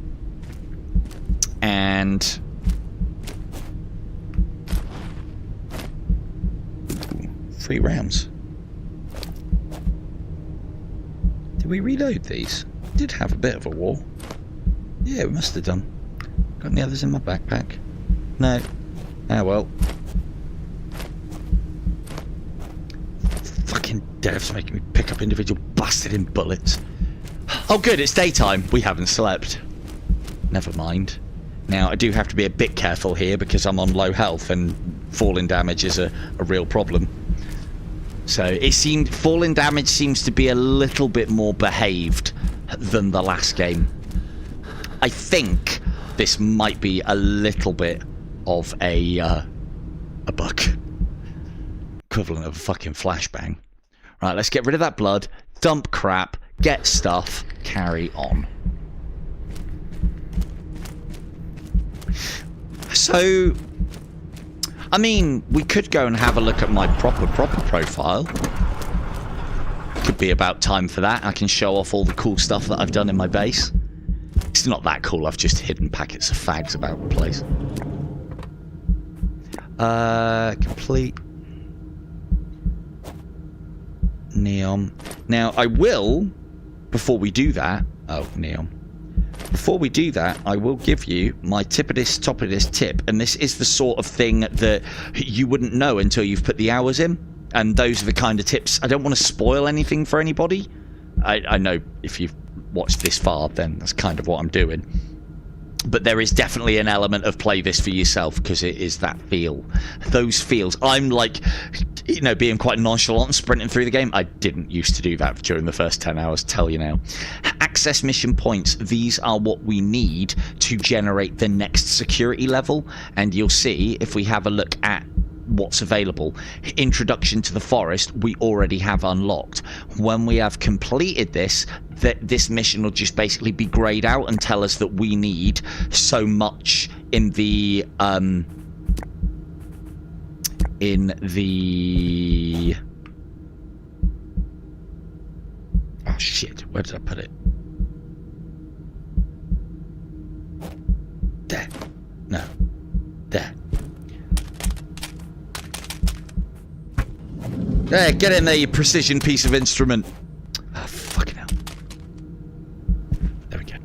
And 3 rounds. Did we reload these? Did have a bit of a war. Yeah, we must have done. Got any others in my backpack? No. Ah, well. Fucking devs making me pick up individual bastard bullets. Oh good, it's daytime. We haven't slept. Never mind. Now, I do have to be a bit careful here because I'm on low health and falling damage is a real problem. So it seemed falling damage seems to be a little bit more behaved than the last game. I think this might be a little bit of a bug. Equivalent of a fucking flashbang. Right, let's get rid of that blood, dump crap, get stuff, carry on. So, I mean, we could go and have a look at my proper profile. Could be about time for that. I can show off all the cool stuff that I've done in my base. It's not that cool, I've just hidden packets of fags about the place. Complete. Neon. Now, I will, before we do that... Oh, neon. Before we do that, I will give you my top of this tip. And this is the sort of thing that you wouldn't know until you've put the hours in. And those are the kind of tips. I don't want to spoil anything for anybody. I know if you've watched this far, then that's kind of what I'm doing. But there is definitely an element of play this for yourself, because it is that feel. Those feels. I'm like, you know, being quite nonchalant and sprinting through the game. I didn't used to do that during the first 10 hours, tell you now. Access mission points. These are what we need to generate the next security level. And you'll see, if we have a look at what's available, introduction to the forest we already have unlocked. When we have completed this, this mission will just basically be grayed out and tell us that we need so much in the oh shit, where did I put it? There. No. There. There, get in there, you precision piece of instrument. Oh, fucking hell. There we go.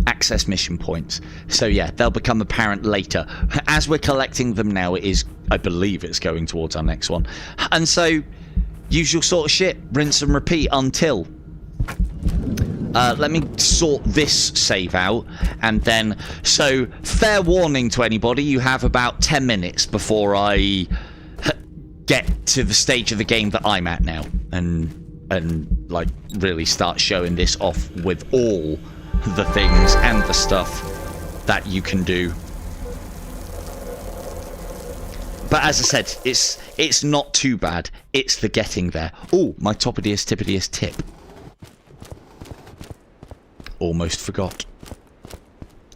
Access mission points. So yeah, they'll become apparent later. As we're collecting them now, it is, I believe it's going towards our next one. And so, usual sort of shit, rinse and repeat until... let me sort this save out, and then... So, fair warning to anybody, you have about 10 minutes before I... get to the stage of the game that I'm at now, and like really start showing this off with all the things and the stuff that you can do. But as I said, it's not too bad. It's the getting there. Oh, my toppitiest tip. Almost forgot.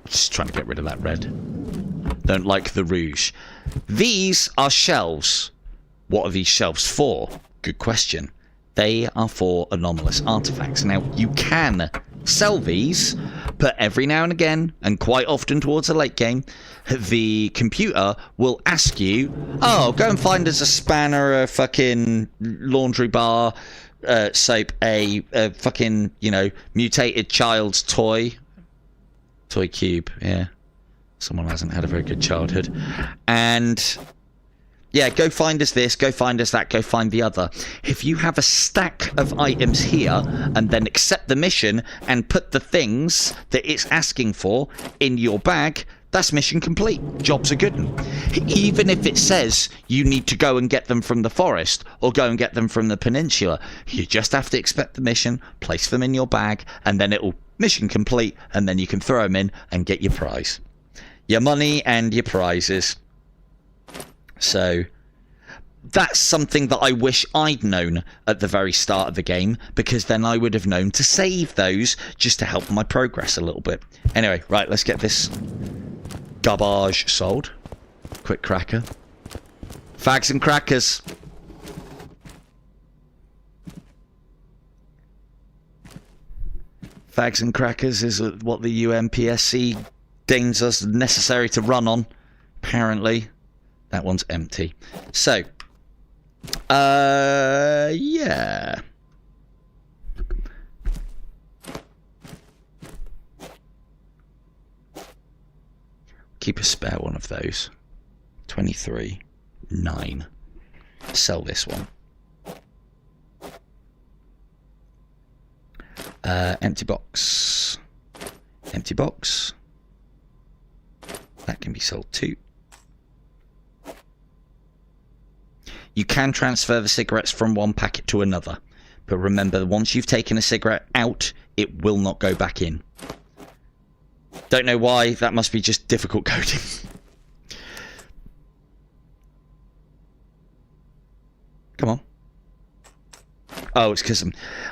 Just trying to get rid of that red. Don't like the rouge. These are shelves. What are these shelves for? Good question. They are for anomalous artifacts. Now, you can sell these, but every now and again, and quite often towards the late game, the computer will ask you, oh, go and find us a spanner, a fucking laundry bar, soap, a fucking, you know, mutated child's toy cube, yeah. Someone hasn't had a very good childhood. And... Yeah, go find us this, go find us that, go find the other. If you have a stack of items here and then accept the mission and put the things that it's asking for in your bag, that's mission complete. Job's a good one. Even if it says you need to go and get them from the forest or go and get them from the peninsula, you just have to accept the mission, place them in your bag, and then it'll mission complete, and then you can throw them in and get your prize. Your money and your prizes. So that's something that I wish I'd known at the very start of the game, because then I would have known to save those just to help my progress a little bit. Anyway, right, let's get this garbage sold. Quick cracker. Fags and crackers. Fags and crackers is what the UMPSC deems us necessary to run on, apparently. That one's empty. So, yeah. Keep a spare one of those. 23. 9. Sell this one. Empty box. Empty box. That can be sold too. You can transfer the cigarettes from one packet to another, but remember, once you've taken a cigarette out, it will not go back in. Don't know why, that must be just difficult coding. Come on. Oh, it's because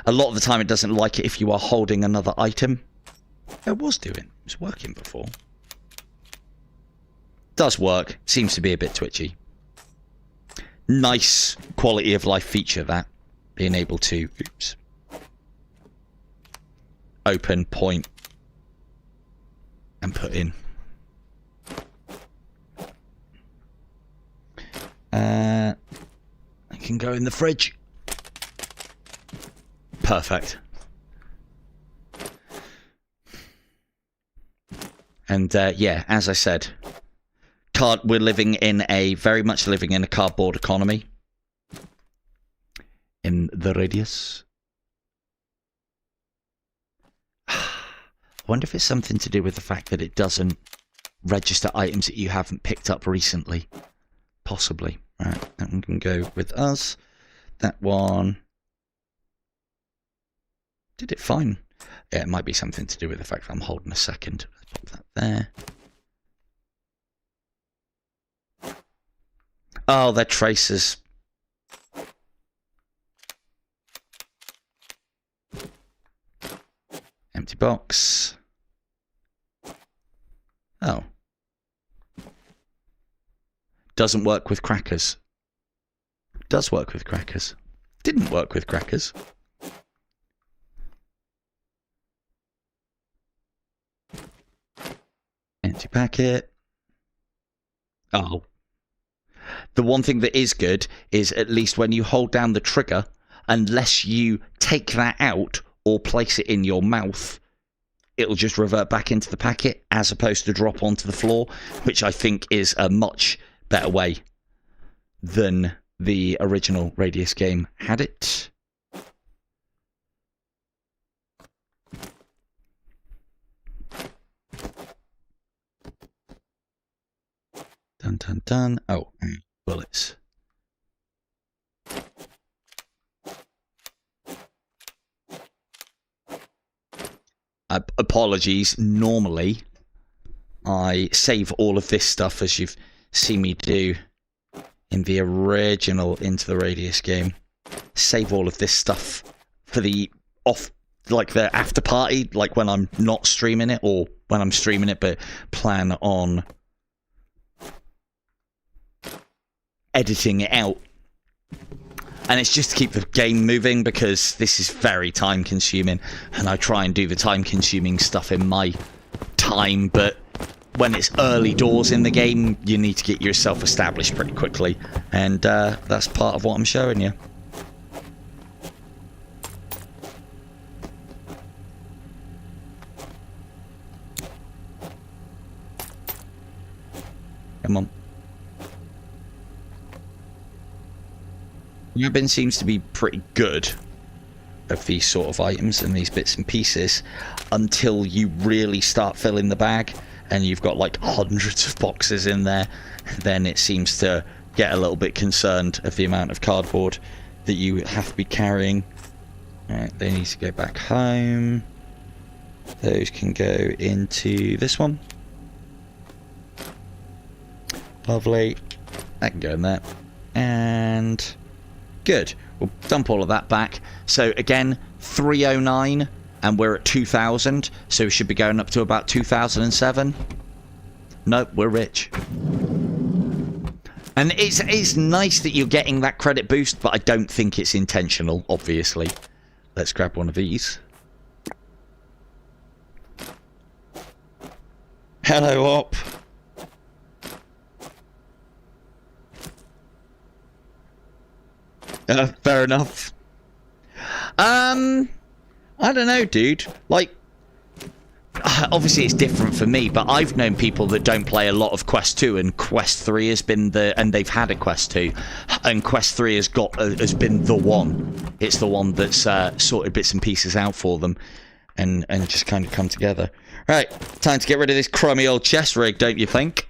a lot of the time it doesn't like it if you are holding another item. It was doing. It was working before. Does work. Seems to be a bit twitchy. Nice quality of life feature, that. Being able to... Oops. Open, point, and put in. I can go in the fridge. Perfect. And yeah, as I said, we're living in a very much living in a cardboard economy in the radius. I wonder if it's something to do with the fact that it doesn't register items that you haven't picked up recently. Possibly. Right, that one can go with us. That one did it fine. Yeah, it might be something to do with the fact that I'm holding a second. Let's pop that there. Oh, they're tracers. Empty box. Oh. Doesn't work with crackers. Does work with crackers. Didn't work with crackers. Empty packet. Oh. The one thing that is good is at least when you hold down the trigger, unless you take that out or place it in your mouth, it'll just revert back into the packet as opposed to drop onto the floor, which I think is a much better way than the original Radius game had it. Dun dun dun. Oh, bullets. Apologies. Normally, I save all of this stuff, as you've seen me do in the original Into the Radius game. Save all of this stuff for the the after party, like when I'm not streaming it, or when I'm streaming it, but plan on editing it out. And it's just to keep the game moving, because this is very time consuming, and I try and do the time consuming stuff in my time, but when it's early doors in the game, you need to get yourself established pretty quickly, and that's part of what I'm showing you. Come on. Grabbing seems to be pretty good of these sort of items and these bits and pieces until you really start filling the bag and you've got like hundreds of boxes in there. Then it seems to get a little bit concerned of the amount of cardboard that you have to be carrying. Alright, they need to go back home. Those can go into this one. Lovely. That can go in there. And good. We'll dump all of that back. So again, 309 and we're at 2000. So we should be going up to about 2007. Nope, we're rich. And it's nice that you're getting that credit boost, but I don't think it's intentional, obviously. Let's grab one of these. Hello, Op. Fair enough. I don't know, dude. Like, obviously it's different for me, but I've known people that don't play a lot of Quest 2, and Quest 3 has been the... And they've had a Quest 2, and Quest 3 has been the one. It's the one that's sorted bits and pieces out for them, and just kind of come together. Right, time to get rid of this crummy old chest rig, don't you think?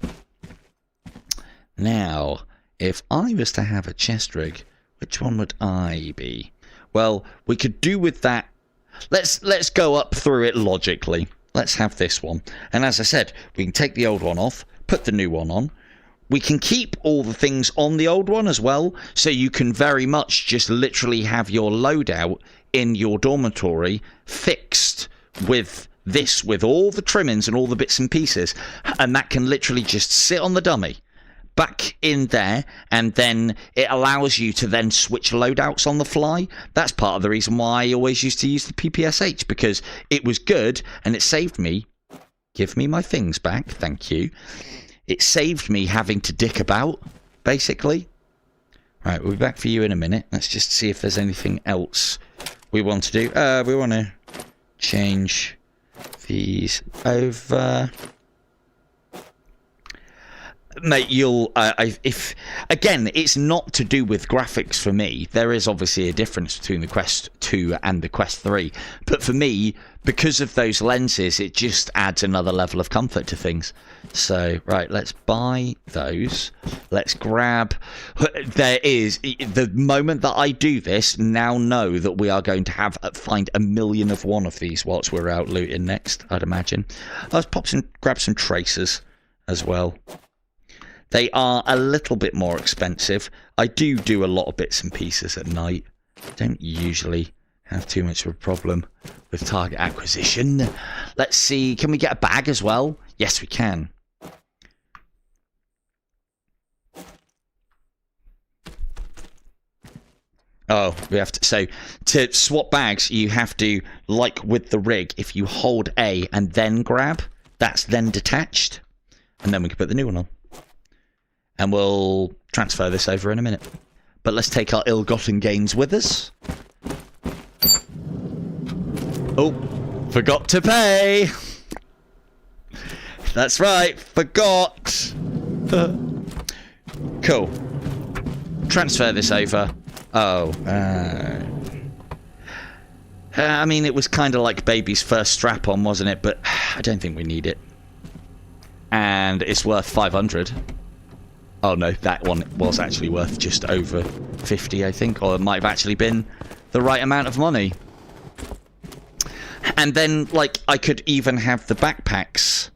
Now, if I was to have a chest rig, which one would I be? Well, we could do with that. Let's go up through it logically. Let's have this one. And as I said, we can take the old one off, put the new one on. We can keep all the things on the old one as well, so you can very much just literally have your loadout in your dormitory fixed with this, with all the trimmings and all the bits and pieces. And that can literally just sit on the dummy back in there, and then it allows you to then switch loadouts on the fly. That's part of the reason why I always used to use the PPSH, because it was good and it saved me. Give me my things back, thank you. It saved me having to dick about, basically. Right, we'll be back for you in a minute. Let's just see if there's anything else we want to do. We want to change these over. Mate, you'll if again, it's not to do with graphics for me. There is obviously a difference between the Quest 2 and the Quest 3, but for me, because of those lenses, it just adds another level of comfort to things. So right, let's buy those. Let's grab. There is the moment that I do this. Now know that we are going to have find 1,000,000 of one of these whilst we're out looting next, I'd imagine. Let's grab some tracers as well. They are a little bit more expensive. I do a lot of bits and pieces at night. Don't usually have too much of a problem with target acquisition. Let's see, can we get a bag as well? Yes, we can. Oh, we have to. So to swap bags, you have to, like with the rig, if you hold A and then grab, that's then detached. And then we can put the new one on. And we'll transfer this over in a minute. But let's take our ill-gotten gains with us. Oh, forgot to pay. That's right, forgot. Cool. Transfer this over. Oh, I mean, it was kind of like baby's first strap-on, wasn't it? But I don't think we need it. And it's worth 500. Oh no, that one was actually worth just over 50, I think, or it might have actually been the right amount of money. And then, like, I could even have the backpacks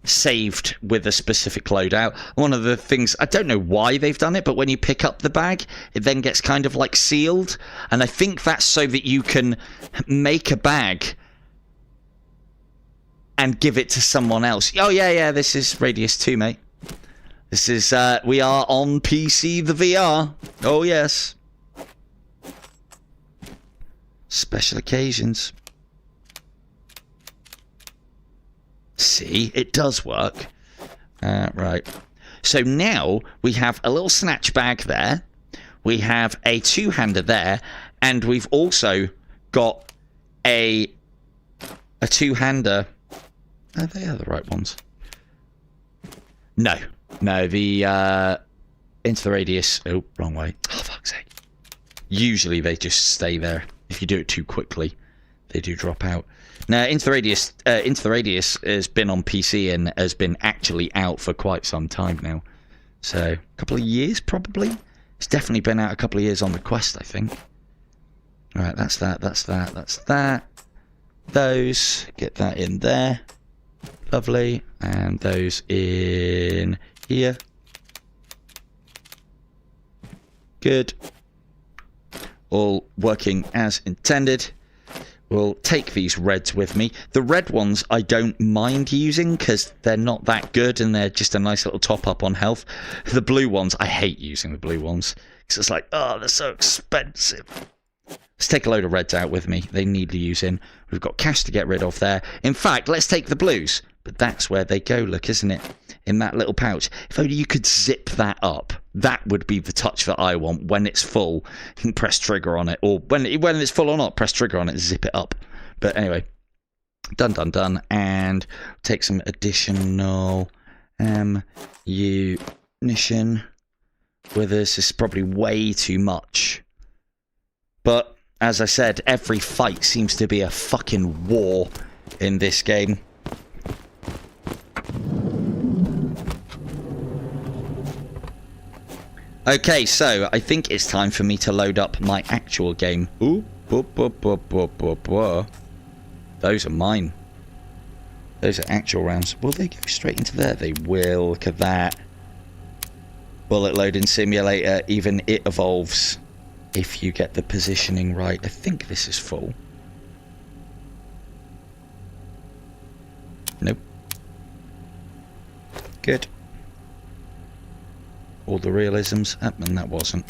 saved with a specific loadout. One of the things, I don't know why they've done it, but when you pick up the bag, it then gets kind of like sealed. And I think that's so that you can make a bag and give it to someone else. Oh yeah, this is Radius 2, mate. This is, we are on PC the VR. Oh, yes. Special occasions. See, it does work. Right. So now we have a little snatch bag there. We have a two-hander there. And we've also got a two-hander. Oh, they are the right ones. No, the into the radius. Oh, wrong way. Oh, fuck's sake. Usually they just stay there. If you do it too quickly, they do drop out. Now, Into the Radius has been on PC and has been actually out for quite some time now. So, a couple of years, probably. It's definitely been out a couple of years on the Quest, I think. Alright, that's that, that's that, that's that. Those, get that in there. Lovely. And those in here. Good. All working as intended. We'll take these reds with me. The red ones I don't mind using because they're not that good and they're just a nice little top up on health. The blue ones, I hate using the blue ones because it's like, oh, they're so expensive. Let's take a load of reds out with me. They need the using. We've got cash to get rid of there. In fact, let's take the blues. But that's where they go, look, isn't it? In that little pouch. If only you could zip that up. That would be the touch that I want. When it's full, you can press trigger on it. Or when it's full or not, press trigger on it, zip it up. But anyway, done, done, done. And take some additional ammunition with us. This is probably way too much. But, as I said, every fight seems to be a fucking war in this game. Okay, so I think it's time for me to load up my actual game. Ooh, those are mine. Those are actual rounds. Will they go straight into there? They will. Look at that. Bullet loading simulator. Even it evolves if you get the positioning right. I think this is full. Nope. Good. All the realisms, and that wasn't.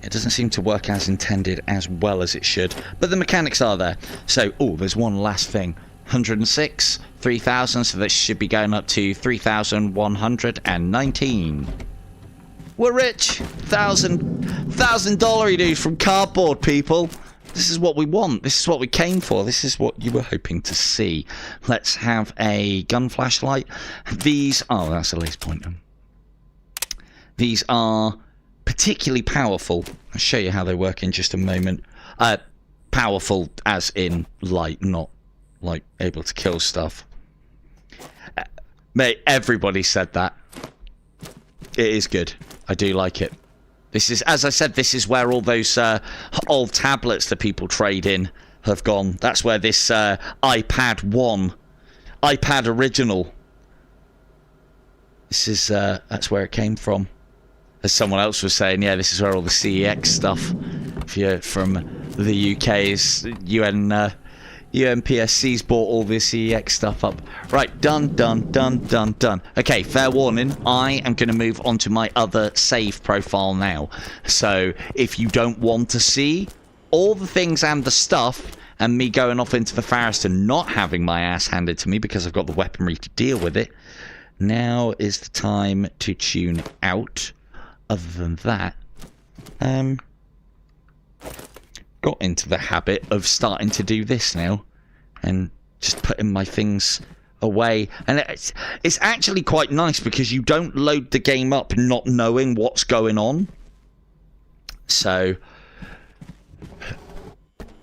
It doesn't seem to work as intended as well as it should, but the mechanics are there. So, oh, there's one last thing. 106, 3,000, so this should be going up to 3,119. We're rich! $1,000 dude from cardboard, people. This is what we want. This is what we came for. This is what you were hoping to see. Let's have a gun flashlight. These, oh, that's a laser pointer. These are particularly powerful. I'll show you how they work in just a moment. Powerful as in light, not like able to kill stuff. Mate, everybody said that. It is good. I do like it. This is, as I said, this is where all those old tablets that people trade in have gone. That's where this iPad 1, iPad original. This is, that's where it came from. As someone else was saying, yeah, this is where all the CEX stuff, if you're from the UK's UNPSC's bought all this CEX stuff up. Right, done. Okay, fair warning, I am going to move on to my other save profile now. So, if you don't want to see all the things and the stuff, and me going off into the forest and not having my ass handed to me because I've got the weaponry to deal with it, now is the time to tune out. Other than that, got into the habit of starting to do this now and just putting my things away. And it's actually quite nice because you don't load the game up not knowing what's going on. So,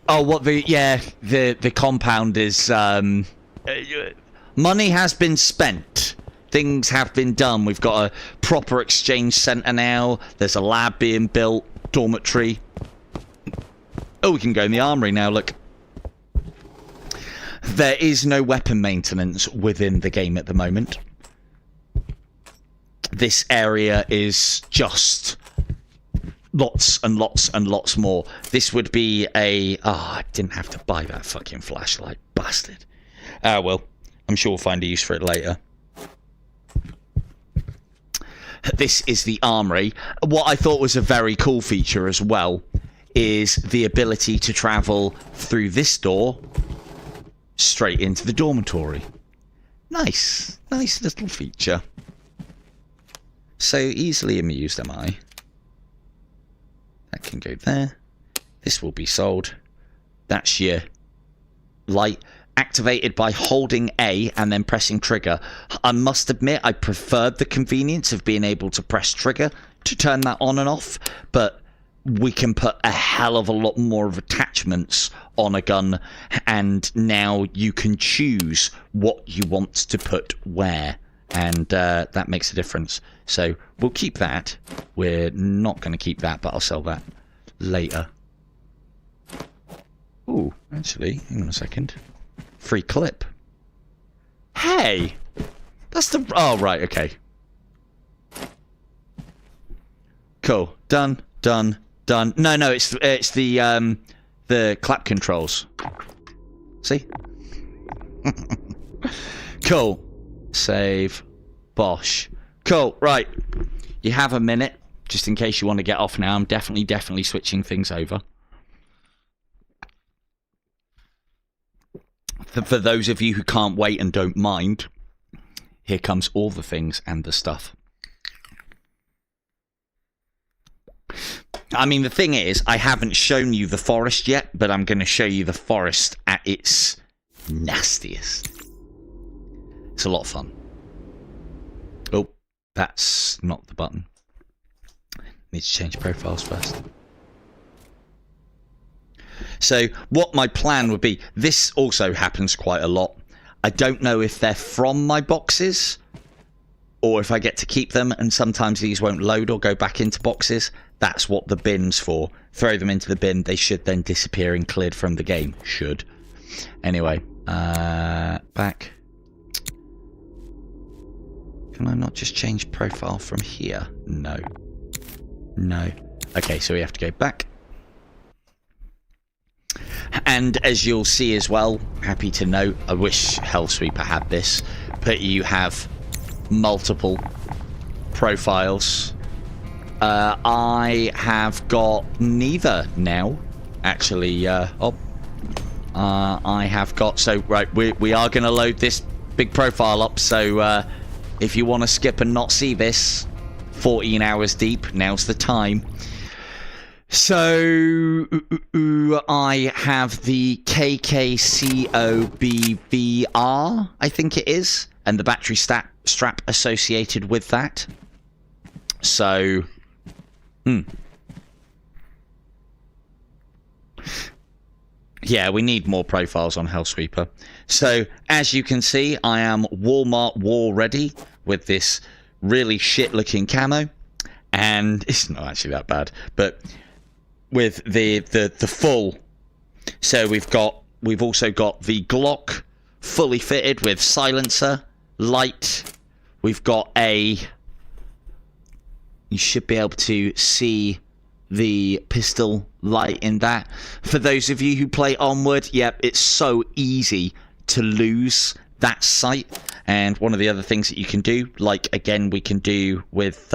oh, what the compound is, money has been spent. Things have been done. We've got a proper exchange centre now. There's a lab being built. Dormitory. Oh, we can go in the armory now, look. There is no weapon maintenance within the game at the moment. This area is just lots and lots and lots more. This would be a... Oh, I didn't have to buy that fucking flashlight. Bastard. Ah, well. I'm sure we'll find a use for it later. This is the armory. What I thought was a very cool feature as well is the ability to travel through this door straight into the dormitory. Nice little feature. So easily amused am I. That can go there. This will be sold. That's your light. Activated by holding A and then pressing trigger. I must admit I preferred the convenience of being able to press trigger to turn that on and off, but we can put a hell of a lot more of attachments on a gun, and now you can choose what you want to put where, and that makes a difference. So we'll keep that. We're not going to keep that, but I'll sell that later. Ooh, actually, hang on a second. Free clip. Hey! That's the... Oh, right, okay. Cool. Done, done, done. No, it's the clap controls. See? Cool. Save. Bosh. Cool, right. You have a minute, just in case you want to get off now. I'm definitely switching things over. For those of you who can't wait and don't mind, here comes all the things and the stuff. I mean, the thing is, I haven't shown you the forest yet, but I'm going to show you the forest at its nastiest. It's a lot of fun. Oh, that's not the button. Need to change profiles first. So what my plan would be, this also happens quite a lot. I don't know if they're from my boxes or if I get to keep them, and sometimes these won't load or go back into boxes. That's what the bin's for. Throw them into the bin. They should then disappear and cleared from the game. Should. Anyway, back. Can I not just change profile from here? No. No. Okay, so we have to go back. And as you'll see as well, happy to note, I wish Hellsweeper had this, but you have multiple profiles. I have got neither now, actually. I have got, so right, we are going to load this big profile up, so if you want to skip and not see this 14 hours deep, now's the time. So I have the PCVR, I think it is, and the battery strap associated with that. So, yeah, we need more profiles on Hellsweeper. So, as you can see, I am Walmart war ready with this really shit-looking camo, and it's not actually that bad, but with the full. So we've also got the Glock fully fitted with silencer, light. We've got you should be able to see the pistol light in that. For those of you who play Onward, yep, it's so easy to lose that sight. And one of the other things that you can do, like again we can do with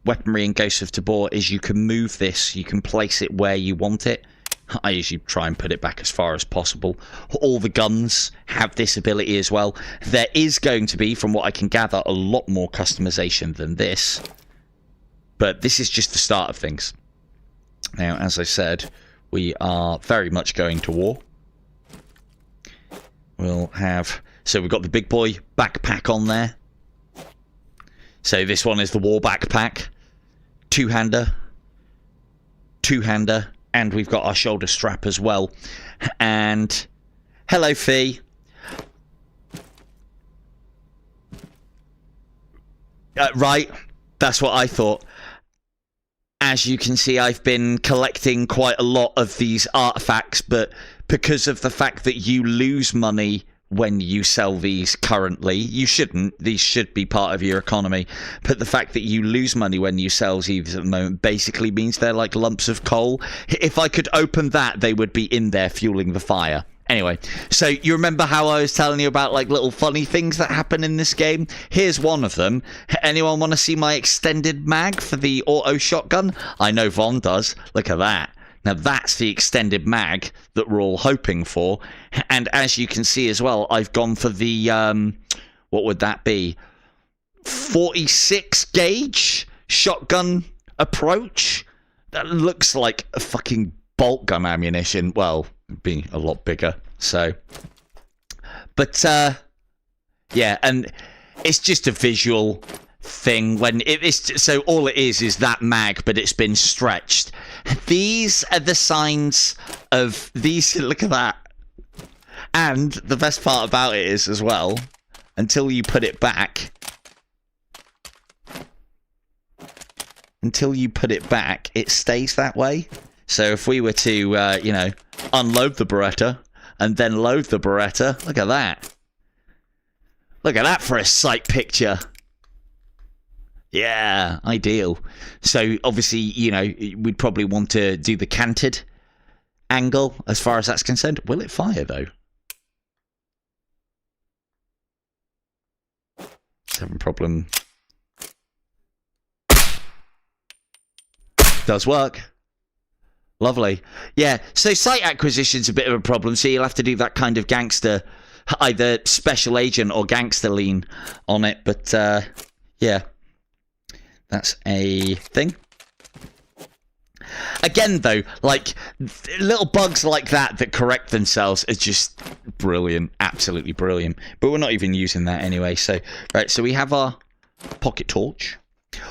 weaponry and Ghosts of Tabor, is you can move this, you can place it where you want it. I usually try and put it back as far as possible. All the guns have this ability as well. There is going to be, from what I can gather, a lot more customization than this, but this is just the start of things. Now, as I said, we are very much going to war. We'll have, so we've got the big boy backpack on there. So this one is the war backpack, two-hander, and we've got our shoulder strap as well. And hello, Fee. Right, that's what I thought. As you can see, I've been collecting quite a lot of these artifacts, but because of the fact that you lose money when you sell these currently, you shouldn't, these should be part of your economy, but the fact that you lose money when you sell these at the moment basically means they're like lumps of coal. If I could open that, they would be in there fueling the fire. Anyway, so you remember how I was telling you about like little funny things that happen in this game? Here's one of them. Anyone want to see my extended mag for the auto shotgun? I know Von does. Look at that. Now that's the extended mag that we're all hoping for. And as you can see as well, I've gone for the, what would that be? 46 gauge shotgun approach. That looks like a fucking bolt gun ammunition. Well, being a lot bigger. So, but, yeah, and it's just a visual thing when it is. So all it is that mag, but it's been stretched. These are the signs of these. Look at that. And the best part about it is as well, until you put it back, it stays that way. So if we were to, you know, unload the Beretta and then load the Beretta, look at that. Look at that for a sight picture. Yeah, ideal. So obviously, you know, we'd probably want to do the canted angle as far as that's concerned. Will it fire though? It's having a problem. Does work. Lovely. Yeah, so site acquisition's a bit of a problem, so you'll have to do that kind of gangster, either special agent or gangster lean on it, but yeah, that's a thing. Again, though, like, little bugs like that correct themselves are just brilliant, absolutely brilliant, but we're not even using that anyway. So, right, so we have our pocket torch.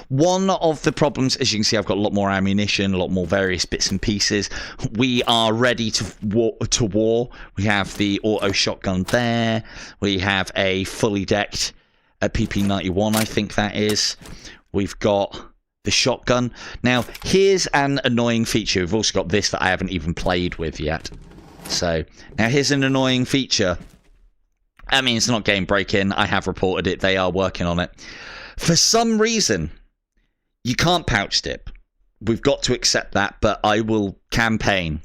One of the problems, as you can see, I've got a lot more ammunition, a lot more various bits and pieces. We are ready to war. We have the auto shotgun there. We have a fully decked PP91, I think that is. We've got the shotgun. Now, here's an annoying feature. We've also got this that I haven't even played with yet. So, now here's an annoying feature. I mean, it's not game breaking. I have reported it. They are working on it. For some reason, you can't pouch dip. We've got to accept that, but I will campaign.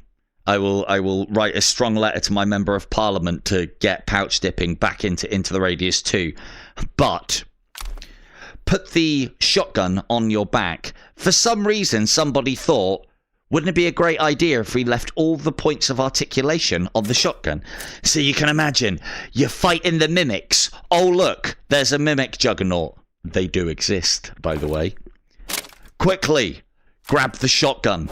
I will write a strong letter to my member of parliament to get pouch dipping back into the Radius 2. But put the shotgun on your back. For some reason, somebody thought, wouldn't it be a great idea if we left all the points of articulation on the shotgun? So you can imagine, you're fighting the mimics. Oh, look, there's a mimic juggernaut. They do exist, by the way. Quickly, grab the shotgun.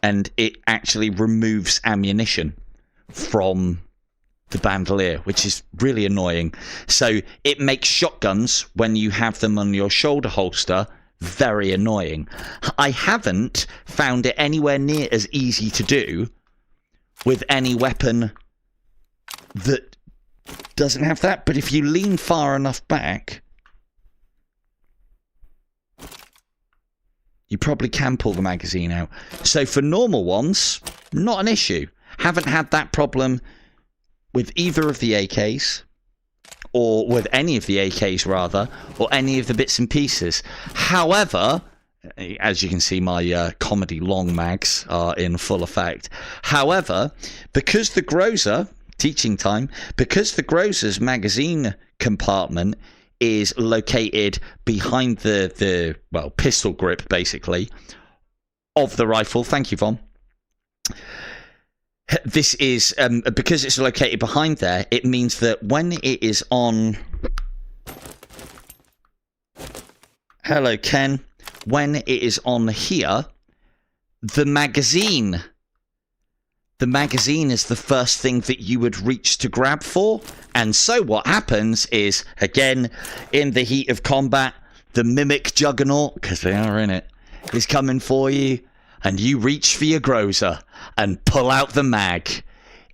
And it actually removes ammunition from the bandolier, which is really annoying. So it makes shotguns, when you have them on your shoulder holster, very annoying. I haven't found it anywhere near as easy to do with any weapon that doesn't have that. But if you lean far enough back, you probably can pull the magazine out. So for normal ones, not an issue. Haven't had that problem with either of the AKs, or with any of the AKs rather, or any of the bits and pieces. However, as you can see, my comedy long mags are in full effect. However, because the Groza, teaching time, because the Groza's magazine compartment is located behind the well, pistol grip, basically, of the rifle. Thank you, Von. This is, because it's located behind there, it means that when it is on... Hello, Ken. When it is on here, the magazine is the first thing that you would reach to grab for. And so what happens is, again, in the heat of combat, the mimic juggernaut, because they are in it, is coming for you, and you reach for your Groza and pull out the mag.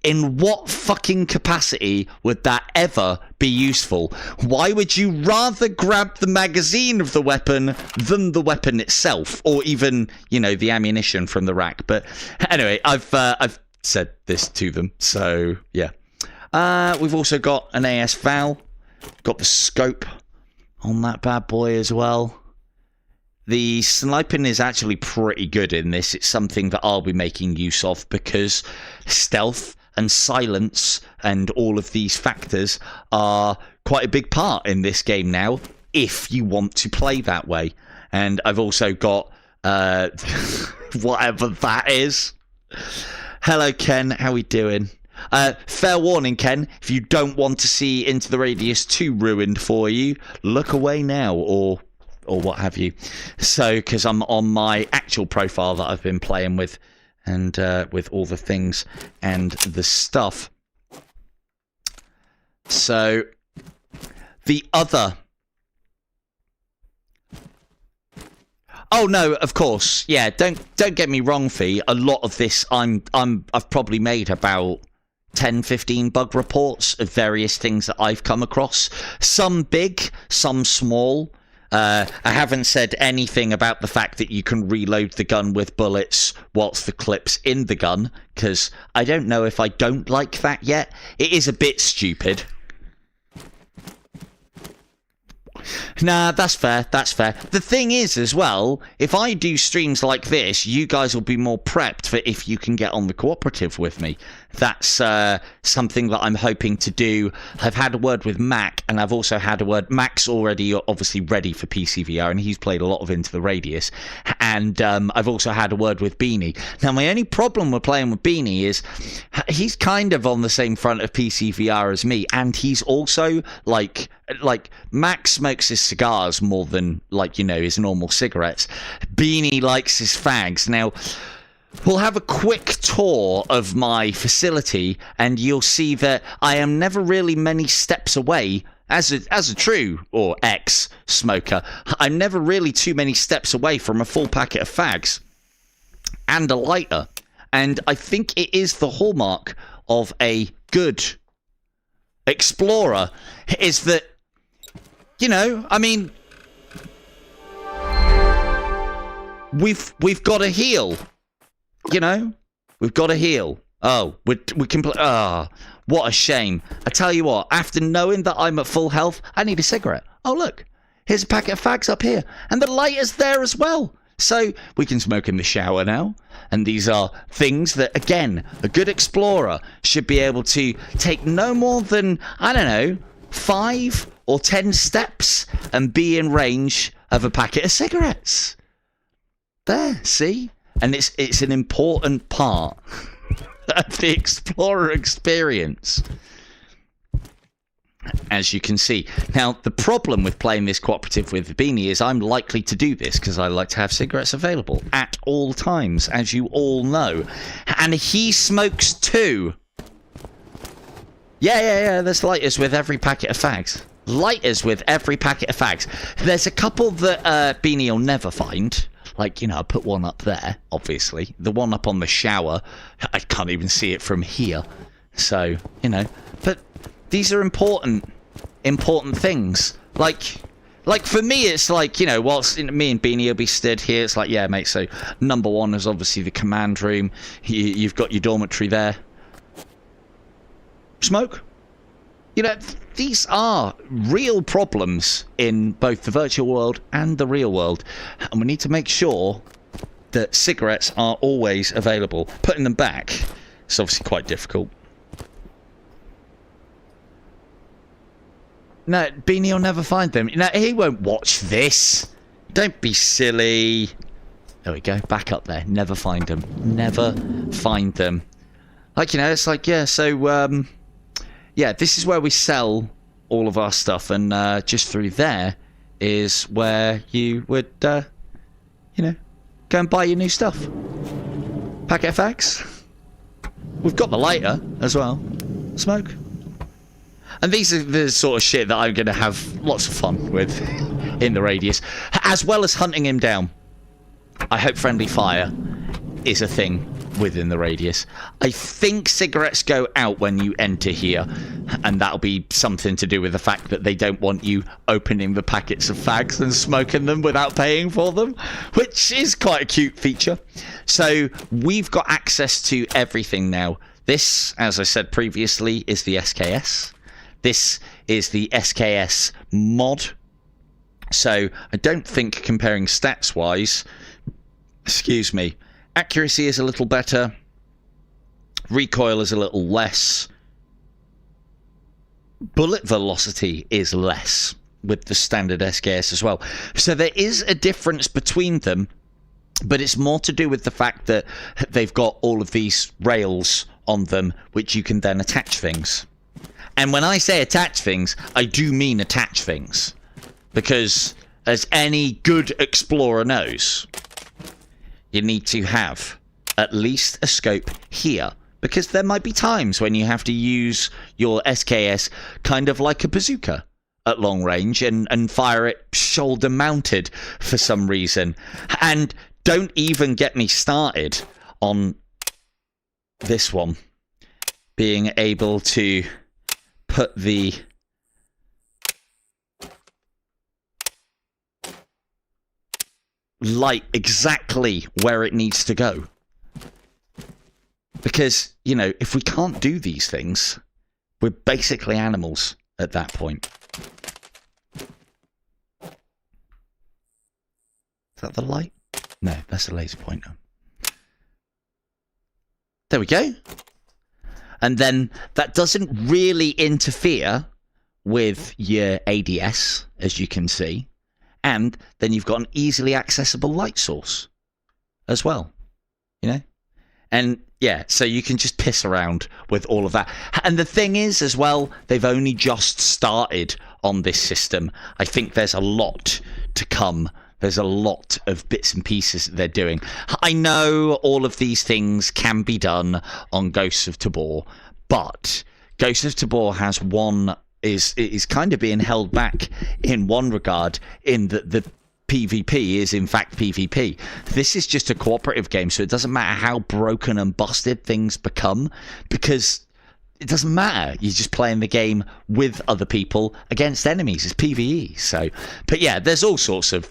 In what fucking capacity would that ever be useful? Why would you rather grab the magazine of the weapon than the weapon itself, or even, you know, the ammunition from the rack? But anyway, I've said this to them, so yeah. We've also got an AS Val, got the scope on that bad boy as well. The sniping is actually pretty good in this. It's something that I'll be making use of because stealth and silence and all of these factors are quite a big part in this game now, if you want to play that way. And I've also got whatever that is. Hello, Ken. How we doing? Fair warning, Ken. If you don't want to see Into the Radius 2 ruined for you, look away now, or what have you. So, because I'm on my actual profile that I've been playing with, and with all the things and the stuff. So the other... Oh no, of course. Yeah, don't get me wrong, Fee. A lot of this I've probably made about 10-15 bug reports of various things that I've come across. Some big, some small. I haven't said anything about the fact that you can reload the gun with bullets whilst the clip's in the gun, because I don't know if I don't like that yet. It is a bit stupid. Nah, that's fair, that's fair. The thing is, as well, if I do streams like this, you guys will be more prepped for if you can get on the cooperative with me. That's something that I'm hoping to do. I've had a word with Mac, and I've also had a word... Mac's already obviously ready for PCVR, and he's played a lot of Into the Radius. And I've also had a word with Beanie. Now, my only problem with playing with Beanie is he's kind of on the same front of PCVR as me, and he's also, like Mac smokes his cigars more than, like, you know, his normal cigarettes. Beanie likes his fags. Now, we'll have a quick tour of my facility, and you'll see that I am never really many steps away. As a true or ex-smoker, I'm never really too many steps away from a full packet of fags and a lighter. And I think it is the hallmark of a good explorer, is that, you know, I mean, we've got to heal. You know, we've got to heal. Oh, we can play. Ah, what a shame. I tell you what, after knowing that I'm at full health, I need a cigarette. Oh, look, here's a packet of fags up here. And the lighter's there as well. So we can smoke in the shower now. And these are things that, again, a good explorer should be able to take no more than, I don't know, 5 or 10 steps and be in range of a packet of cigarettes. There, see? And it's an important part of the explorer experience, as you can see. Now, the problem with playing this cooperative with Beanie is I'm likely to do this because I like to have cigarettes available at all times, as you all know. And he smokes too. Yeah, there's lighters with every packet of fags. Lighters with every packet of fags. There's a couple that Beanie will never find. Like, you know, I put one up there, obviously. The one up on the shower, I can't even see it from here. So, you know. But these are important things. Like for me, it's like, you know, whilst me and Beanie will be stood here, it's like, yeah, mate, so number 1 is obviously the command room. You've got your dormitory there. Smoke. You know, these are real problems in both the virtual world and the real world. And we need to make sure that cigarettes are always available. Putting them back is obviously quite difficult. No, Beanie will never find them. No, he won't watch this. Don't be silly. There we go. Back up there. Never find them. Never find them. Like, you know, it's like, yeah, so... yeah, this is where we sell all of our stuff, and just through there is where you would, you know, go and buy your new stuff. Packet of fags. We've got the lighter as well. Smoke. And these are the sort of shit that I'm going to have lots of fun with in the radius, as well as hunting him down. I hope friendly fire is a thing within the radius. I think cigarettes go out when you enter here, and that'll be something to do with the fact that they don't want you opening the packets of fags and smoking them without paying for them, which is quite a cute feature. So we've got access to everything now. This, as I said previously, is the SKS. This is the SKS mod. So I don't think, comparing stats wise, excuse me, accuracy is a little better. Recoil is a little less. Bullet velocity is less with the standard SKS as well. So there is a difference between them, but it's more to do with the fact that they've got all of these rails on them, which you can then attach things. And when I say attach things, I do mean attach things. Because, as any good explorer knows, you need to have at least a scope here. Because there might be times when you have to use your SKS kind of like a bazooka at long range and fire it shoulder mounted for some reason. And don't even get me started on this one. Being able to put the light exactly where it needs to go. Because, you know, if we can't do these things, we're basically animals at that point. Is that the light? No, that's the laser pointer. There we go. And then that doesn't really interfere with your ADS, as you can see. And then you've got an easily accessible light source as well, you know? And yeah, so you can just piss around with all of that. And the thing is, as well, they've only just started on this system. I think there's a lot to come. There's a lot of bits and pieces that they're doing. I know all of these things can be done on Ghosts of Tabor, but Ghosts of Tabor has one, is kind of being held back in one regard, in that the PvP is in fact PvP. This is just a cooperative game, so it doesn't matter how broken and busted things become, because it doesn't matter. You're just playing the game with other people against enemies. It's PvE. So, but yeah, there's all sorts of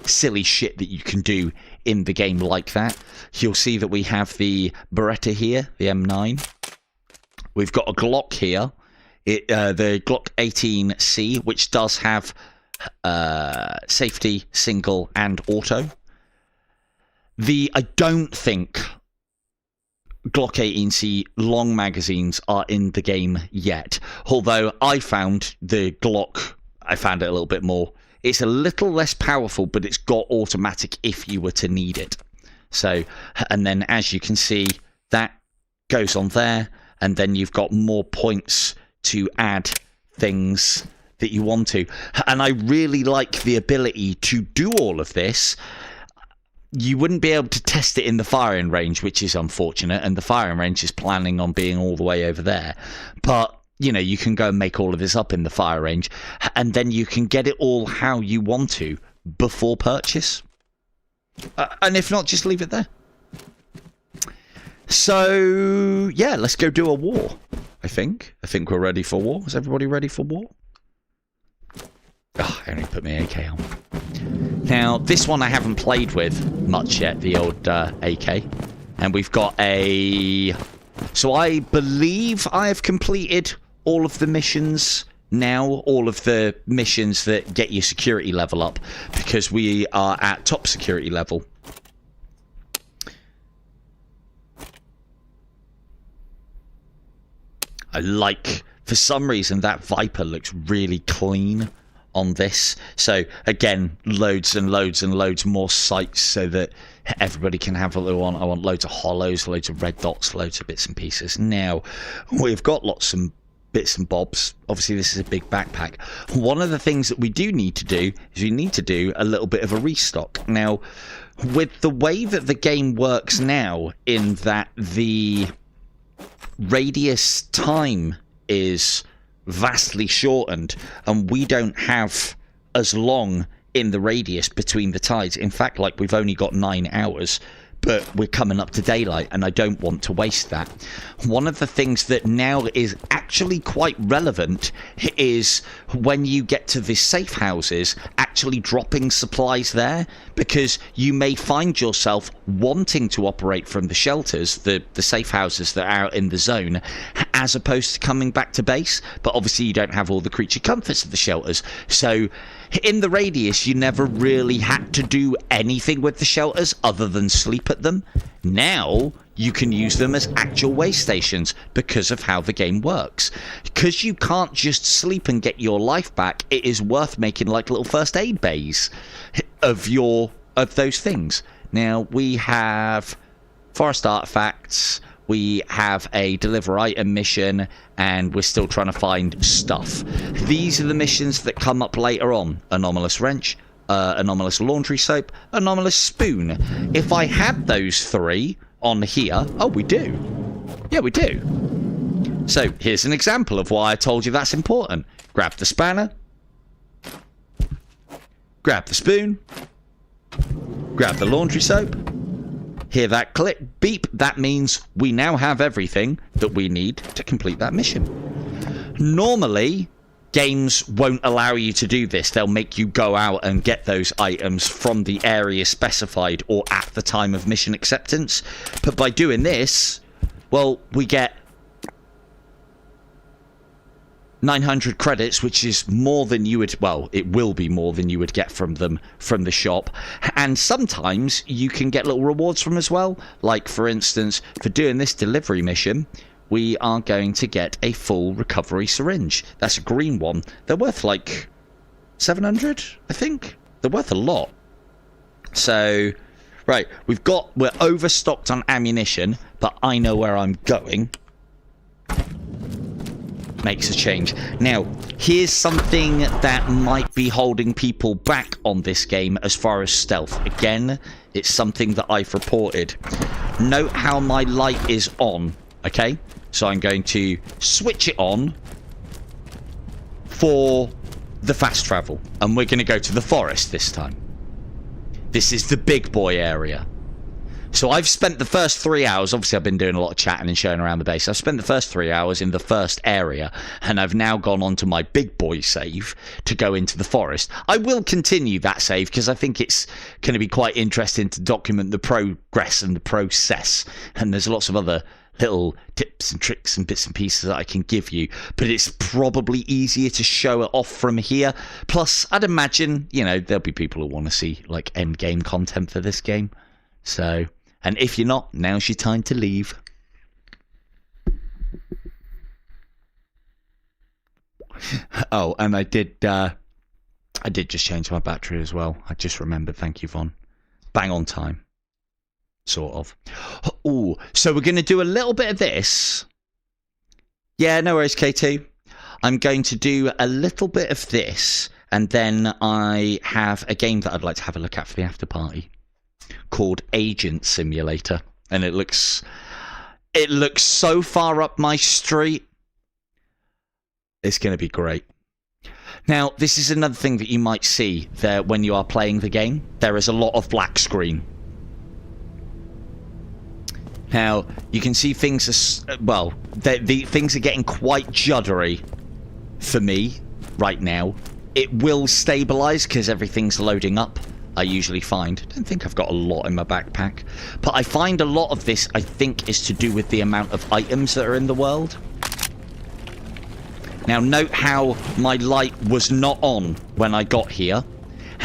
silly shit that you can do in the game like that. You'll see that we have the Beretta here, the M9. We've got a Glock here, the Glock 18C, which does have safety, single, and auto. I don't think Glock 18C long magazines are in the game yet. Although I found the Glock, I found it a little bit more. It's a little less powerful, but it's got automatic if you were to need it. So, and then as you can see, that goes on there, and then you've got more points to add things that you want to. And I really like the ability to do all of this. You wouldn't be able to test it in the firing range, which is unfortunate, and the firing range is planning on being all the way over there. But, you know, you can go and make all of this up in the fire range, and then you can get it all how you want to before purchase. And if not, just leave it there. So, yeah, let's go do a war, I think. I think we're ready for war. Is everybody ready for war? Oh, I only put my AK on. Now, this one I haven't played with much yet, the old AK. And we've got a... So I believe I have completed all of the missions now, all of the missions that get your security level up, because we are at top security level. I like, for some reason, that Viper looks really clean on this. So again, loads and loads and loads more sights so that everybody can have what they want. I want loads of hollows, loads of red dots, loads of bits and pieces. Now, we've got lots of bits and bobs. Obviously, this is a big backpack. One of the things that we do need to do is we need to do a little bit of a restock. Now, with the way that the game works now, in that the radius time is vastly shortened, and we don't have as long in the radius between the tides. In fact, like, we've only got 9 hours, but we're coming up to daylight, and I don't want to waste that. One of the things that now is actually quite relevant is when you get to the safe houses, actually dropping supplies there, because you may find yourself wanting to operate from the shelters, the safe houses that are out in the zone, as opposed to coming back to base. But obviously you don't have all the creature comforts of the shelters. So in the radius, you never really had to do anything with the shelters other than sleep at them. Now you can use them as actual way stations because of how the game works. Because you can't just sleep and get your life back, it is worth making like little first aid bays of those things. Now we have forest artifacts, we have a deliver item mission, and we're still trying to find stuff. These are the missions that come up later on. Anomalous wrench, anomalous laundry soap, anomalous spoon. If I had those 3 on here. Oh, we do. Yeah, we do. So here's an example of why I told you that's important. Grab the spanner. Grab the spoon. Grab the laundry soap. Hear that click, beep. That means we now have everything that we need to complete that mission. Normally, games won't allow you to do this. They'll make you go out and get those items from the area specified or at the time of mission acceptance. But by doing this, well, we get 900 credits, which is more than you would, well, it will be more than you would get from them from the shop. And sometimes you can get little rewards from as well. Like, for instance, for doing this delivery mission, we are going to get a full recovery syringe. That's a green one. They're worth like 700, I think. They're worth a lot. So, right, we're overstocked on ammunition, but I know where I'm going. Makes a change. Now, here's something that might be holding people back on this game as far as stealth. Again, it's something that I've reported. Note how my light is on, okay? So I'm going to switch it on for the fast travel. And we're going to go to the forest this time. This is the big boy area. So I've spent the first 3 hours, obviously I've been doing a lot of chatting and showing around the base. I've spent the first 3 hours in the first area, and I've now gone on to my big boy save to go into the forest. I will continue that save because I think it's going to be quite interesting to document the progress and the process. And there's lots of other little tips and tricks and bits and pieces that I can give you, but it's probably easier to show it off from here. Plus, I'd imagine, you know, there'll be people who want to see like end game content for this game. So... and if you're not, now's your time to leave. Oh, and I did just change my battery as well. I just remembered. Thank you, Von. Bang on time. Sort of. Oh, so we're going to do a little bit of this. Yeah, no worries, K2. I'm going to do a little bit of this, and then I have a game that I'd like to have a look at for the after party, called Agent Simulator, and it looks so far up my street. It's going to be great. Now, this is another thing that you might see there when you are playing the game. There is a lot of black screen. Now, you can see things are, well, the things are getting quite juddery for me right now. It will stabilize because everything's loading up. I usually find. I don't think I've got a lot in my backpack. But I find a lot of this, I think, is to do with the amount of items that are in the world. Now, note how my light was not on when I got here.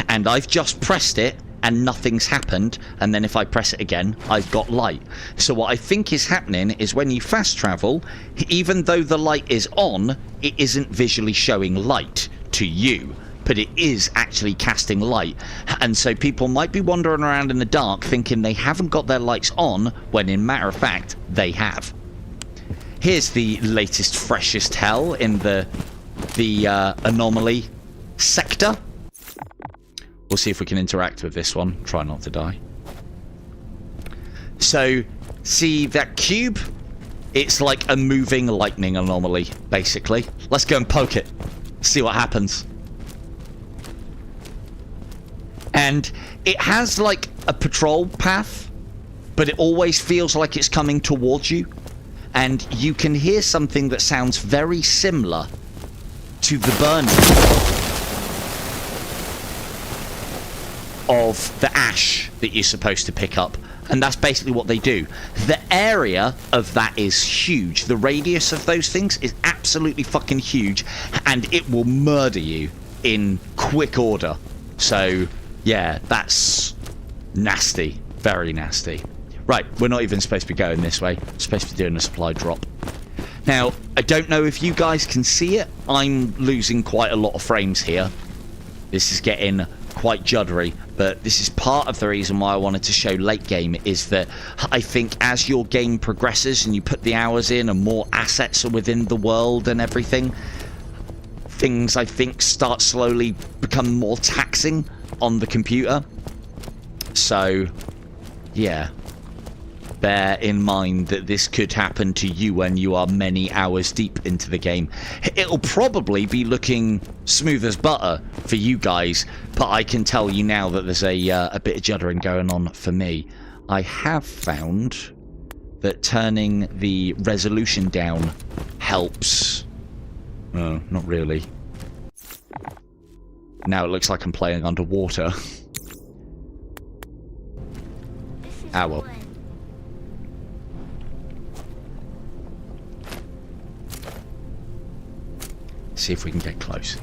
And I've just pressed it, and nothing's happened. And then if I press it again, I've got light. So what I think is happening is when you fast travel, even though the light is on, it isn't visually showing light to you. But it is actually casting light, and so people might be wandering around in the dark thinking they haven't got their lights on, when in matter of fact they have. Here's the latest freshest hell in the anomaly sector. We'll see if we can interact with this one. Try not to die. So see that cube? It's like a moving lightning anomaly, basically. Let's go and poke it, see what happens. And it has like a patrol path, but it always feels like it's coming towards you. And you can hear something that sounds very similar to the burning of the ash that you're supposed to pick up. And that's basically what they do. The area of that is huge. The radius of those things is absolutely fucking huge, and it will murder you in quick order. So... yeah, that's nasty. Very nasty. Right, we're not even supposed to be going this way. We're supposed to be doing a supply drop. Now, I don't know if you guys can see it. I'm losing quite a lot of frames here. This is getting quite juddery, but this is part of the reason why I wanted to show late game, is that I think as your game progresses and you put the hours in and more assets are within the world and everything, things, I think, start slowly become more taxing on the computer. So, yeah. bear in mind that this could happen to you when you are many hours deep into the game. It'll probably be looking smooth as butter for you guys, but I can tell you now that there's a bit of juddering going on for me. I have found that turning the resolution down helps. Oh, not really. Now it looks like I'm playing underwater. Ah, well. See if we can get close.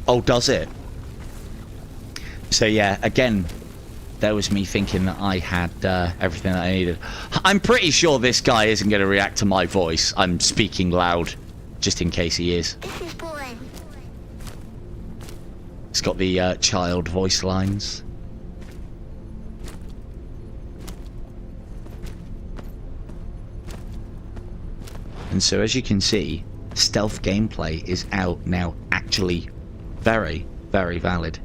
Oh, does it? So yeah, again, there was me thinking that I had everything that I needed. I'm pretty sure this guy isn't going to react to my voice. I'm speaking loud, just in case he is. It's got the child voice lines. And so as you can see, stealth gameplay is out now, actually very, very valid.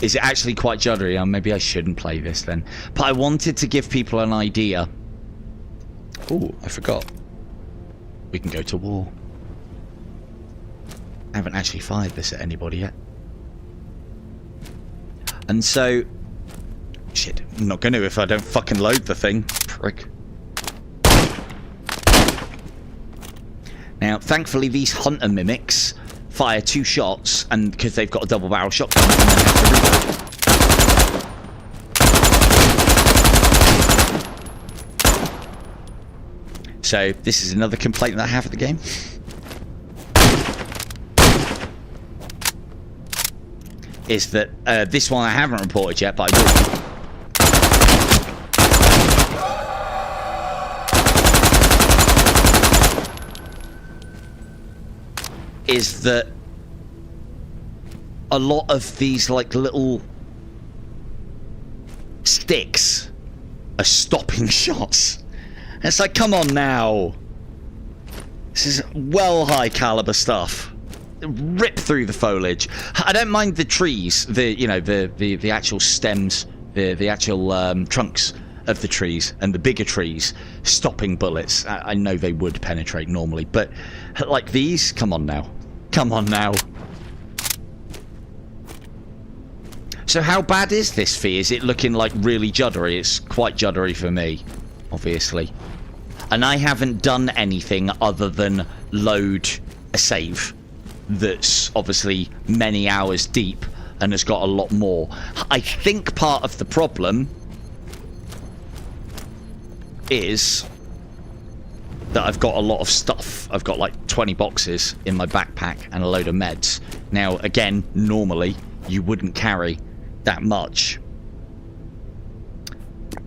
Is it actually quite juddery? Maybe I shouldn't play this then. But I wanted to give people an idea. Oh, I forgot. We can go to war. I haven't actually fired this at anybody yet. And so... Shit, I'm not going to if I don't fucking load the thing. Prick. Now, thankfully, these hunter mimics fire 2 shots, and because they've got a double barrel shotgun, and then have to reload. So, this is another complaint that I have at the game. Is that this one I haven't reported yet, but I will. Is that a lot of these like little sticks are stopping shots. And it's like, come on now. This is well high caliber stuff. Rip through the foliage. I don't mind the trees, the actual stems, the actual trunks of the trees and the bigger trees stopping bullets. I know they would penetrate normally, but like these, come on now. Come on now. So how bad is this fee? Is it looking like really juddery? It's quite juddery for me, obviously. And I haven't done anything other than load a save that's obviously many hours deep and has got a lot more. I think part of the problem is that I've got a lot of stuff. I've got like 20 boxes in my backpack and a load of meds. Now, again, normally you wouldn't carry that much.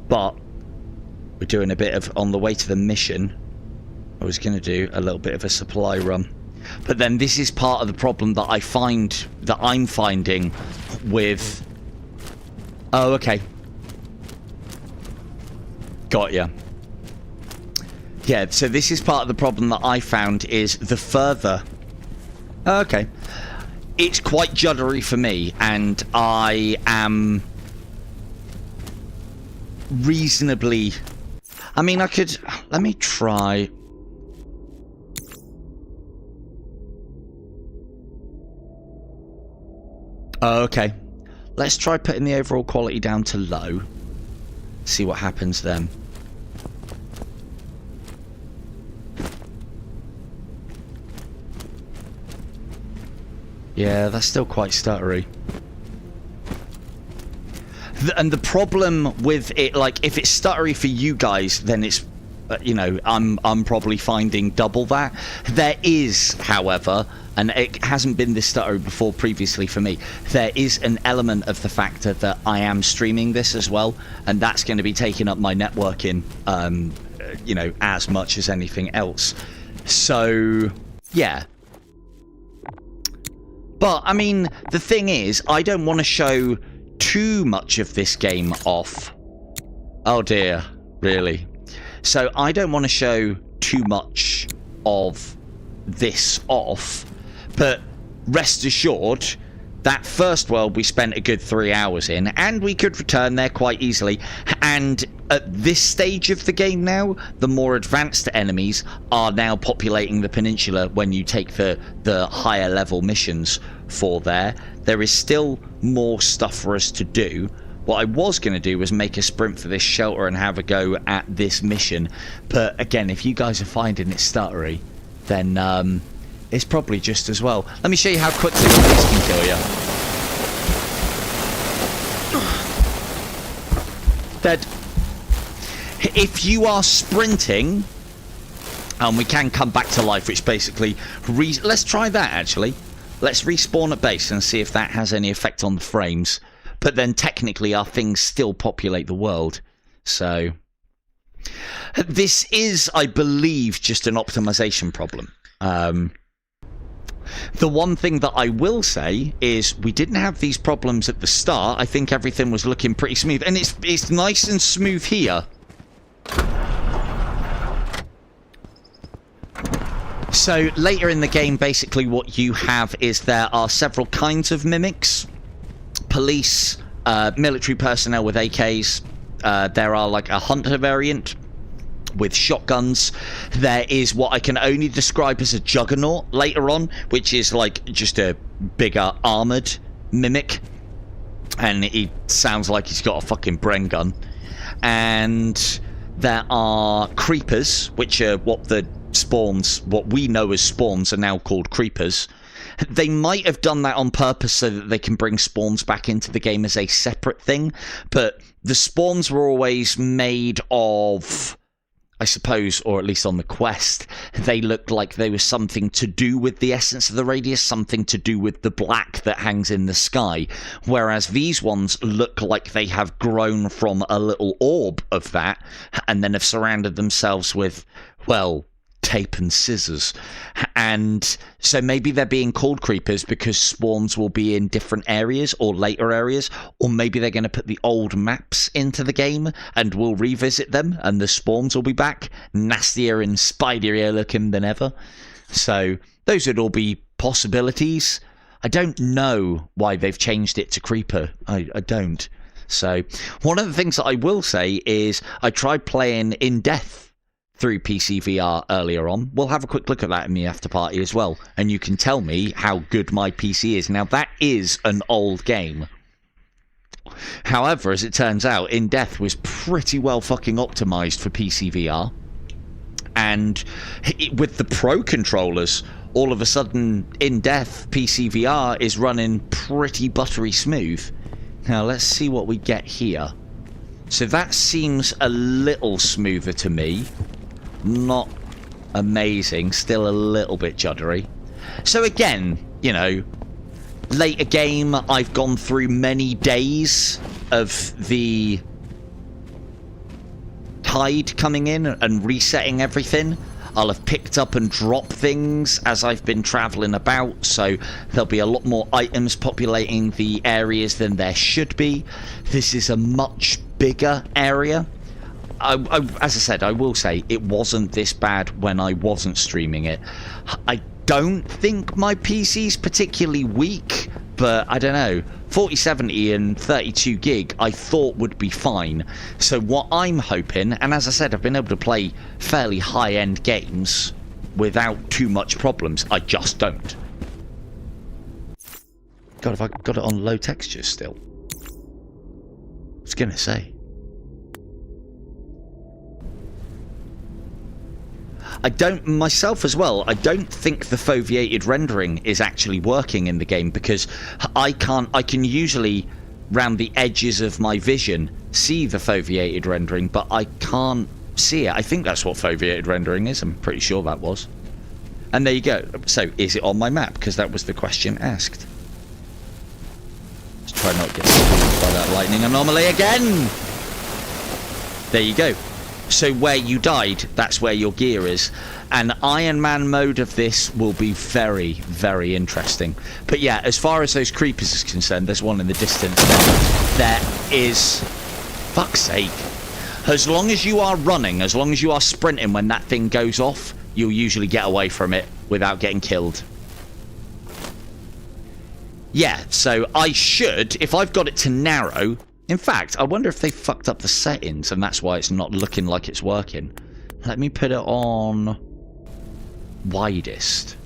But we're doing a bit of, on the way to the mission, I was going to do a little bit of a supply run. But then this is part of the problem that I find, that I'm finding with... Oh, okay. Got ya. Yeah, so this is part of the problem that I found is the further... Oh, okay. It's quite juddery for me, and I am reasonably... I mean, I could... Let me try... Oh, okay. Let's try putting the overall quality down to low. See what happens then. Yeah, that's still quite stuttery. And the problem with it, like, if it's stuttery for you guys, then it's, you know, I'm probably finding double that. There is, however, and it hasn't been this stuttery before previously for me, there is an element of the factor that I am streaming this as well, and that's going to be taking up my networking, you know, as much as anything else. So, yeah. But, I mean, the thing is, I don't want to show too much of this game off. Oh dear, really. So I don't want to show too much of this off, but rest assured, that first world we spent a good 3 hours in, and we could return there quite easily. And at this stage of the game now, the more advanced enemies are now populating the peninsula when you take the higher level missions for there. There is still more stuff for us to do. What I was going to do was make a sprint for this shelter and have a go at this mission. But again, if you guys are finding it stuttery, then it's probably just as well. Let me show you how quickly the police can kill you. Dead. If you are sprinting, and we can come back to life, which basically... let's try that, actually. Let's respawn at base and see if that has any effect on the frames. But then technically our things still populate the world. So... this is, I believe, just an optimization problem. The one thing that I will say is we didn't have these problems at the start. I think everything was looking pretty smooth. And it's nice and smooth here. So later in the game, basically what you have is there are several kinds of mimics. Police, military personnel with AKs. There are like a hunter variant with shotguns. There is what I can only describe as a juggernaut later on, which is like just a bigger armored mimic, and he sounds like he's got a fucking Bren gun. And there are creepers, which are what the spawns, what we know as spawns, are now called creepers. They might have done that on purpose so that they can bring spawns back into the game as a separate thing, but the spawns were always made of, I suppose, or at least on the quest, they looked like they were something to do with the essence of the radius, something to do with the black that hangs in the sky, whereas these ones look like they have grown from a little orb of that, and then have surrounded themselves with, well, tape and scissors. And so maybe they're being called creepers because spawns will be in different areas or later areas, or maybe they're going to put the old maps into the game and we'll revisit them and the spawns will be back nastier and spiderier looking than ever. So those would all be possibilities. I don't know why they've changed it to creeper. I don't. So one of the things that I will say is I tried playing In Death through PCVR earlier on. We'll have a quick look at that in the after party as well, and you can tell me how good my PC is. Now, that is an old game. However, as it turns out, In Death was pretty well fucking optimized for PCVR. And with the Pro controllers, all of a sudden, In Death PCVR is running pretty buttery smooth. Now, let's see what we get here. So that seems a little smoother to me. Not amazing, still a little bit juddery. So again, you know, later game, I've gone through many days of the tide coming in and resetting everything. I'll have picked up and dropped things as I've been traveling about, so there'll be a lot more items populating the areas than there should be. This is a much bigger area. As I said, I will say it wasn't this bad when I wasn't streaming it. I don't think my PC's particularly weak, but I don't know. 4070 and 32 gig I thought would be fine. So what I'm hoping, and as I said, I've been able to play fairly high-end games without too much problems. I just don't. God, have I got it on low textures still? I was going to say. I don't, myself as well, I don't think the foveated rendering is actually working in the game, because I can usually, round the edges of my vision, see the foveated rendering, but I can't see it. I think that's what foveated rendering is, I'm pretty sure that was. And there you go. So, is it on my map? Because that was the question asked. Let's try not to get hit by that lightning anomaly again! There you go. So where you died, that's where your gear is. And Iron Man mode of this will be very, very interesting. But yeah, as far as those creepers is concerned, there's one in the distance there. There is... Fuck's sake. As long as you are running, as long as you are sprinting when that thing goes off, you'll usually get away from it without getting killed. Yeah, so I should, if I've got it to narrow... In fact, I wonder if they fucked up the settings and that's why it's not looking like it's working. Let me put it on... widest.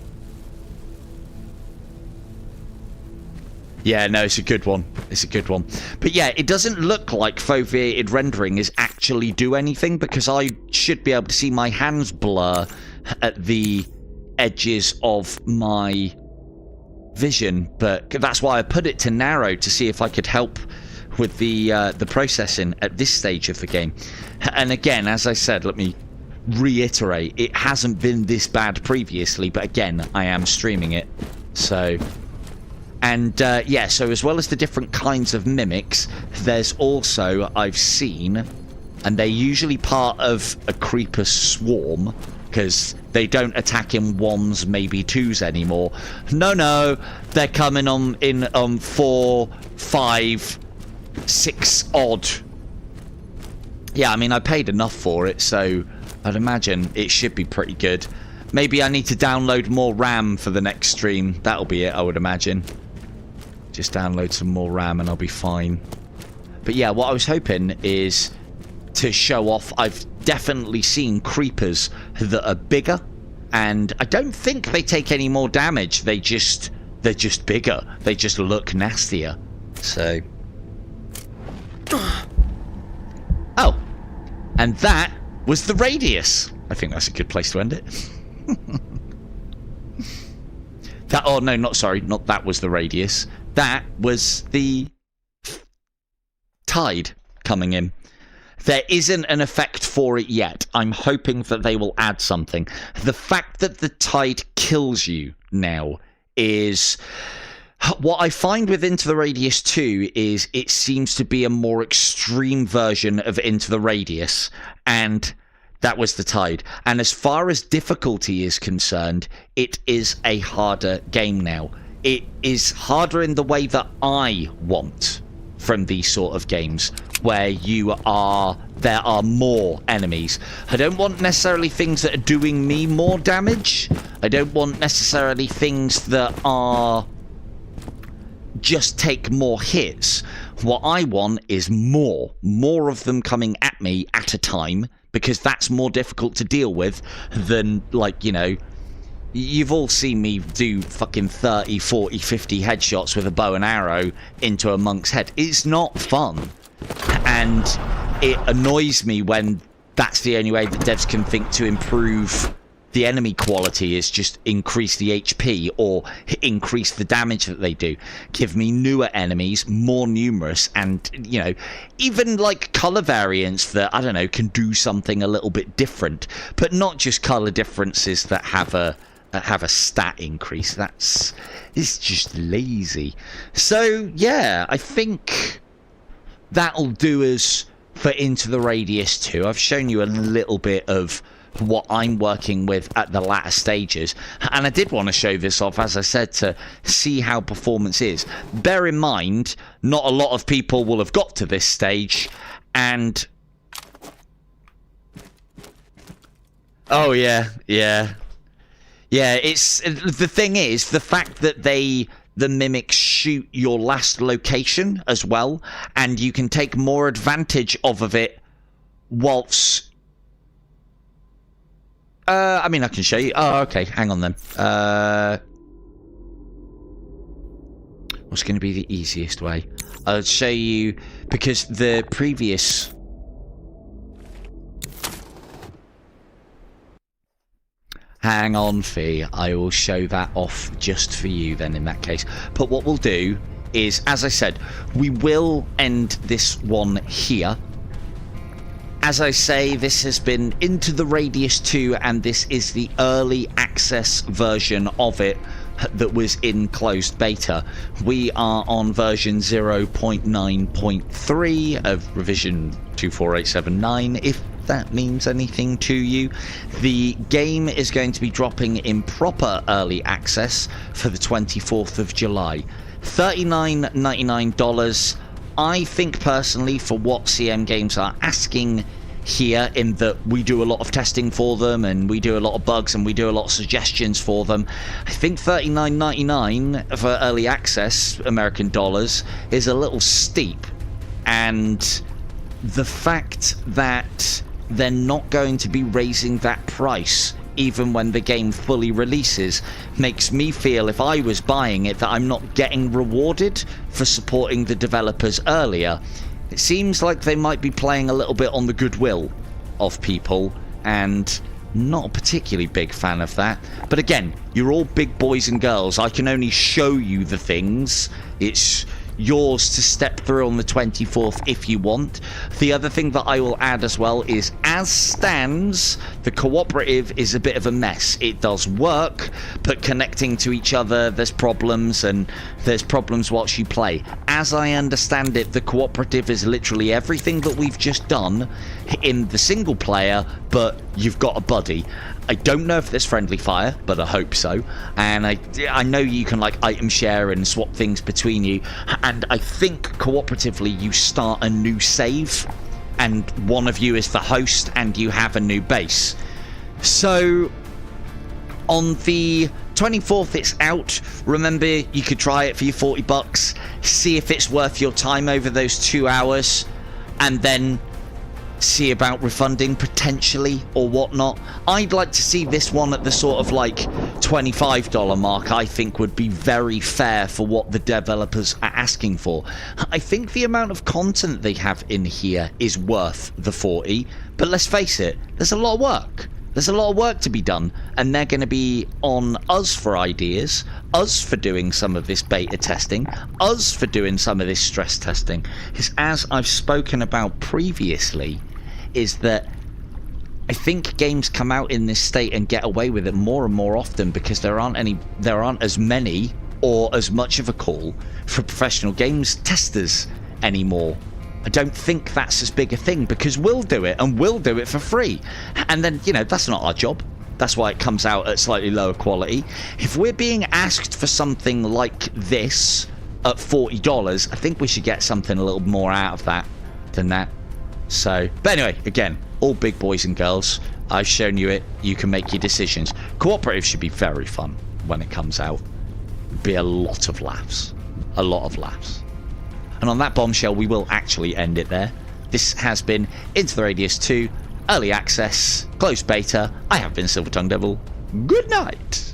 Yeah, no, it's a good one. It's a good one. But yeah, it doesn't look like foveated rendering is actually do anything because I should be able to see my hands blur at the edges of my vision. But that's why I put it to narrow to see if I could help with the processing at this stage of the game. And again, as I said, let me reiterate, it hasn't been this bad previously, but again, I am streaming it. So... And, yeah, so as well as the different kinds of mimics, there's also, I've seen, and they're usually part of a creeper swarm, because they don't attack in ones, maybe twos anymore. No, they're coming on in 4, 5, 6 odd. Yeah, I mean, I paid enough for it, so I'd imagine it should be pretty good. Maybe I need to download more RAM for the next stream. That'll be it, I would imagine. Just download some more RAM and I'll be fine. But yeah, what I was hoping is to show off, I've definitely seen creepers that are bigger, and I don't think they take any more damage. They're just bigger. They just look nastier. So... Oh. And that was the radius. I think that's a good place to end it. That, oh no, not sorry, not that was the radius. That was the tide coming in. There isn't an effect for it yet. I'm hoping that they will add something. The fact that the tide kills you now is... What I find with Into the Radius 2 is it seems to be a more extreme version of Into the Radius. And that was the tide. And as far as difficulty is concerned, it is a harder game now. It is harder in the way that I want from these sort of games, where there are more enemies. I don't want necessarily things that are doing me more damage. I don't want necessarily things that are just take more hits. What I want is more of them coming at me at a time, because that's more difficult to deal with than, like, you know, you've all seen me do fucking 30, 40, 50 headshots with a bow and arrow into a monk's head. It's not fun. And it annoys me when that's the only way that devs can think to improve the enemy quality, is just increase the HP or increase the damage that they do. Give me newer enemies, more numerous, and, you know, even like color variants that, I don't know, can do something a little bit different, but not just color differences that have a stat increase. It's just lazy. So yeah, I think that'll do us for Into the Radius 2. I've shown you a little bit of what I'm working with at the latter stages, and I did want to show this off, as I said, to see how performance is. Bear in mind, not a lot of people will have got to this stage, and oh yeah, it's the thing is the fact that the mimics shoot your last location as well, and you can take more advantage of it whilst... I mean, I can show you. Oh, okay, hang on then. What's going to be the easiest way? I'll show you, because the previous... Hang on, Fee. I will show that off just for you then in that case. But what we'll do is, as I said, we will end this one here. As I say, this has been Into the Radius 2, and this is the early access version of it that was in closed beta. We are on version 0.9.3 of revision 24879, if that means anything to you. The game is going to be dropping in proper early access for the 24th of July. $39.99. I think personally, for what CM Games are asking, here, in that we do a lot of testing for them and we do a lot of bugs and we do a lot of suggestions for them. I think $39.99 for early access American dollars is a little steep, and the fact that they're not going to be raising that price even when the game fully releases makes me feel, if I was buying it, that I'm not getting rewarded for supporting the developers earlier. It seems like they might be playing a little bit on the goodwill of people, and not a particularly big fan of that. But again, you're all big boys and girls. I can only show you the things. It's yours to step through on the 24th if you want. The other thing that I will add as well is, as stands, the cooperative is a bit of a mess. It does work, but connecting to each other, there's problems, and there's problems whilst you play. As I understand it, the cooperative is literally everything that we've just done in the single player, but you've got a buddy. I don't know if there's friendly fire, but I hope so. And I know you can like item share and swap things between you. And I think cooperatively you start a new save, and one of you is the host, and you have a new base. So on the 24th it's out. Remember, you could try it for your $40, see if it's worth your time over those 2 hours, and then see about refunding potentially or whatnot. I'd like to see this one at the sort of like $25 mark. I think would be very fair for what the developers are asking for. I think the amount of content they have in here is worth the 40, but let's face it, there's a lot of work. There's a lot of work to be done, and they're going to be on us for ideas, us for doing some of this beta testing, us for doing some of this stress testing. Because as I've spoken about previously, is that I think games come out in this state and get away with it more and more often because there aren't as many or as much of a call for professional games testers anymore. I don't think that's as big a thing because we'll do it, and we'll do it for free. And then, you know, that's not our job. That's why it comes out at slightly lower quality. If we're being asked for something like this at $40, I think we should get something a little more out of that than that. So, but anyway, again, all big boys and girls. I've shown you it. You can make your decisions. Cooperative should be very fun when it comes out. Be a lot of laughs. A lot of laughs. And on that bombshell, we will actually end it there. This has been Into the Radius 2, Early Access, Closed Beta. I have been Silver Tongue Devil. Good night.